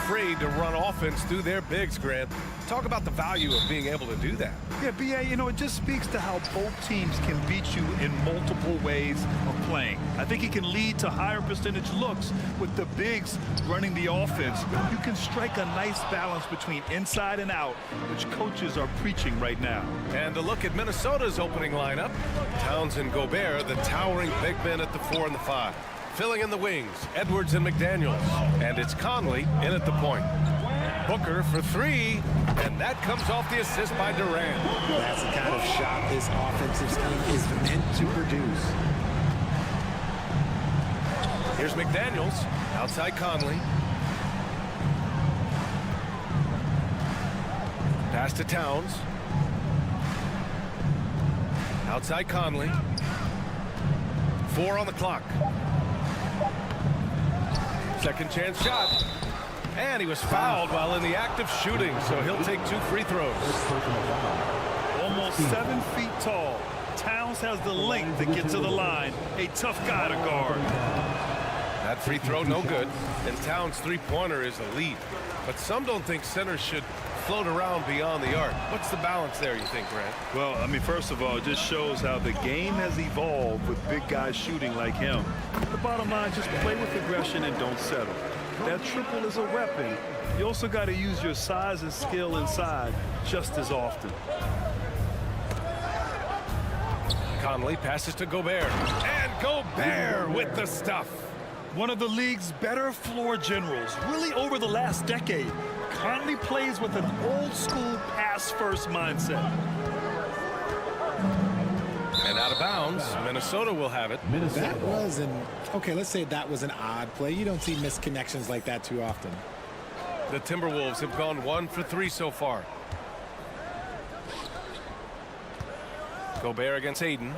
afraid to run offense through their bigs, Grant. Talk about the value of being able to do that. Yeah, B.A., you know, it just speaks to how both teams can beat you in multiple ways of playing. I think he can lead to higher percentage looks with the bigs running the offense. You can strike a nice balance between inside and out, which coaches are preaching right now. And a look at Minnesota's opening lineup. Towns and Gobert, the towering big men at the 4 and the 5. Filling in the wings, Edwards and McDaniels. And it's Conley in at the point. Booker for 3, and that comes off the assist by Durant. That's the kind of shot this offensive scheme is meant to produce. Here's McDaniels, outside Conley. Pass to Towns. Outside Conley. 4 on the clock. Second chance shot. And he was fouled while in the act of shooting, so he'll take 2 free throws. Almost 7 feet tall. Towns has the length to get to the line. A tough guy to guard. That free throw no good, and Towns' three-pointer is elite. But some don't think centers should float around beyond the arc. What's the balance there, you think, Grant? Well, I mean, first of all, it just shows how the game has evolved with big guys shooting like him. The bottom line, just play with aggression and don't settle. That triple is a weapon. You also got to use your size and skill inside just as often. Conley passes to Gobert. And Gobert with the stuff. One of the league's better floor generals, really over the last decade. Conley plays with an old-school pass-first mindset. And out of bounds, Minnesota will have it. That was okay, let's say that was an odd play. You don't see misconnections like that too often. The Timberwolves have gone 1 for 3 so far. Gobert against Aiden.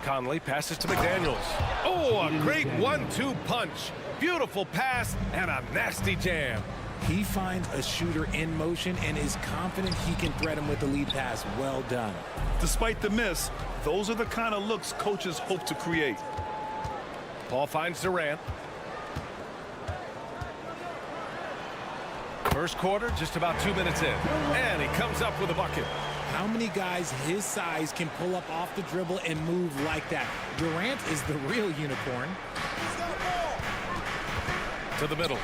Conley passes to McDaniels. Oh, a great 1-2 punch. Beautiful pass and a nasty jam. He finds a shooter in motion and is confident he can threat him with the lead pass. Well done. Despite the miss, those are the kind of looks coaches hope to create. Paul finds Durant. First quarter, just about 2 minutes in. And he comes up with a bucket. How many guys his size can pull up off the dribble and move like that? Durant is the real unicorn. To the middle.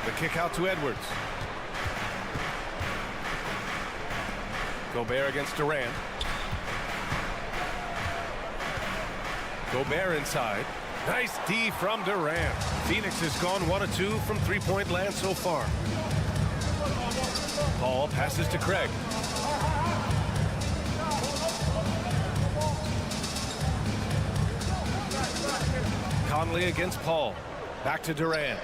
The kick out to Edwards. Gobert against Durant. Gobert inside. Nice D from Durant. Phoenix has gone 1 of 2 from three-point land so far. Paul passes to Craig. Conley against Paul. Back to Durant.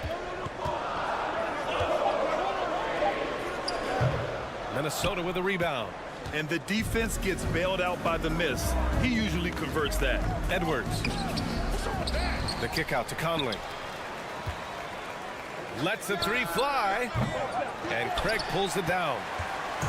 Minnesota with a rebound. And the defense gets bailed out by the miss. He usually converts that. Edwards. The kick out to Conley. Lets the 3 fly. And Craig pulls it down.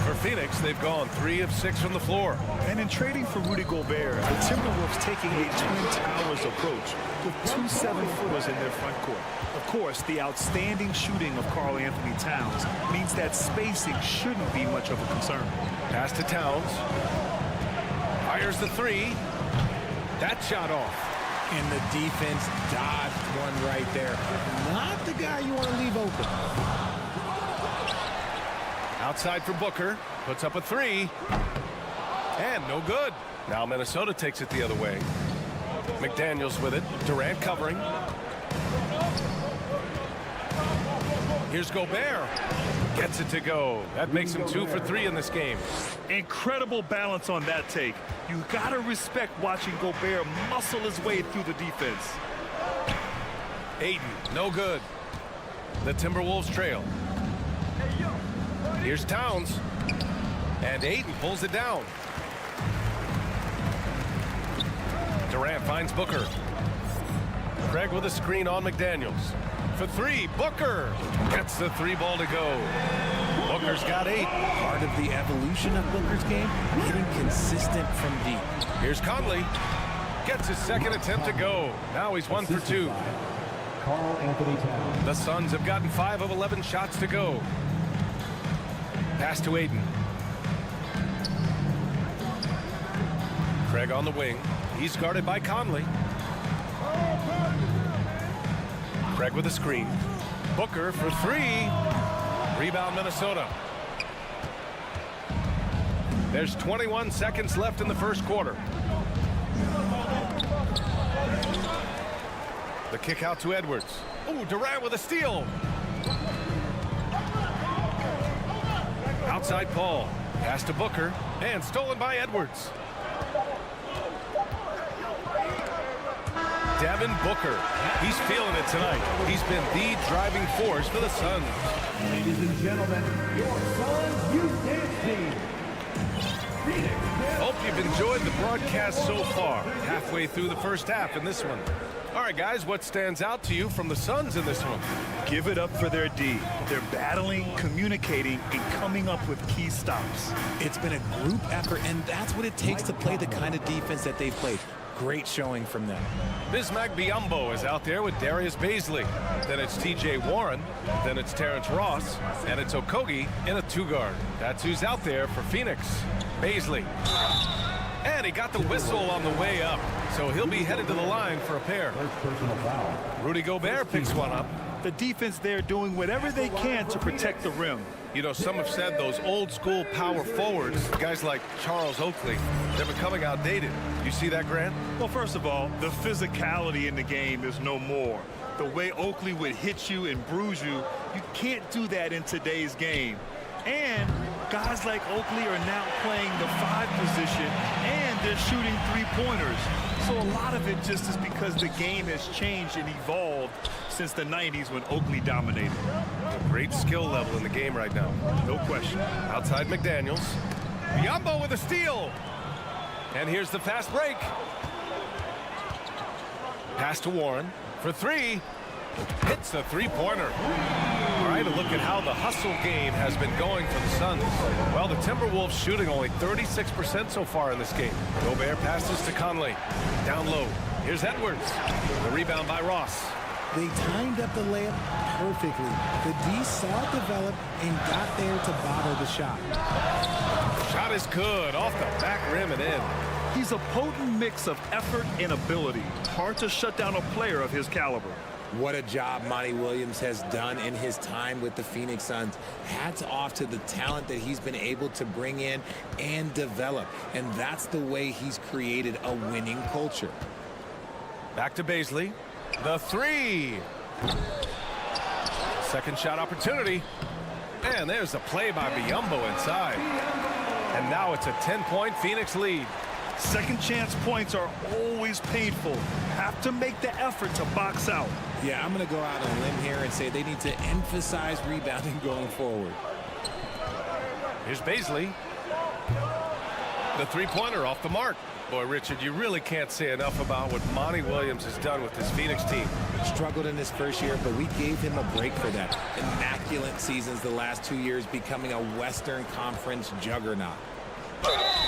For Phoenix, they've gone 3 of 6 from the floor. And in trading for Rudy Gobert, the Timberwolves taking a Twin Towers approach with 2 7-footers in their front court. Of course, the outstanding shooting of Karl Anthony Towns means that spacing shouldn't be much of a concern. Pass to Towns. Fires the 3. That shot off. And the defense dodged one right there. Not the guy you want to leave open. Outside for Booker. Puts up a 3. And no good. Now Minnesota takes it the other way. McDaniels with it. Durant covering. Here's Gobert. Gets it to go. That makes him 2 for 3 in this game. Incredible balance on that take. You gotta respect watching Gobert muscle his way through the defense. Aiden, no good. The Timberwolves trail. Here's Towns. And Aiden pulls it down. Durant finds Booker. Craig with a screen on McDaniels. For 3, Booker gets the 3 ball to go. Booker's got 8. Part of the evolution of Booker's game, getting consistent from deep. Here's Conley. Gets his second attempt to go. Now he's 1 for 2. Carl Anthony Towns. The Suns have gotten 5 of 11 shots to go. Pass to Aiden. Craig on the wing. He's guarded by Conley. Craig with a screen. Booker for 3. Rebound Minnesota. There's 21 seconds left in the first quarter. The kick out to Edwards. Oh, Durant with a steal. Outside Paul. Pass to Booker. And stolen by Edwards. Devin Booker. He's feeling it tonight. He's been the driving force for the Suns. Ladies and gentlemen, your Suns youth dance team. Hope you've enjoyed the broadcast so far. Halfway through the first half in this one. All right, guys, what stands out to you from the Suns in this one? Give it up for their D. They're battling, communicating, and coming up with key stops. It's been a group effort, and that's what it takes to play the kind of defense that they've played. Great showing from them. Bismack Biyombo is out there with Darius Bazley. Then it's T.J. Warren. Then it's Terrence Ross. And it's Okogie in a 2-guard. That's who's out there for Phoenix. Bazley. And he got the whistle on the way up. So he'll be headed to the line for a pair. Rudy Gobert picks one up. The defense there doing whatever they can to protect the rim. You know, some have said those old school power forwards, guys like Charles Oakley, they're becoming outdated. You see that, Grant? Well, first of all, the physicality in the game is no more. The way Oakley would hit you and bruise you, you can't do that in today's game. And guys like Oakley are now playing the 5 position, and they're shooting 3-pointers. So a lot of it just is because the game has changed and evolved since the 90s when Oakley dominated. Great skill level in the game right now. No question. Outside McDaniels. Biyombo with a steal. And here's the fast break. Pass to Warren for 3. Hits the 3-pointer. All right, a look at how the hustle game has been going for the Suns. Well, the Timberwolves shooting only 36% so far in this game. Gobert passes to Conley. Down low. Here's Edwards. The rebound by Ross. They timed up the layup perfectly. The D saw it develop and got there to bottle the shot. Shot is good. Off the back rim and in. He's a potent mix of effort and ability. Hard to shut down a player of his caliber. What a job Monty Williams has done in his time with the Phoenix Suns. Hats off to the talent that he's been able to bring in and develop. And that's the way he's created a winning culture. Back to Bazley. The 3. Second shot opportunity. And there's a play by Biyombo inside. And now it's a 10-point Phoenix lead. Second chance points are always painful. Have to make the effort to box out. Yeah, I'm going to go out on a limb here and say they need to emphasize rebounding going forward. Here's Bazley. The 3-pointer off the mark. Boy, Richard, you really can't say enough about what Monty Williams has done with this Phoenix team. Struggled in his first year, but we gave him a break for that. Immaculate seasons the last 2 years, becoming a Western Conference juggernaut.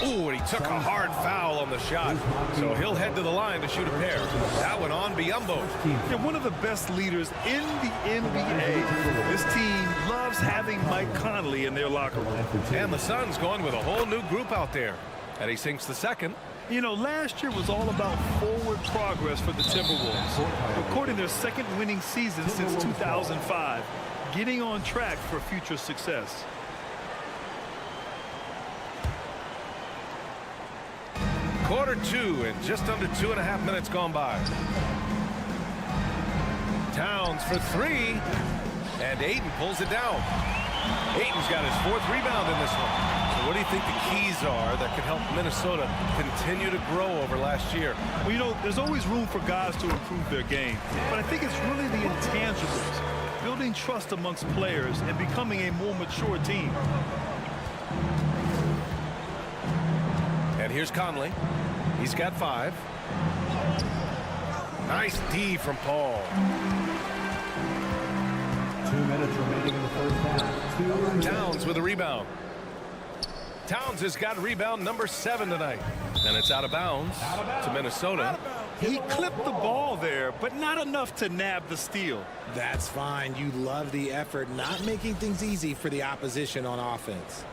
Ooh, and he took a hard foul on the shot. So he'll head to the line to shoot a pair. That one on Biyombo. They're one of the best leaders in the NBA. This team loves having Mike Conley in their locker room. And the Suns going with a whole new group out there. And he sinks the second. You know, last year was all about forward progress for the Timberwolves. Recording their second winning season since 2005. Getting on track for future success. Quarter 2 and just under 2.5 minutes gone by. Towns for 3. And Ayton pulls it down. Ayton's got his 4th rebound in this one. So what do you think the keys are that could help Minnesota continue to grow over last year? Well, you know, there's always room for guys to improve their game. But I think it's really the intangibles. Building trust amongst players and becoming a more mature team. And here's Conley. He's got 5. Nice D from Paul. 2 minutes remaining in the first half. Towns with a rebound. Towns has got rebound number 7 tonight. And it's out of bounds to Minnesota. He clipped the ball there, but not enough to nab the steal. That's fine. You love the effort, not making things easy for the opposition on offense.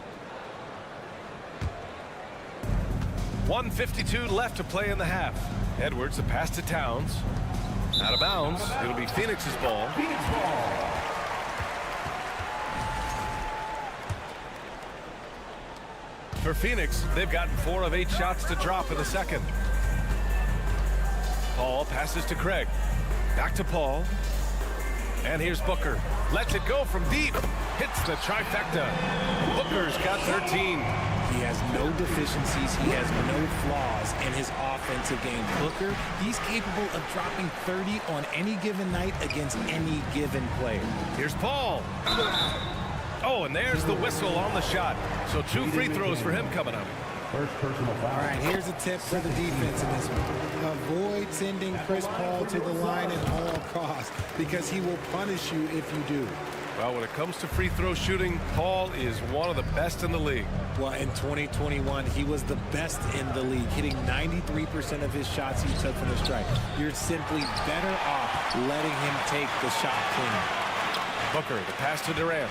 1:52 left to play in the half. Edwards, the pass to Towns. Out of bounds. It'll be Phoenix's ball. For Phoenix, they've gotten 4 of 8 shots to drop in the second. Paul passes to Craig. Back to Paul. And here's Booker. Lets it go from deep. Hits the trifecta. Booker's got 13. He has no deficiencies. He has no flaws in his offensive game. Booker, he's capable of dropping 30 on any given night against any given player. Here's Paul. Oh, and there's the whistle on the shot. So 2 free throws for him coming up. First personal foul. All right, here's a tip for the defense in this one. Avoid sending Chris Paul to the line at all costs because he will punish you if you do. Well, when it comes to free throw shooting, Paul is one of the best in the league. Well, in 2021, he was the best in the league, hitting 93% of his shots he took from the stripe. You're simply better off letting him take the shot clean. Booker, the pass to Durant.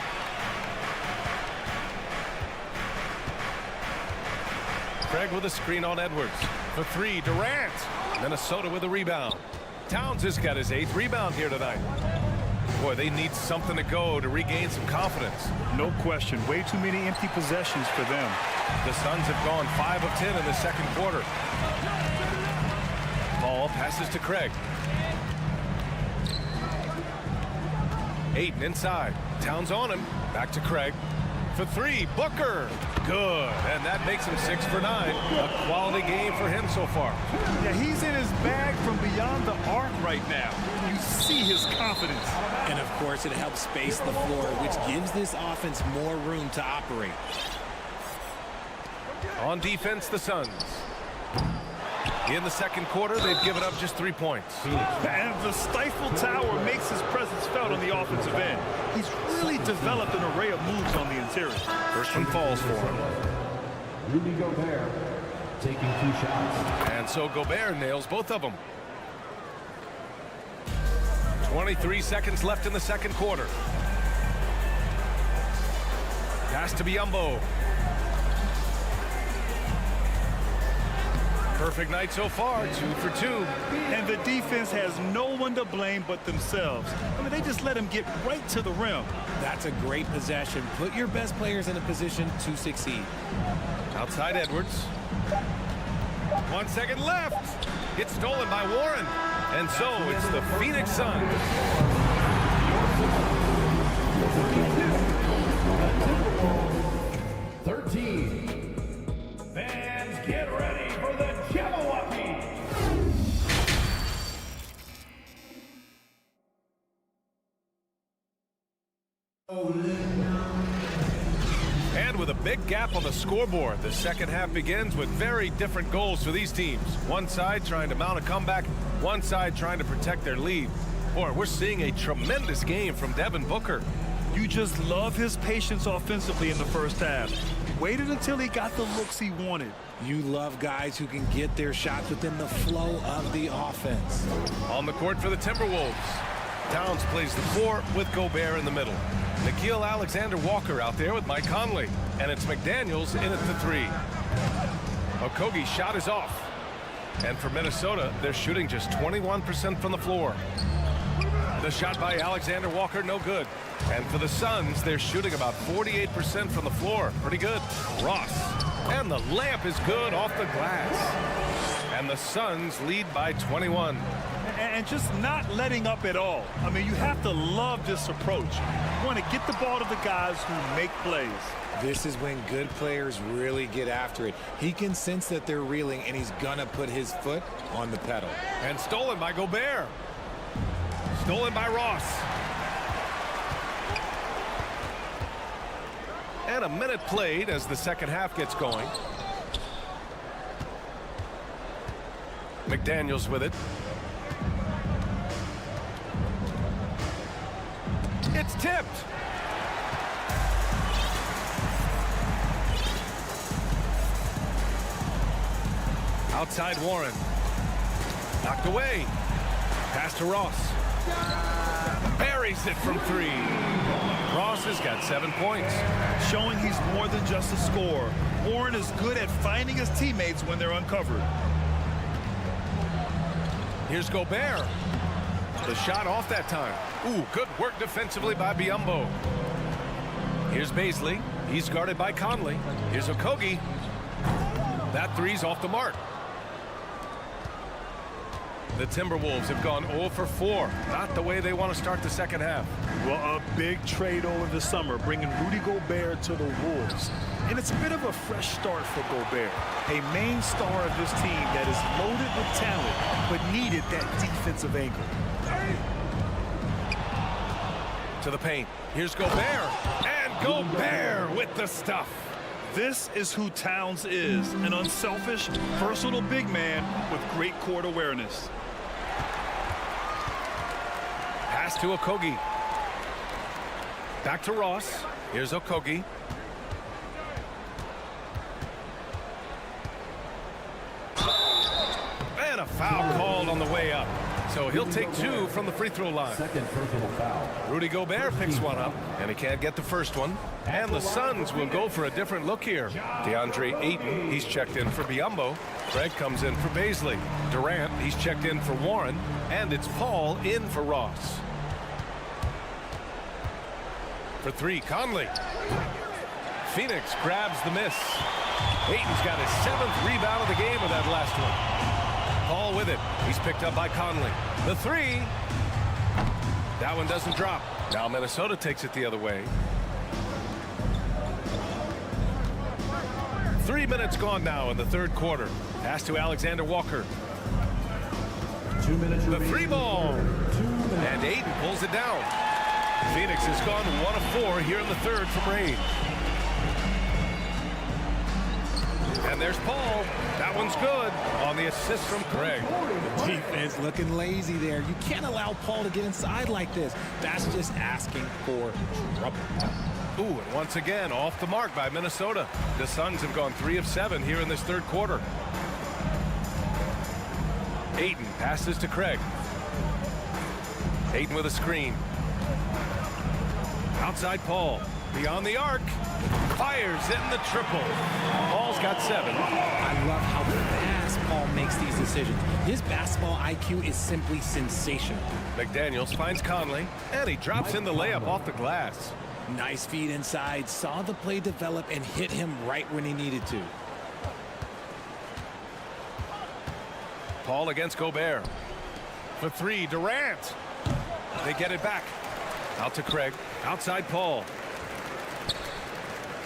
Craig with a screen on Edwards. For 3, Durant. Minnesota with a rebound. Towns has got his 8th rebound here tonight. Boy, they need something to go to regain some confidence. No question. Way too many empty possessions for them. The Suns have gone 5 of 10 in the second quarter. Ball passes to Craig. Ayton inside. Towns on him. Back to Craig. For 3, Booker. Good. And that makes him 6 for 9. A quality game for him so far. Yeah, he's in his bag from beyond the arc right now. You see his confidence. And, of course, it helps space the floor, which gives this offense more room to operate. On defense, the Suns. In the second quarter, they've given up just 3 points. And the stifle tower makes his presence felt on the offensive end. He's really developed an array of moves on the interior. First one falls for him. Rudy Gobert taking 2 shots. And so Gobert nails both of them. 23 seconds left in the second quarter. Pass to Biyombo. Perfect night so far, 2 for 2. And the defense has no one to blame but themselves. I mean, they just let him get right to the rim. That's a great possession. Put your best players in a position to succeed. Outside Edwards. 1 second left. It's stolen by Warren. And so it's the Phoenix Suns. 13. Fans, get ready for the Jabberwocky. And with a big gap on the scoreboard, the second half begins with very different goals for these teams. One side trying to mount a comeback, one side trying to protect their lead. Boy, we're seeing a tremendous game from Devin Booker. You just love his patience offensively in the first half. Waited until he got the looks he wanted. You love guys who can get their shots within the flow of the offense. On the court for the Timberwolves. Towns plays the 4 with Gobert in the middle. Nickeil Alexander-Walker out there with Mike Conley. And it's McDaniels in at the 3. Okogie's shot is off. And for Minnesota, they're shooting just 21% from the floor. The shot by Alexander-Walker, no good. And for the Suns, they're shooting about 48% from the floor. Pretty good. Ross. And the layup is good off the glass. And the Suns lead by 21. And just not letting up at all. I mean, you have to love this approach. You want to get the ball to the guys who make plays. This is when good players really get after it. He can sense that they're reeling, and he's going to put his foot on the pedal. And stolen by Gobert. Stolen by Ross. And a minute played as the second half gets going. McDaniels with it. It's tipped. Outside Warren. Knocked away. Pass to Ross. Buries it from 3. Ross has got 7 points. Showing he's more than just a scorer. Warren is good at finding his teammates when they're uncovered. Here's Gobert. The shot off that time. Ooh, good work defensively by Biyombo. Here's Bazley. He's guarded by Conley. Here's Okogie. That three's off the mark. The Timberwolves have gone 0 for 4. Not the way they want to start the second half. Well, a big trade over the summer, bringing Rudy Gobert to the Wolves. And it's a bit of a fresh start for Gobert, a main star of this team that is loaded with talent, but needed that defensive anchor. To the paint. Here's Gobert. And Gobert with the stuff. This is who Towns is, an unselfish, versatile big man with great court awareness. Pass to Okogie. Back to Ross. Here's Okogie. And a foul called on the way up. So he'll take 2 from the free throw line. Second personal foul. Rudy Gobert picks one up, and he can't get the first one. And the Suns will go for a different look here. DeAndre Ayton, he's checked in for Biyombo. Craig comes in for Bazley. Durant, he's checked in for Warren. And it's Paul in for Ross. For 3, Conley. Phoenix grabs the miss. Ayton's got his 7th rebound of the game with that last one. Paul with it. He's picked up by Conley. The 3. That one doesn't drop. Now Minnesota takes it the other way. 3 minutes gone now in the third quarter. Pass to Alexander Walker. 2 minutes The remaining. 3 ball. 2 minutes. And Ayton pulls it down. Phoenix has gone 1 of 4 here in the third from range. And there's Paul. That one's good on the assist from Craig. Defense looking lazy there. You can't allow Paul to get inside like this. That's just asking for trouble. Ooh, and once again, off the mark by Minnesota. The Suns have gone 3 of 7 here in this third quarter. Ayton passes to Craig. Ayton with a screen. Outside Paul. Beyond the arc. Fires in the triple. Paul's got 7. I love how fast Paul makes these decisions. His basketball IQ is simply sensational. McDaniels finds Conley, and he drops in the layup off the glass. Nice feed inside, saw the play develop and hit him right when he needed to. Paul against Gobert. For 3, Durant. They get it back. Out to Craig. Outside Paul.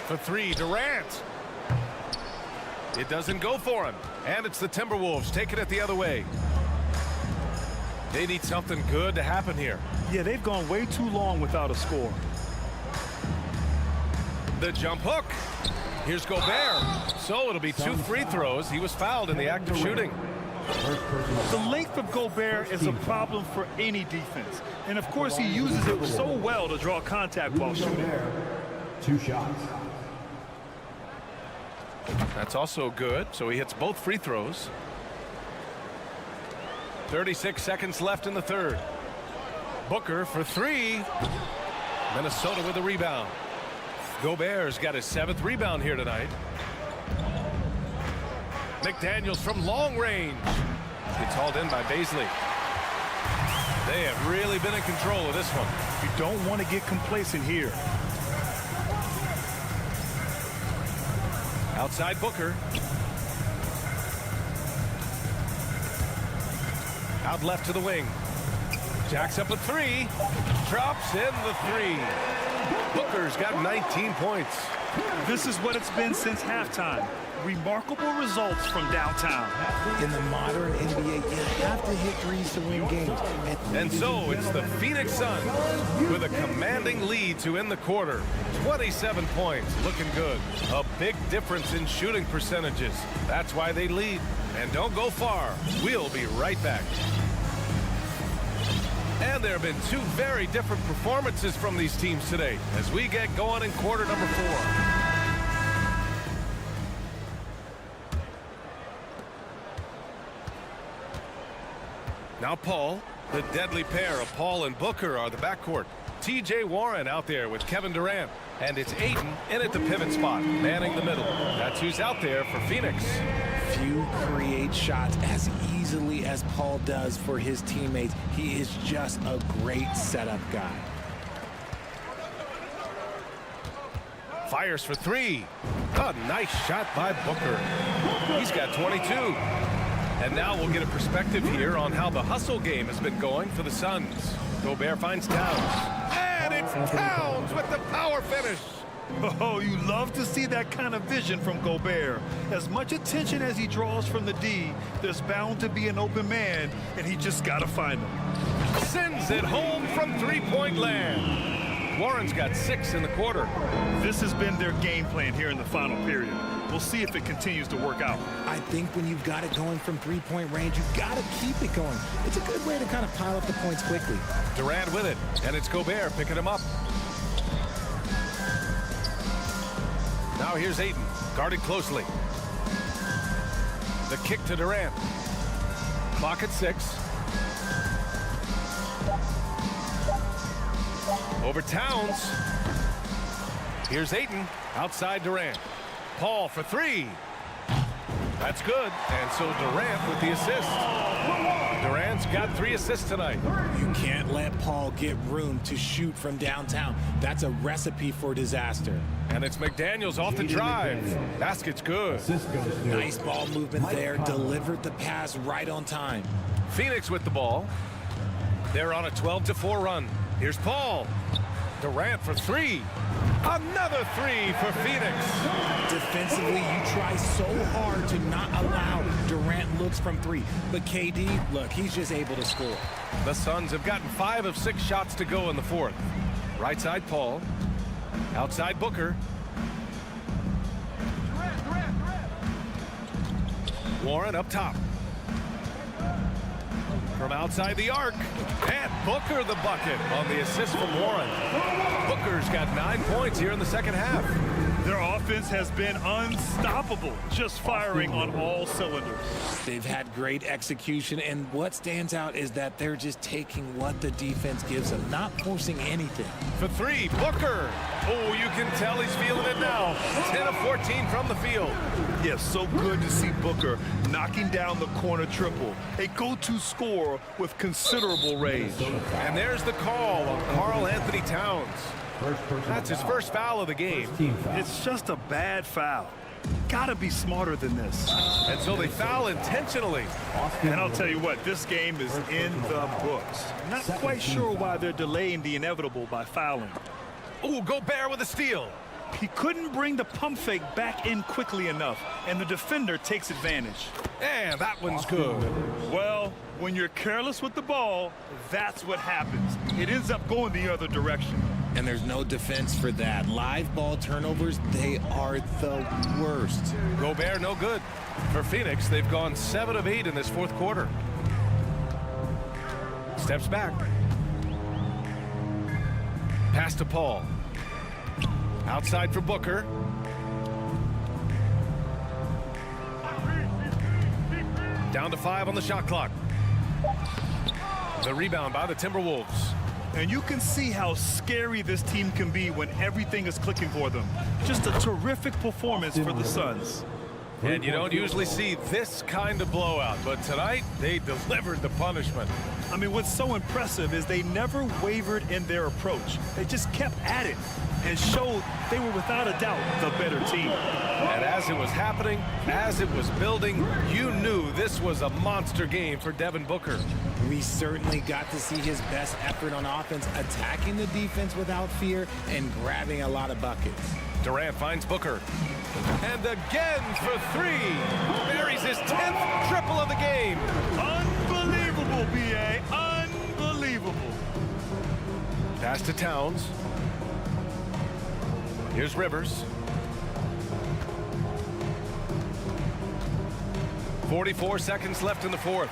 For 3, Durant. It doesn't go for him. And it's the Timberwolves taking it the other way. They need something good to happen here. Yeah, they've gone way too long without a score. The jump hook. Here's Gobert. So it'll be 2 free throws. He was fouled in the act of shooting. The length of Gobert is a problem for any defense. And of course, he uses it so well to draw contact while shooting. 2 shots. That's also good. So he hits both free throws. 36 seconds left in the third. Booker for 3. Minnesota with a rebound. Gobert's got his 7th rebound here tonight. McDaniels from long range. It's hauled in by Bazley. They have really been in control of this one. You don't want to get complacent here. Outside Booker. Out left to the wing. Jacks up a 3. Drops in the 3. Booker's got 19 points. This is what it's been since halftime. Remarkable results from downtown. In the modern NBA, you have to hit threes to win games. And so it's the Phoenix Suns with a commanding lead to end the quarter. 27 points, looking good. A big difference in shooting percentages. That's why they lead. And don't go far. We'll be right back. And there have been 2 very different performances from these teams today as we get going in quarter number 4. Now Paul. The deadly pair of Paul and Booker are the backcourt. T.J. Warren out there with Kevin Durant. And it's Ayton in at the pivot spot, manning the middle. That's who's out there for Phoenix. Few create shots as easily as Paul does for his teammates. He is just a great setup guy. Fires for three. A nice shot by Booker. He's got 22. And now we'll get a perspective here on how the hustle game has been going for the Suns. Gobert finds Towns. And it's Towns with the power finish. Oh, you love to see that kind of vision from Gobert. As much attention as he draws from the D, there's bound to be an open man, and he just got to find him. Sends it home from three-point land. Warren's got 6 in the quarter. This has been their game plan here in the final period. We'll see if it continues to work out. I think when you've got it going from three-point range, you've got to keep it going. It's a good way to kind of pile up the points quickly. Durant with it, and it's Gobert picking him up. Now here's Ayton, guarded closely. The kick to Durant. Clock at 6. Over Towns. Here's Ayton, outside Durant. Paul for 3. That's good. And so Durant with the assist. Durant's got 3 assists tonight. You can't let Paul get room to shoot from downtown. That's a recipe for disaster. And it's McDaniels off the drive. Basket's good. Nice ball movement there. Delivered the pass right on time. Phoenix with the ball. They're on a 12-4 run. Here's Paul. Durant for 3. Another 3 for Phoenix. Defensively, you try so hard to not allow Durant looks from 3. But KD, look, he's just able to score. The Suns have gotten 5 of 6 shots to go in the 4th. Right side Paul. Outside Booker. Warren up top. From outside the arc. And Booker the bucket on the assist from Warren. Booker's got 9 points here in the second half. Their offense has been unstoppable, just firing on all cylinders. They've had great execution, and what stands out is that they're just taking what the defense gives them, not forcing anything. For 3, Booker. Oh, you can tell he's feeling it now. 10 of 14 from the field. Yes, so good to see Booker knocking down the corner triple. A go-to scorer with considerable range. And there's the call on Karl Anthony Towns. That's his first foul of the game. It's just a bad foul. Gotta be smarter than this. And so they foul intentionally. And I'll tell you what, this game is in the books. Not quite sure why they're delaying the inevitable by fouling. Oh, Gobert with a steal. He couldn't bring the pump fake back in quickly enough, and the defender takes advantage. And that one's good. Well, when you're careless with the ball, that's what happens. It ends up going the other direction. And there's no defense for that. Live ball turnovers, they are the worst. Gobert no good. For Phoenix, they've gone 7 of 8 in this 4th quarter. Steps back. Pass to Paul. Outside for Booker. Down to 5 on the shot clock. The rebound by the Timberwolves. And you can see how scary this team can be when everything is clicking for them. Just a terrific performance for the Suns. And you don't usually see this kind of blowout, but tonight they delivered the punishment. I mean, what's so impressive is they never wavered in their approach. They just kept at it and showed they were without a doubt the better team. And as it was happening, as it was building, you knew this was a monster game for Devin Booker. We certainly got to see his best effort on offense, attacking the defense without fear and grabbing a lot of buckets. Durant finds Booker. And again for 3. Buries his 10th triple of the game. Unbelievable, B.A. Unbelievable. Pass to Towns. Here's Rivers. 44 seconds left in the 4th.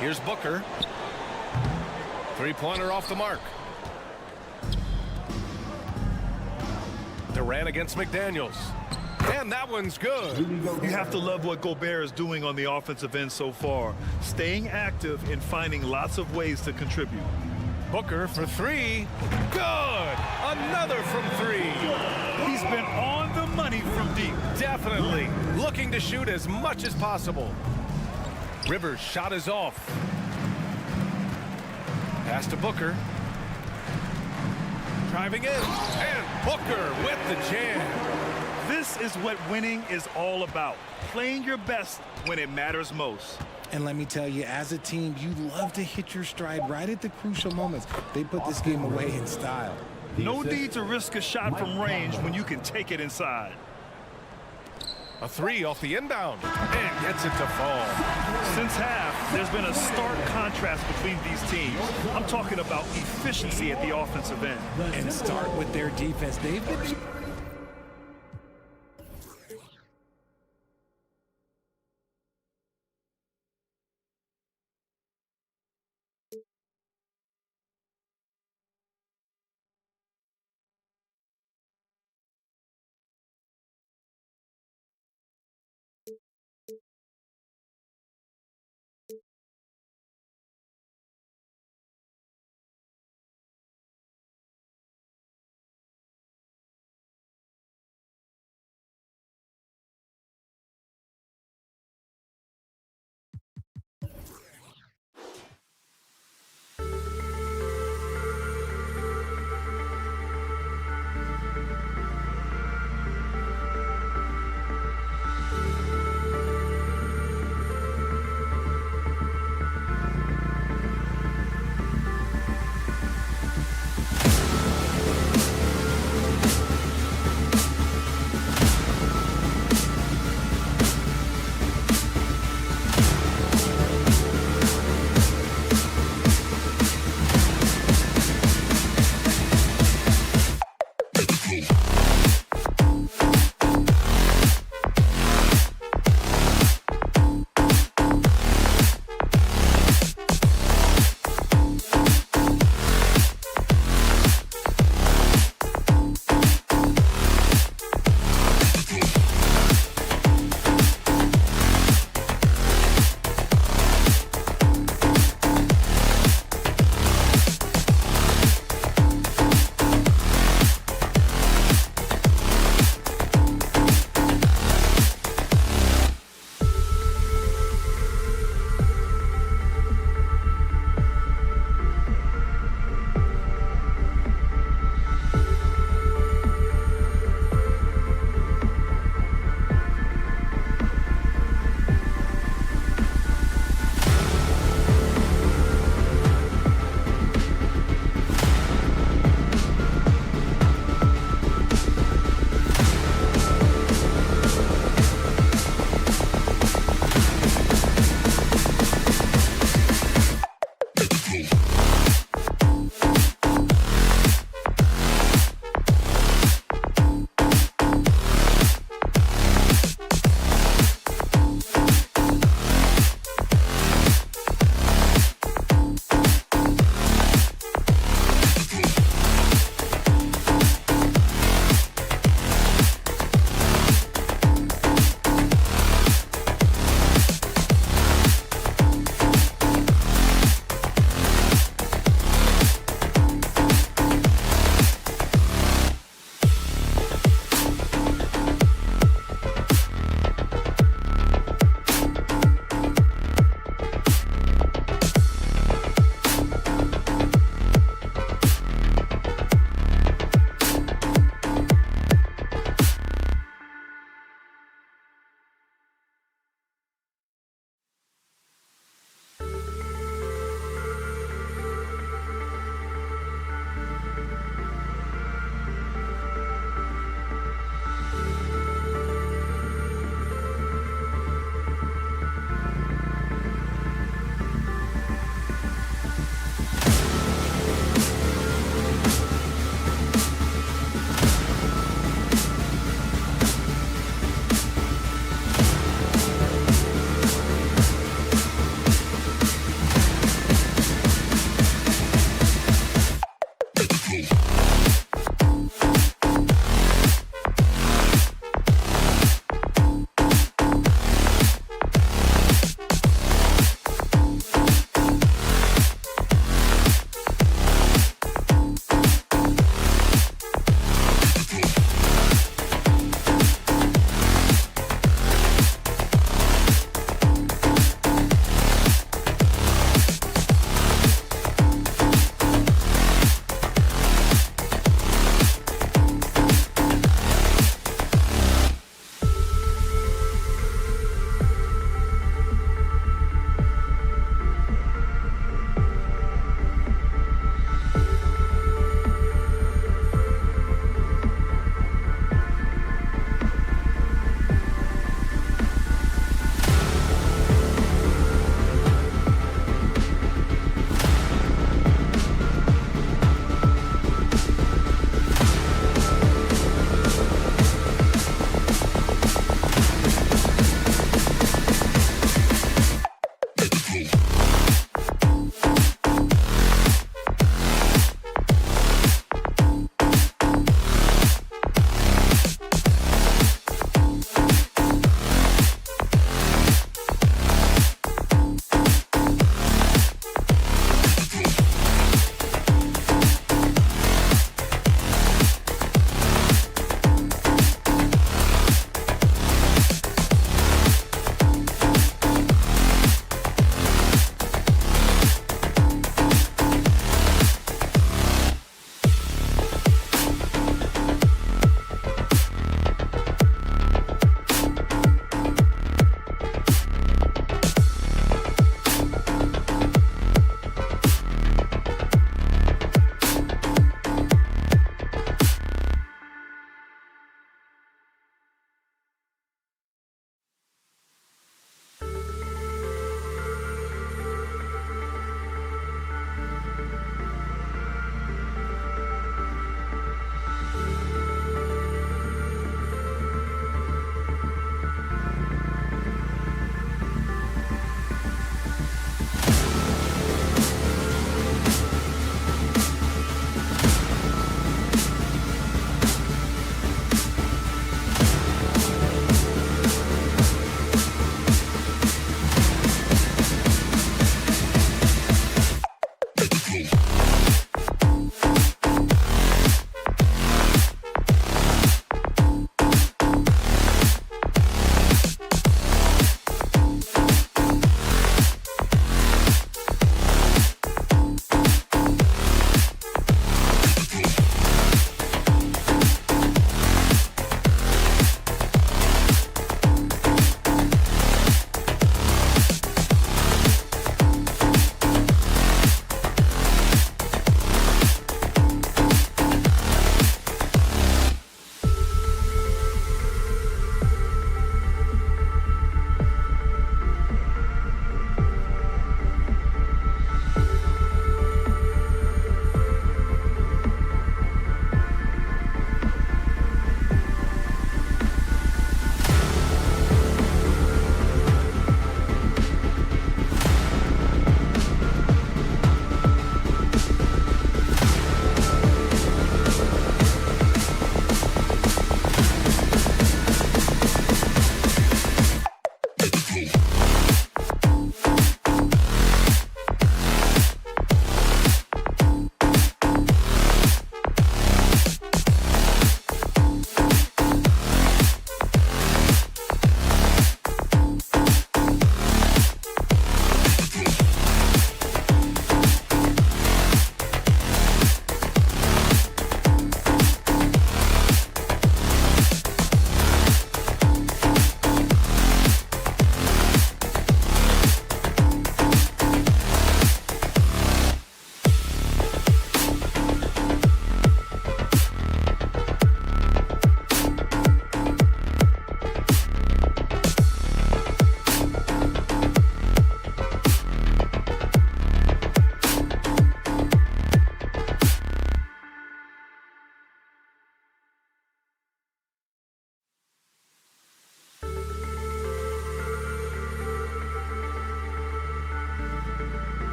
Here's Booker. 3-pointer off the mark. Durant against McDaniels. And that one's good. You have to love what Gobert is doing on the offensive end so far, staying active and finding lots of ways to contribute. Booker for three. Good. Another from three. He's been on the money from deep. Definitely. Looking to shoot as much as possible. Rivers' shot is off. Pass to Booker. Driving in. And Booker with the jam. This is what winning is all about. Playing your best when it matters most. And let me tell you, as a team, you love to hit your stride right at the crucial moments. They put this game away in style. No need to risk a shot from range when you can take it inside. A three off the inbound. And gets it to fall. Since half, there's been a stark contrast between these teams. I'm talking about efficiency at the offensive end. And start with their defense. They've been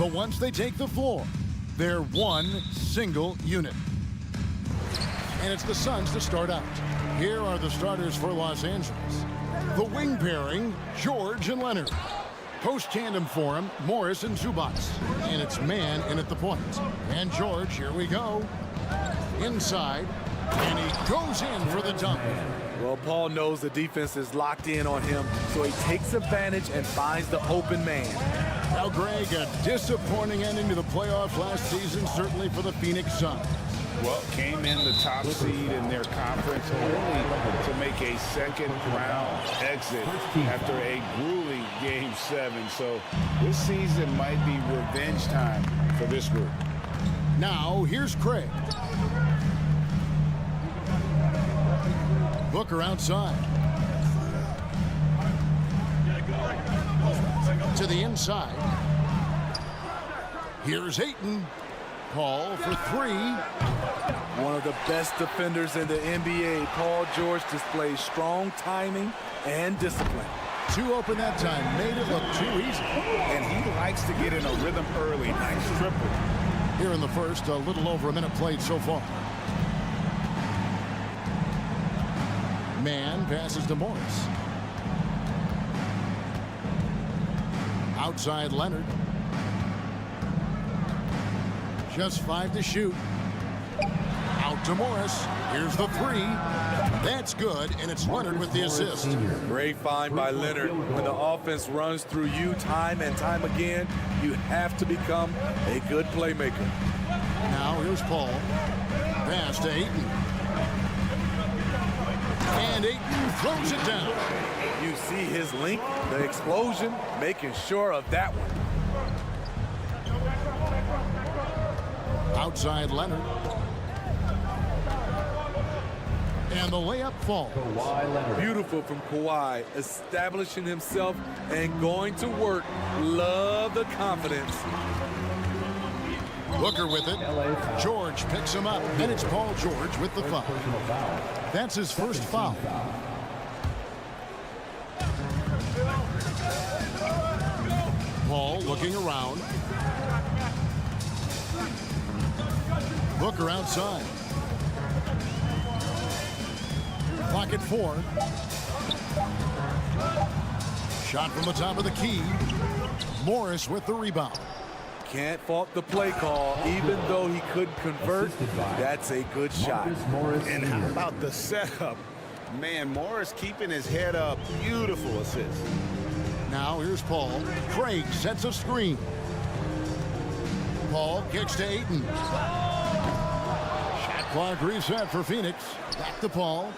But once they take the floor, they're one single unit. And it's the Suns to start out. Here are the starters for Los Angeles. The wing pairing, George and Leonard. Post tandem for him, Morris and Zubac. And it's man in at the point. And George, here we go. Inside, and he goes in for the dunk. Well, Paul knows the defense is locked in on him, so he takes advantage and finds the open man. Now, Greg, a disappointing ending to the playoffs last season, certainly for the Phoenix Suns. Well, came in the top seed in their conference only to make a second-round exit after a grueling Game 7. So this season might be revenge time for this group. Now, here's Craig. Booker outside. To the inside. Here's Ayton. Paul for three. One of the best defenders in the NBA, Paul George displays strong timing and discipline. Two open that time, made it look too easy. And he likes to get in a rhythm early. Nice triple. Here in the first, a little over a minute played so far. Man passes to Morris. Outside Leonard. Just 5 to shoot. Out to Morris. Here's the three. That's good, and it's Leonard with the assist. Great find by Leonard. When the offense runs through you time and time again, you have to become a good playmaker. Now here's Paul. Pass to Ayton. And Ayton throws it down. You see his link, the explosion, making sure of that one. Outside Leonard. And the layup falls. Beautiful from Kawhi, establishing himself and going to work. Love the confidence. Booker with it. George picks him up. And it's Paul George with the foul. That's his first foul. Paul looking around. Booker outside. Pocket 4. Shot from the top of the key. Morris with the rebound. Can't fault the play call, even though he couldn't convert. That's a good shot. And how about the setup? Man, Morris keeping his head up. Beautiful assist. Now here's Paul. Craig sets a screen. Paul kicks to Ayton. Shot clock reset for Phoenix. Back to Paul.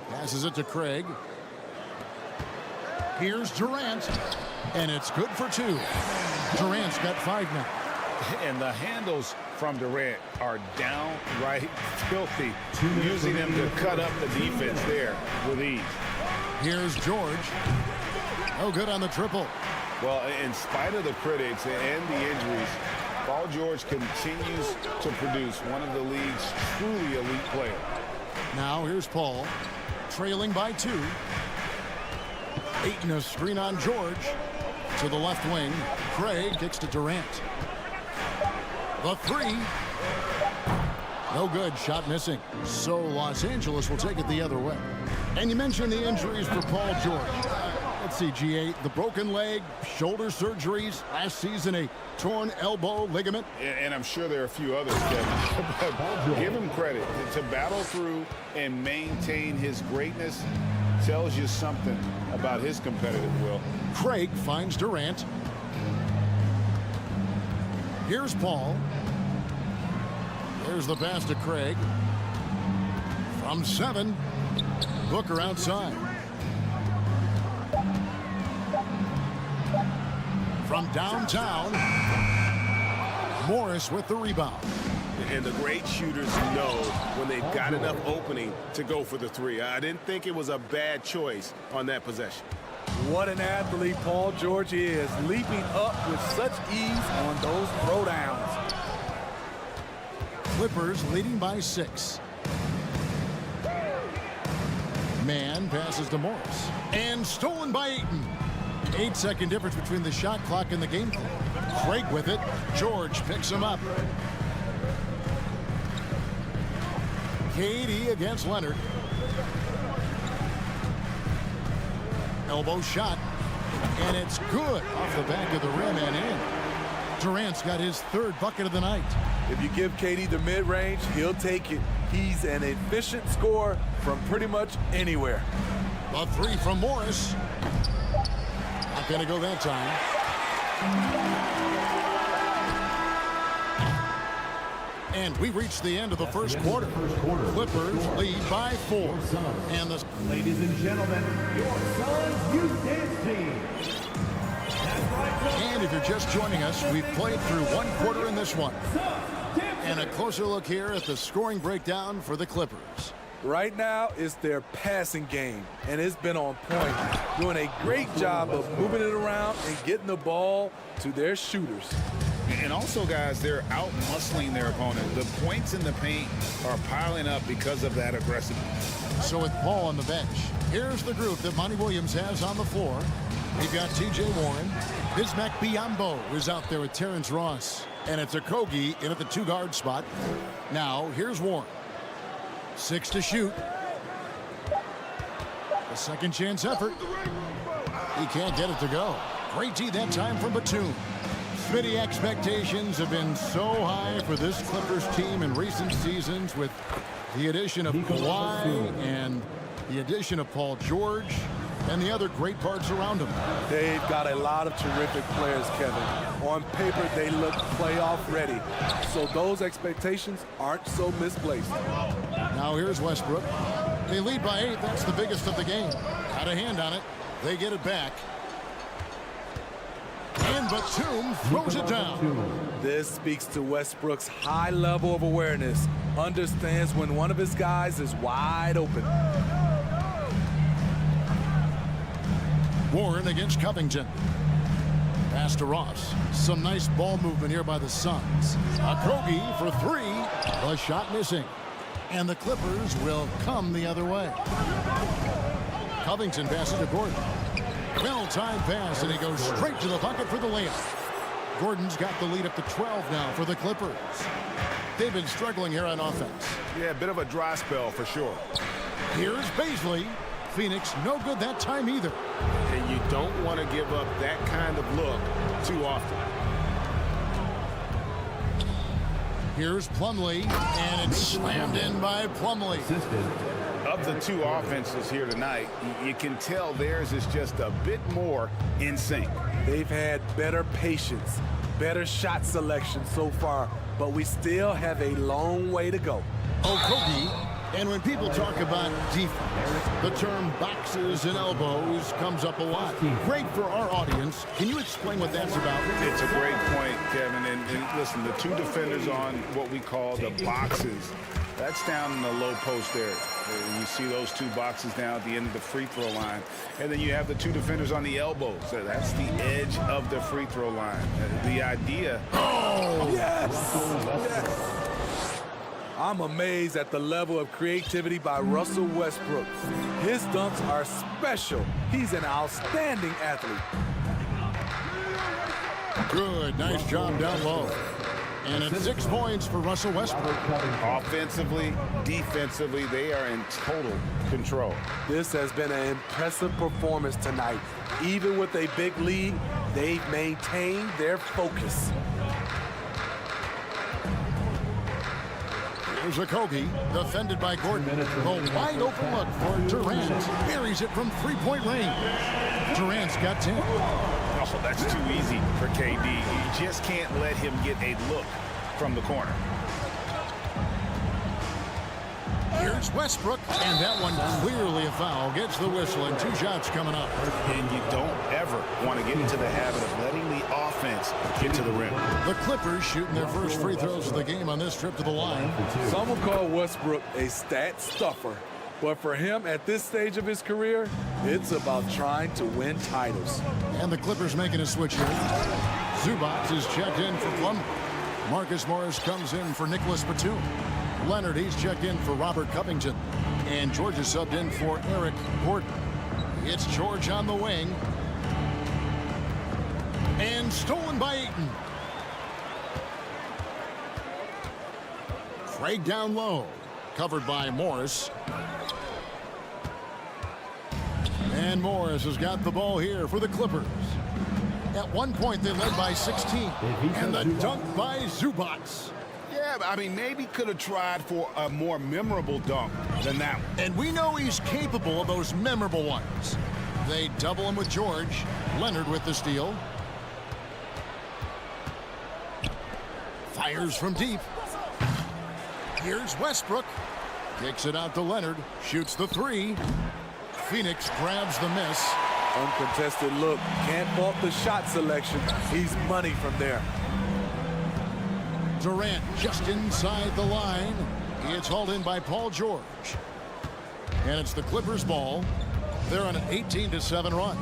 Passes it to Craig. Here's Durant. And it's good for 2. Durant's got 5 now. And the handles from Durant are downright filthy, using them to cut up the defense there with ease. Here's George. No good on the triple. Well, in spite of the critics and the injuries, Paul George continues to produce one of the league's truly elite players. Now here's Paul, trailing by 2. Ayton a screen on George. To the left wing. Craig kicks to Durant. The 3. No good. Shot missing. So Los Angeles will take it the other way. And you mentioned the injuries for Paul George. Let's see, G8. The broken leg, shoulder surgeries. Last season, a torn elbow ligament. And I'm sure there are a few others, Kevin. But give him credit. To battle through and maintain his greatness tells you something about his competitive will. Craig finds Durant. Here's Paul. There's the pass to Craig. From 7. Booker outside. From downtown. Morris with the rebound. And the great shooters know when they've got enough opening to go for the 3. I didn't think it was a bad choice on that possession. What an athlete Paul George is, leaping up with such ease on those throwdowns. Clippers leading by 6. Man passes to Morris. And stolen by Ayton. 8-second difference between the shot clock and the game clock. Craig with it. George picks him up. KD against Leonard. Elbow shot. And it's good off the back of the rim and in. Durant's got his third bucket of the night. If you give KD the mid-range, he'll take it. He's an efficient scorer from pretty much anywhere. A three from Morris. Not going to go that time. And we reached the end of the first quarter. Clippers lead by 4. And the Ladies and gentlemen, your Suns Youth Dance Team. And if you're just joining us, we've played through one quarter in this one. And a closer look here at the scoring breakdown for the Clippers. Right now, it's their passing game, and it's been on point, doing a great job of moving it around and getting the ball to their shooters. And also, guys, they're out-muscling their opponent. The points in the paint are piling up because of that aggressiveness. So with Paul on the bench, here's the group that Monty Williams has on the floor. We've got T.J. Warren. Bismack Biyombo is out there with Terrence Ross. And it's Okogie in at the 2-guard spot. Now, here's Warren. 6 to shoot. A second chance effort. He can't get it to go. Great D that time from Batum. Smitty, expectations have been so high for this Clippers team in recent seasons with the addition of Kawhi and the addition of Paul George and the other great parts around him. They've got a lot of terrific players, Kevin. On paper, they look playoff ready. So those expectations aren't so misplaced. Now here's Westbrook. They lead by 8. That's the biggest of the game. Got a hand on it. They get it back. And Batum throws it down. This speaks to Westbrook's high level of awareness. Understands when one of his guys is wide open. Warren against Covington. Pass to Ross. Some nice ball movement here by the Suns. Okogie for 3. A shot missing. And the Clippers will come the other way. Covington passes to Gordon. Well-timed pass, and he goes straight to the bucket for the layup. Gordon's got the lead up to 12 now for the Clippers. They've been struggling here on offense. Yeah, a bit of a dry spell for sure. Here's Baisley. Phoenix no good that time either. And you don't want to give up that kind of look too often. Here's Plumlee, and it's slammed in by Plumlee. Of the two offenses here tonight, you can tell theirs is just a bit more in sync. They've had better patience, better shot selection so far, but we still have a long way to go. Okogie. And when people talk about defense, the term boxes and elbows comes up a lot. Great for our audience. Can you explain what that's about? It's a great point, Kevin. And listen, the two defenders on what we call the boxes, that's down in the low post area. You see those two boxes down at the end of the free throw line. And then you have the two defenders on the elbows. That's the edge of the free throw line. The idea... Oh, yes! Yes! I'm amazed at the level of creativity by Russell Westbrook. His dunks are special. He's an outstanding athlete. Good, nice job down low. And it's 6 points for Russell Westbrook. Offensively, defensively, they are in total control. This has been an impressive performance tonight. Even with a big lead, they've maintained their focus. Here's Okogie, defended by Gordon. The wide open look for Durant. Buries it from 3-point range. Durant's got 10. Oh, that's too easy for KD. You just can't let him get a look from the corner. Here's Westbrook, and that one clearly a foul. Gets the whistle, and 2 shots coming up. And you don't ever want to get into the habit of letting the offense get to the rim. The Clippers shooting their first free throws of the game on this trip to the line. Some will call Westbrook a stat stuffer. But for him at this stage of his career, it's about trying to win titles. And the Clippers making a switch here. Zubac is checked in for Plumlee. Marcus Morris comes in for Nicholas Batum. Leonard, he's checked in for Robert Covington. And George is subbed in for Eric Gordon. It's George on the wing. And stolen by Ayton. Craig down low. Covered by Morris. And Morris has got the ball here for the Clippers. At one point, they led by 16. And the dunk by Zubac. Yeah, I mean, maybe could have tried for a more memorable dunk than that one. And we know he's capable of those memorable ones. They double him with George. Leonard with the steal. Fires from deep. Here's Westbrook. Kicks it out to Leonard. Shoots the three. Phoenix grabs the miss. Uncontested look. Can't fault the shot selection. He's money from there. Durant just inside the line. It's hauled in by Paul George. And it's the Clippers ball. They're on an 18-7 run.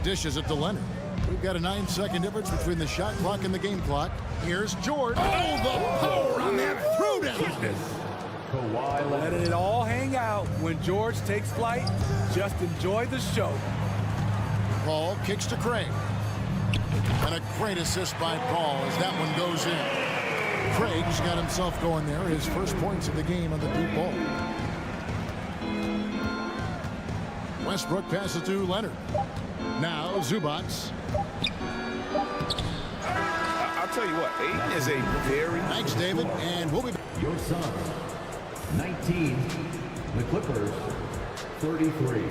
Dishes it to Leonard. We've got a 9-second difference between the shot clock and the game clock. Here's George. Oh, the power on that throwdown. Letting it all hang out when George takes flight. Just enjoy the show. Paul kicks to Craig. And a great assist by Paul as that one goes in. Craig's got himself going there. His first points of the game on the deep ball. Westbrook passes to Leonard. Now Zubac. I'll tell you what, Ayton is a very... Thanks, David. And we'll be back. Your son, 19. The Clippers, 33.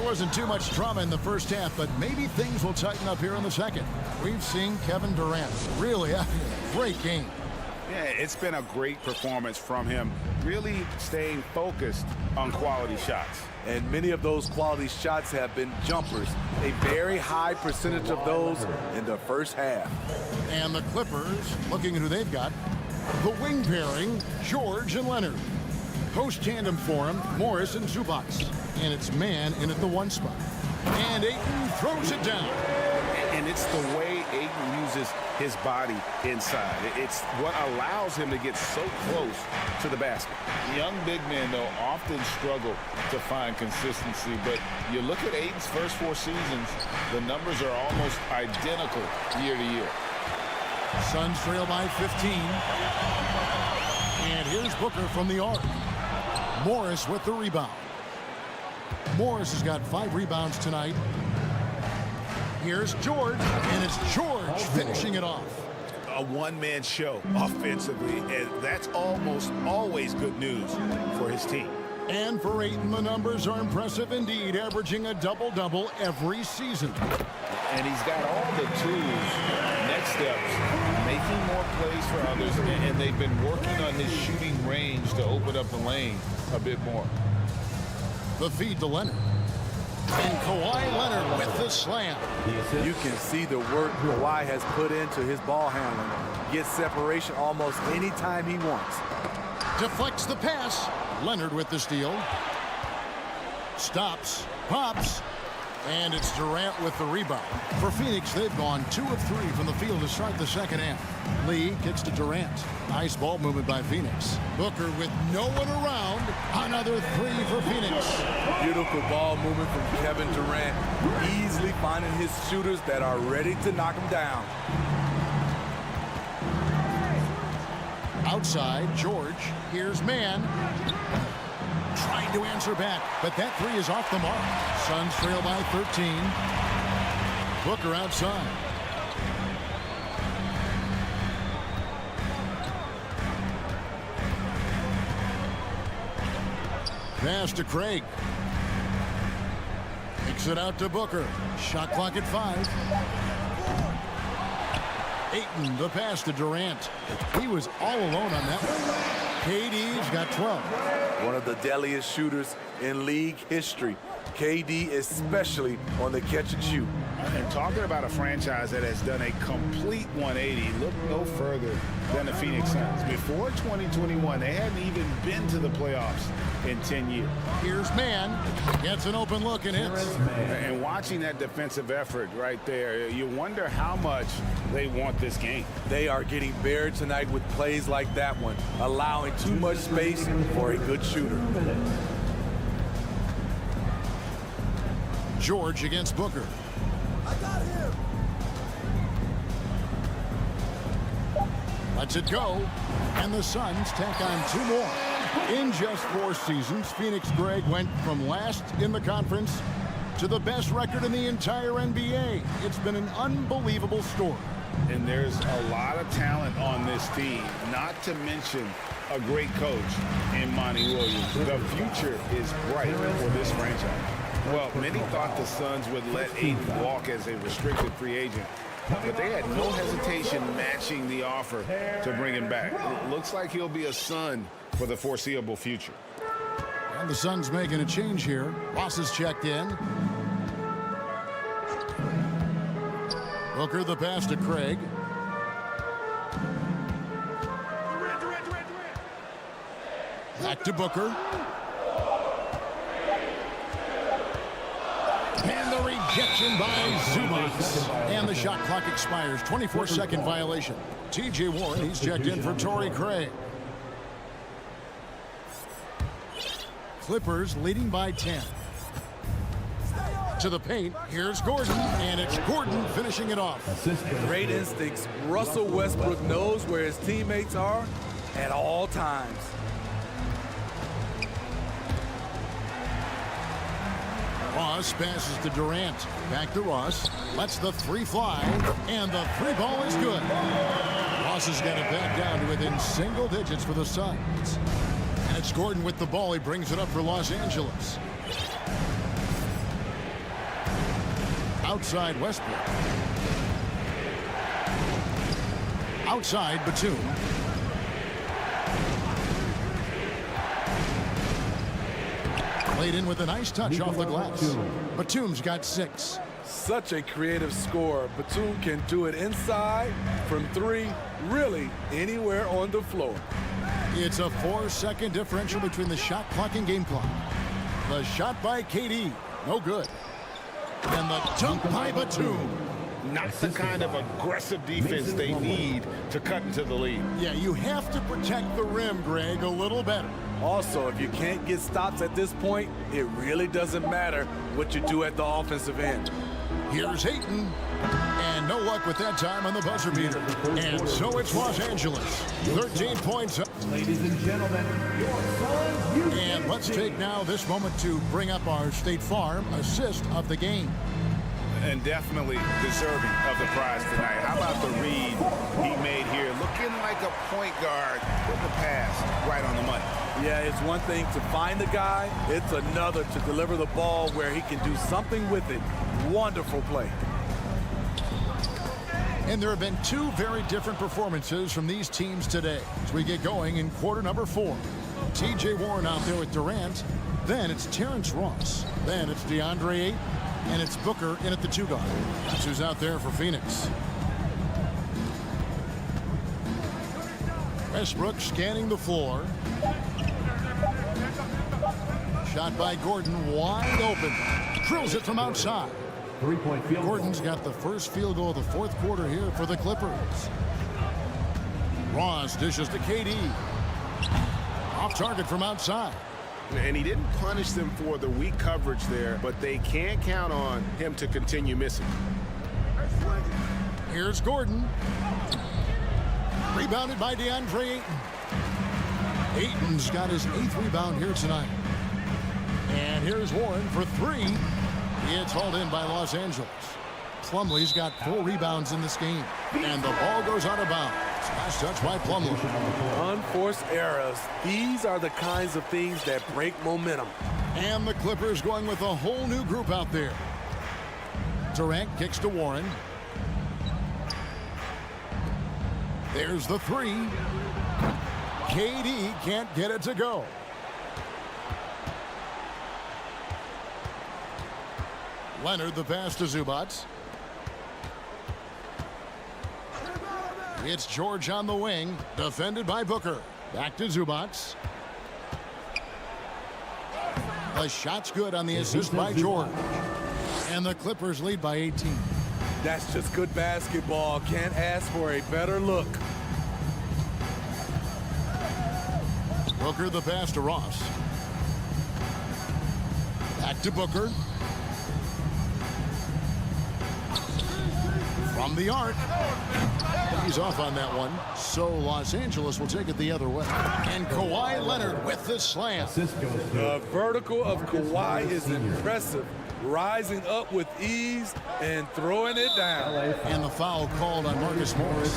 Wasn't too much drama in the first half, but maybe things will tighten up here in the second. We've seen Kevin Durant really having a great game. Yeah, it's been a great performance from him, really staying focused on quality shots. And many of those quality shots have been jumpers. A very high percentage of those in the first half. And the Clippers, looking at who they've got, the wing pairing, George and Leonard. Post tandem for him, Morris and Zubac. And it's man in at the one spot. And Ayton throws it down. And it's the way Ayton uses his body inside. It's what allows him to get so close to the basket. Young big men, though, often struggle to find consistency. But you look at Ayton's first 4 seasons, the numbers are almost identical year to year. Suns trail by 15. And here's Booker from the arc. Morris with the rebound. Morris has got 5 rebounds tonight. Here's George, and it's George finishing it off. A one-man show offensively, and that's almost always good news for his team. And for Ayton, the numbers are impressive indeed, averaging a double-double every season. And he's got all the tools, next steps, making more plays for others, and they've been working on his shooting range to open up the lane a bit more. The feed to Leonard. And Kawhi Leonard with the slam. You can see the work Kawhi has put into his ball handling. Gets separation almost any time he wants. Deflects the pass. Leonard with the steal. Stops. Pops. And it's Durant with the rebound. For Phoenix, they've gone 2 of 3 from the field to start the second half. Lee kicks to Durant. Nice ball movement by Phoenix. Booker with no one around. Another 3 for Phoenix. Beautiful ball movement from Kevin Durant. Easily finding his shooters that are ready to knock him down. Outside, George. Here's man. Trying to answer back, but that 3 is off the mark. Suns trail by 13. Booker outside. Pass to Craig. Kicks it out to Booker. Shot clock at 5. Ayton, the pass to Durant. He was all alone on that one. KD's got 12. One of the deadliest shooters in league history. KD especially on the catch and shoot. And talking about a franchise that has done a complete 180, look no further than the Phoenix Suns. Before 2021, they hadn't even been to the playoffs in 10 years. Here's Mann. Gets an open look and hits. And watching that defensive effort right there, you wonder how much they want this game. They are getting buried tonight with plays like that one, allowing too much space for a good shooter. George against Booker. I got him. Lets it go, and the Suns tack on 2 more. In just 4 seasons, Phoenix, Greg, went from last in the conference to the best record in the entire NBA. It's been an unbelievable story. And there's a lot of talent on this team, not to mention a great coach in Monty Williams. The future is bright for this franchise. Well, many thought the Suns would let Ayton walk as a restricted free agent, but they had no hesitation matching the offer to bring him back. It looks like he'll be a Sun for the foreseeable future. And the Suns making a change here. Ross is checked in. Booker the pass to Craig. Back to Booker. And the rejection by Zubac. And the shot clock expires. 24-second violation. T.J. Warren, he's checked in for Torrey Craig. Clippers leading by 10. To the paint, here's Gordon, and it's Gordon finishing it off. Great instincts. Russell Westbrook knows where his teammates are at all times. Ross passes to Durant. Back to Ross. Lets the 3 fly, and the 3 ball is good. Ross has got it back down to within single digits for the Suns. And it's Gordon with the ball. He brings it up for Los Angeles. Outside Westbrook. Outside Batum. Played in with a nice touch off the glass. Batum's got 6. Such a creative scorer. Batum can do it inside, from 3, really anywhere on the floor. It's a 4-second differential between the shot clock and game clock. The shot by KD, no good. And the dunk by Batum. Not the kind of aggressive defense they need to cut into the lead. Yeah, you have to protect the rim, Greg, a little better. Also, if you can't get stops at this point, it really doesn't matter what you do at the offensive end. Here's Ayton. And no luck with that time on the buzzer beater. And so it's Los Angeles. 13 points. Ladies and gentlemen, your Suns. And let's take now this moment to bring up our State Farm assist of the game. And definitely deserving of the prize tonight. How about the read he made here? Looking like a point guard with the pass right on the money. Yeah, it's one thing to find the guy. It's another to deliver the ball where he can do something with it. Wonderful play. And there have been 2 very different performances from these teams today as we get going in quarter number 4. T.J. Warren out there with Durant. Then it's Terrence Ross. Then it's DeAndre Ayton. And it's Booker in at the 2 guard. That's who's out there for Phoenix. Westbrook scanning the floor. Shot by Gordon, wide open. Drills it from outside. 3-point field. Gordon's got the first field goal of the 4th quarter here for the Clippers. Ross dishes to KD. Off target from outside. And he didn't punish them for the weak coverage there, but they can't count on him to continue missing. Here's Gordon. Rebounded by DeAndre Ayton. Ayton's got his 8th rebound here tonight. And here's Warren for 3. It's hauled in by Los Angeles. Plumlee's got 4 rebounds in this game. And the ball goes out of bounds. Last touch by Plumlee. Unforced errors. These are the kinds of things that break momentum. And the Clippers going with a whole new group out there. Durant kicks to Warren. There's the 3. KD can't get it to go. Leonard the pass to Zubac. It's George on the wing, defended by Booker. Back to Zubac. The shot's good on the assist by George. And the Clippers lead by 18. That's just good basketball. Can't ask for a better look. Booker the pass to Ross. Back to Booker. From the arc. He's off on that one. So Los Angeles will take it the other way. And Kawhi Leonard with the slam. The vertical of Kawhi is impressive. Rising up with ease and throwing it down. And the foul called on Marcus Morris.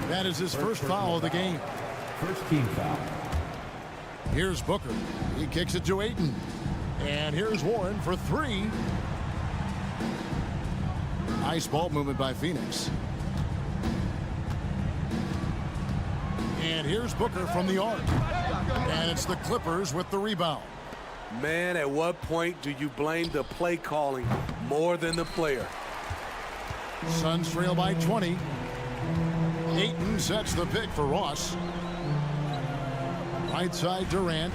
That is his first foul of the game. First team foul. Here's Booker. He kicks it to Ayton. And here's Warren for three. Nice ball movement by Phoenix. And here's Booker from the arc. And it's the Clippers with the rebound. Man, at what point do you blame the play calling more than the player? Suns trail by 20. Ayton sets the pick for Ross. Right side Durant.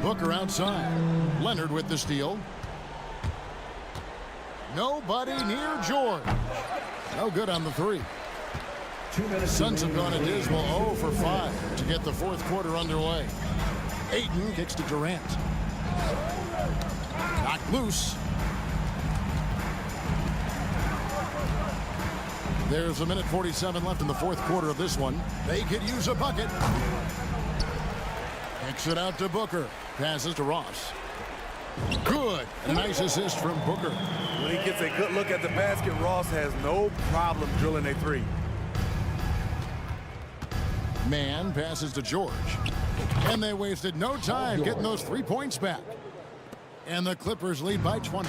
Booker outside. Leonard with the steal. Nobody near George. No good on the three. Suns have gone a dismal 0 for 5 to get the fourth quarter underway. Ayton kicks to Durant. Knocked loose. There's a minute 47 left in the fourth quarter of this one. They could use a bucket. Kicks it out to Booker. Passes to Ross. Good. A nice assist from Booker. When he gets a good look at the basket, Ross has no problem drilling a three. Man passes to George. And they wasted no time getting those 3 points back. And the Clippers lead by 20.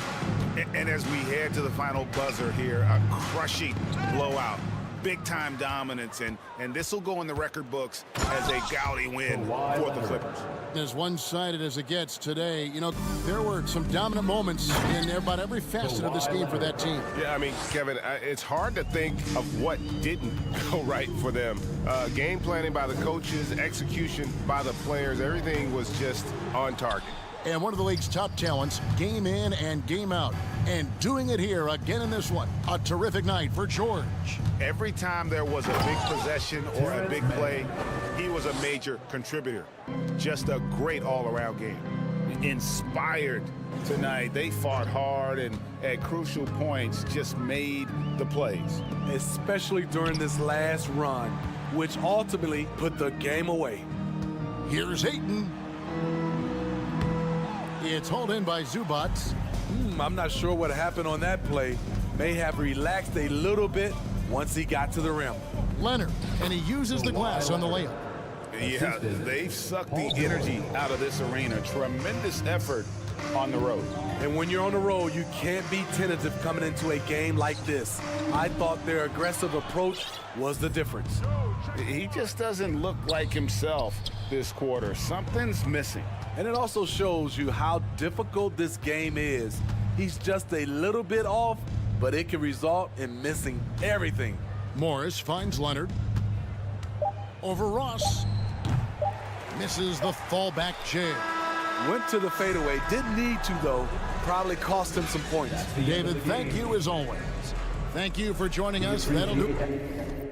And as we head to the final buzzer here, a crushing blowout. Big-time dominance, and this will go in the record books as a gaudy win for the Clippers. As one-sided as it gets today, you know, there were some dominant moments in about every facet of this game for that team. Yeah, I mean, Kevin, it's hard to think of what didn't go right for them. Game planning by the coaches, execution by the players, everything was just on target. And one of the league's top talents, game in and game out. And doing it here again in this one. A terrific night for George. Every time there was a big possession or a big play, he was a major contributor. Just a great all-around game. Inspired tonight. They fought hard and at crucial points just made the plays. Especially during this last run, which ultimately put the game away. Here's Ayton. It's hauled in by Zubac. I'm not sure what happened on that play. May have relaxed a little bit once he got to the rim. Leonard, and he uses the glass on the layup. Yeah, they've sucked the energy out of this arena. Tremendous effort on the road. And when you're on the road, you can't be tentative coming into a game like this. I thought their aggressive approach was the difference. He just doesn't look like himself this quarter. Something's missing. And it also shows you how difficult this game is. He's just a little bit off, but it can result in missing everything. Morris finds Leonard. Over Ross. Misses the fallback jam. Went to the fadeaway. Didn't need to, though. Probably cost him some points. David, thank you as always. Thank you for joining us. That'll do it.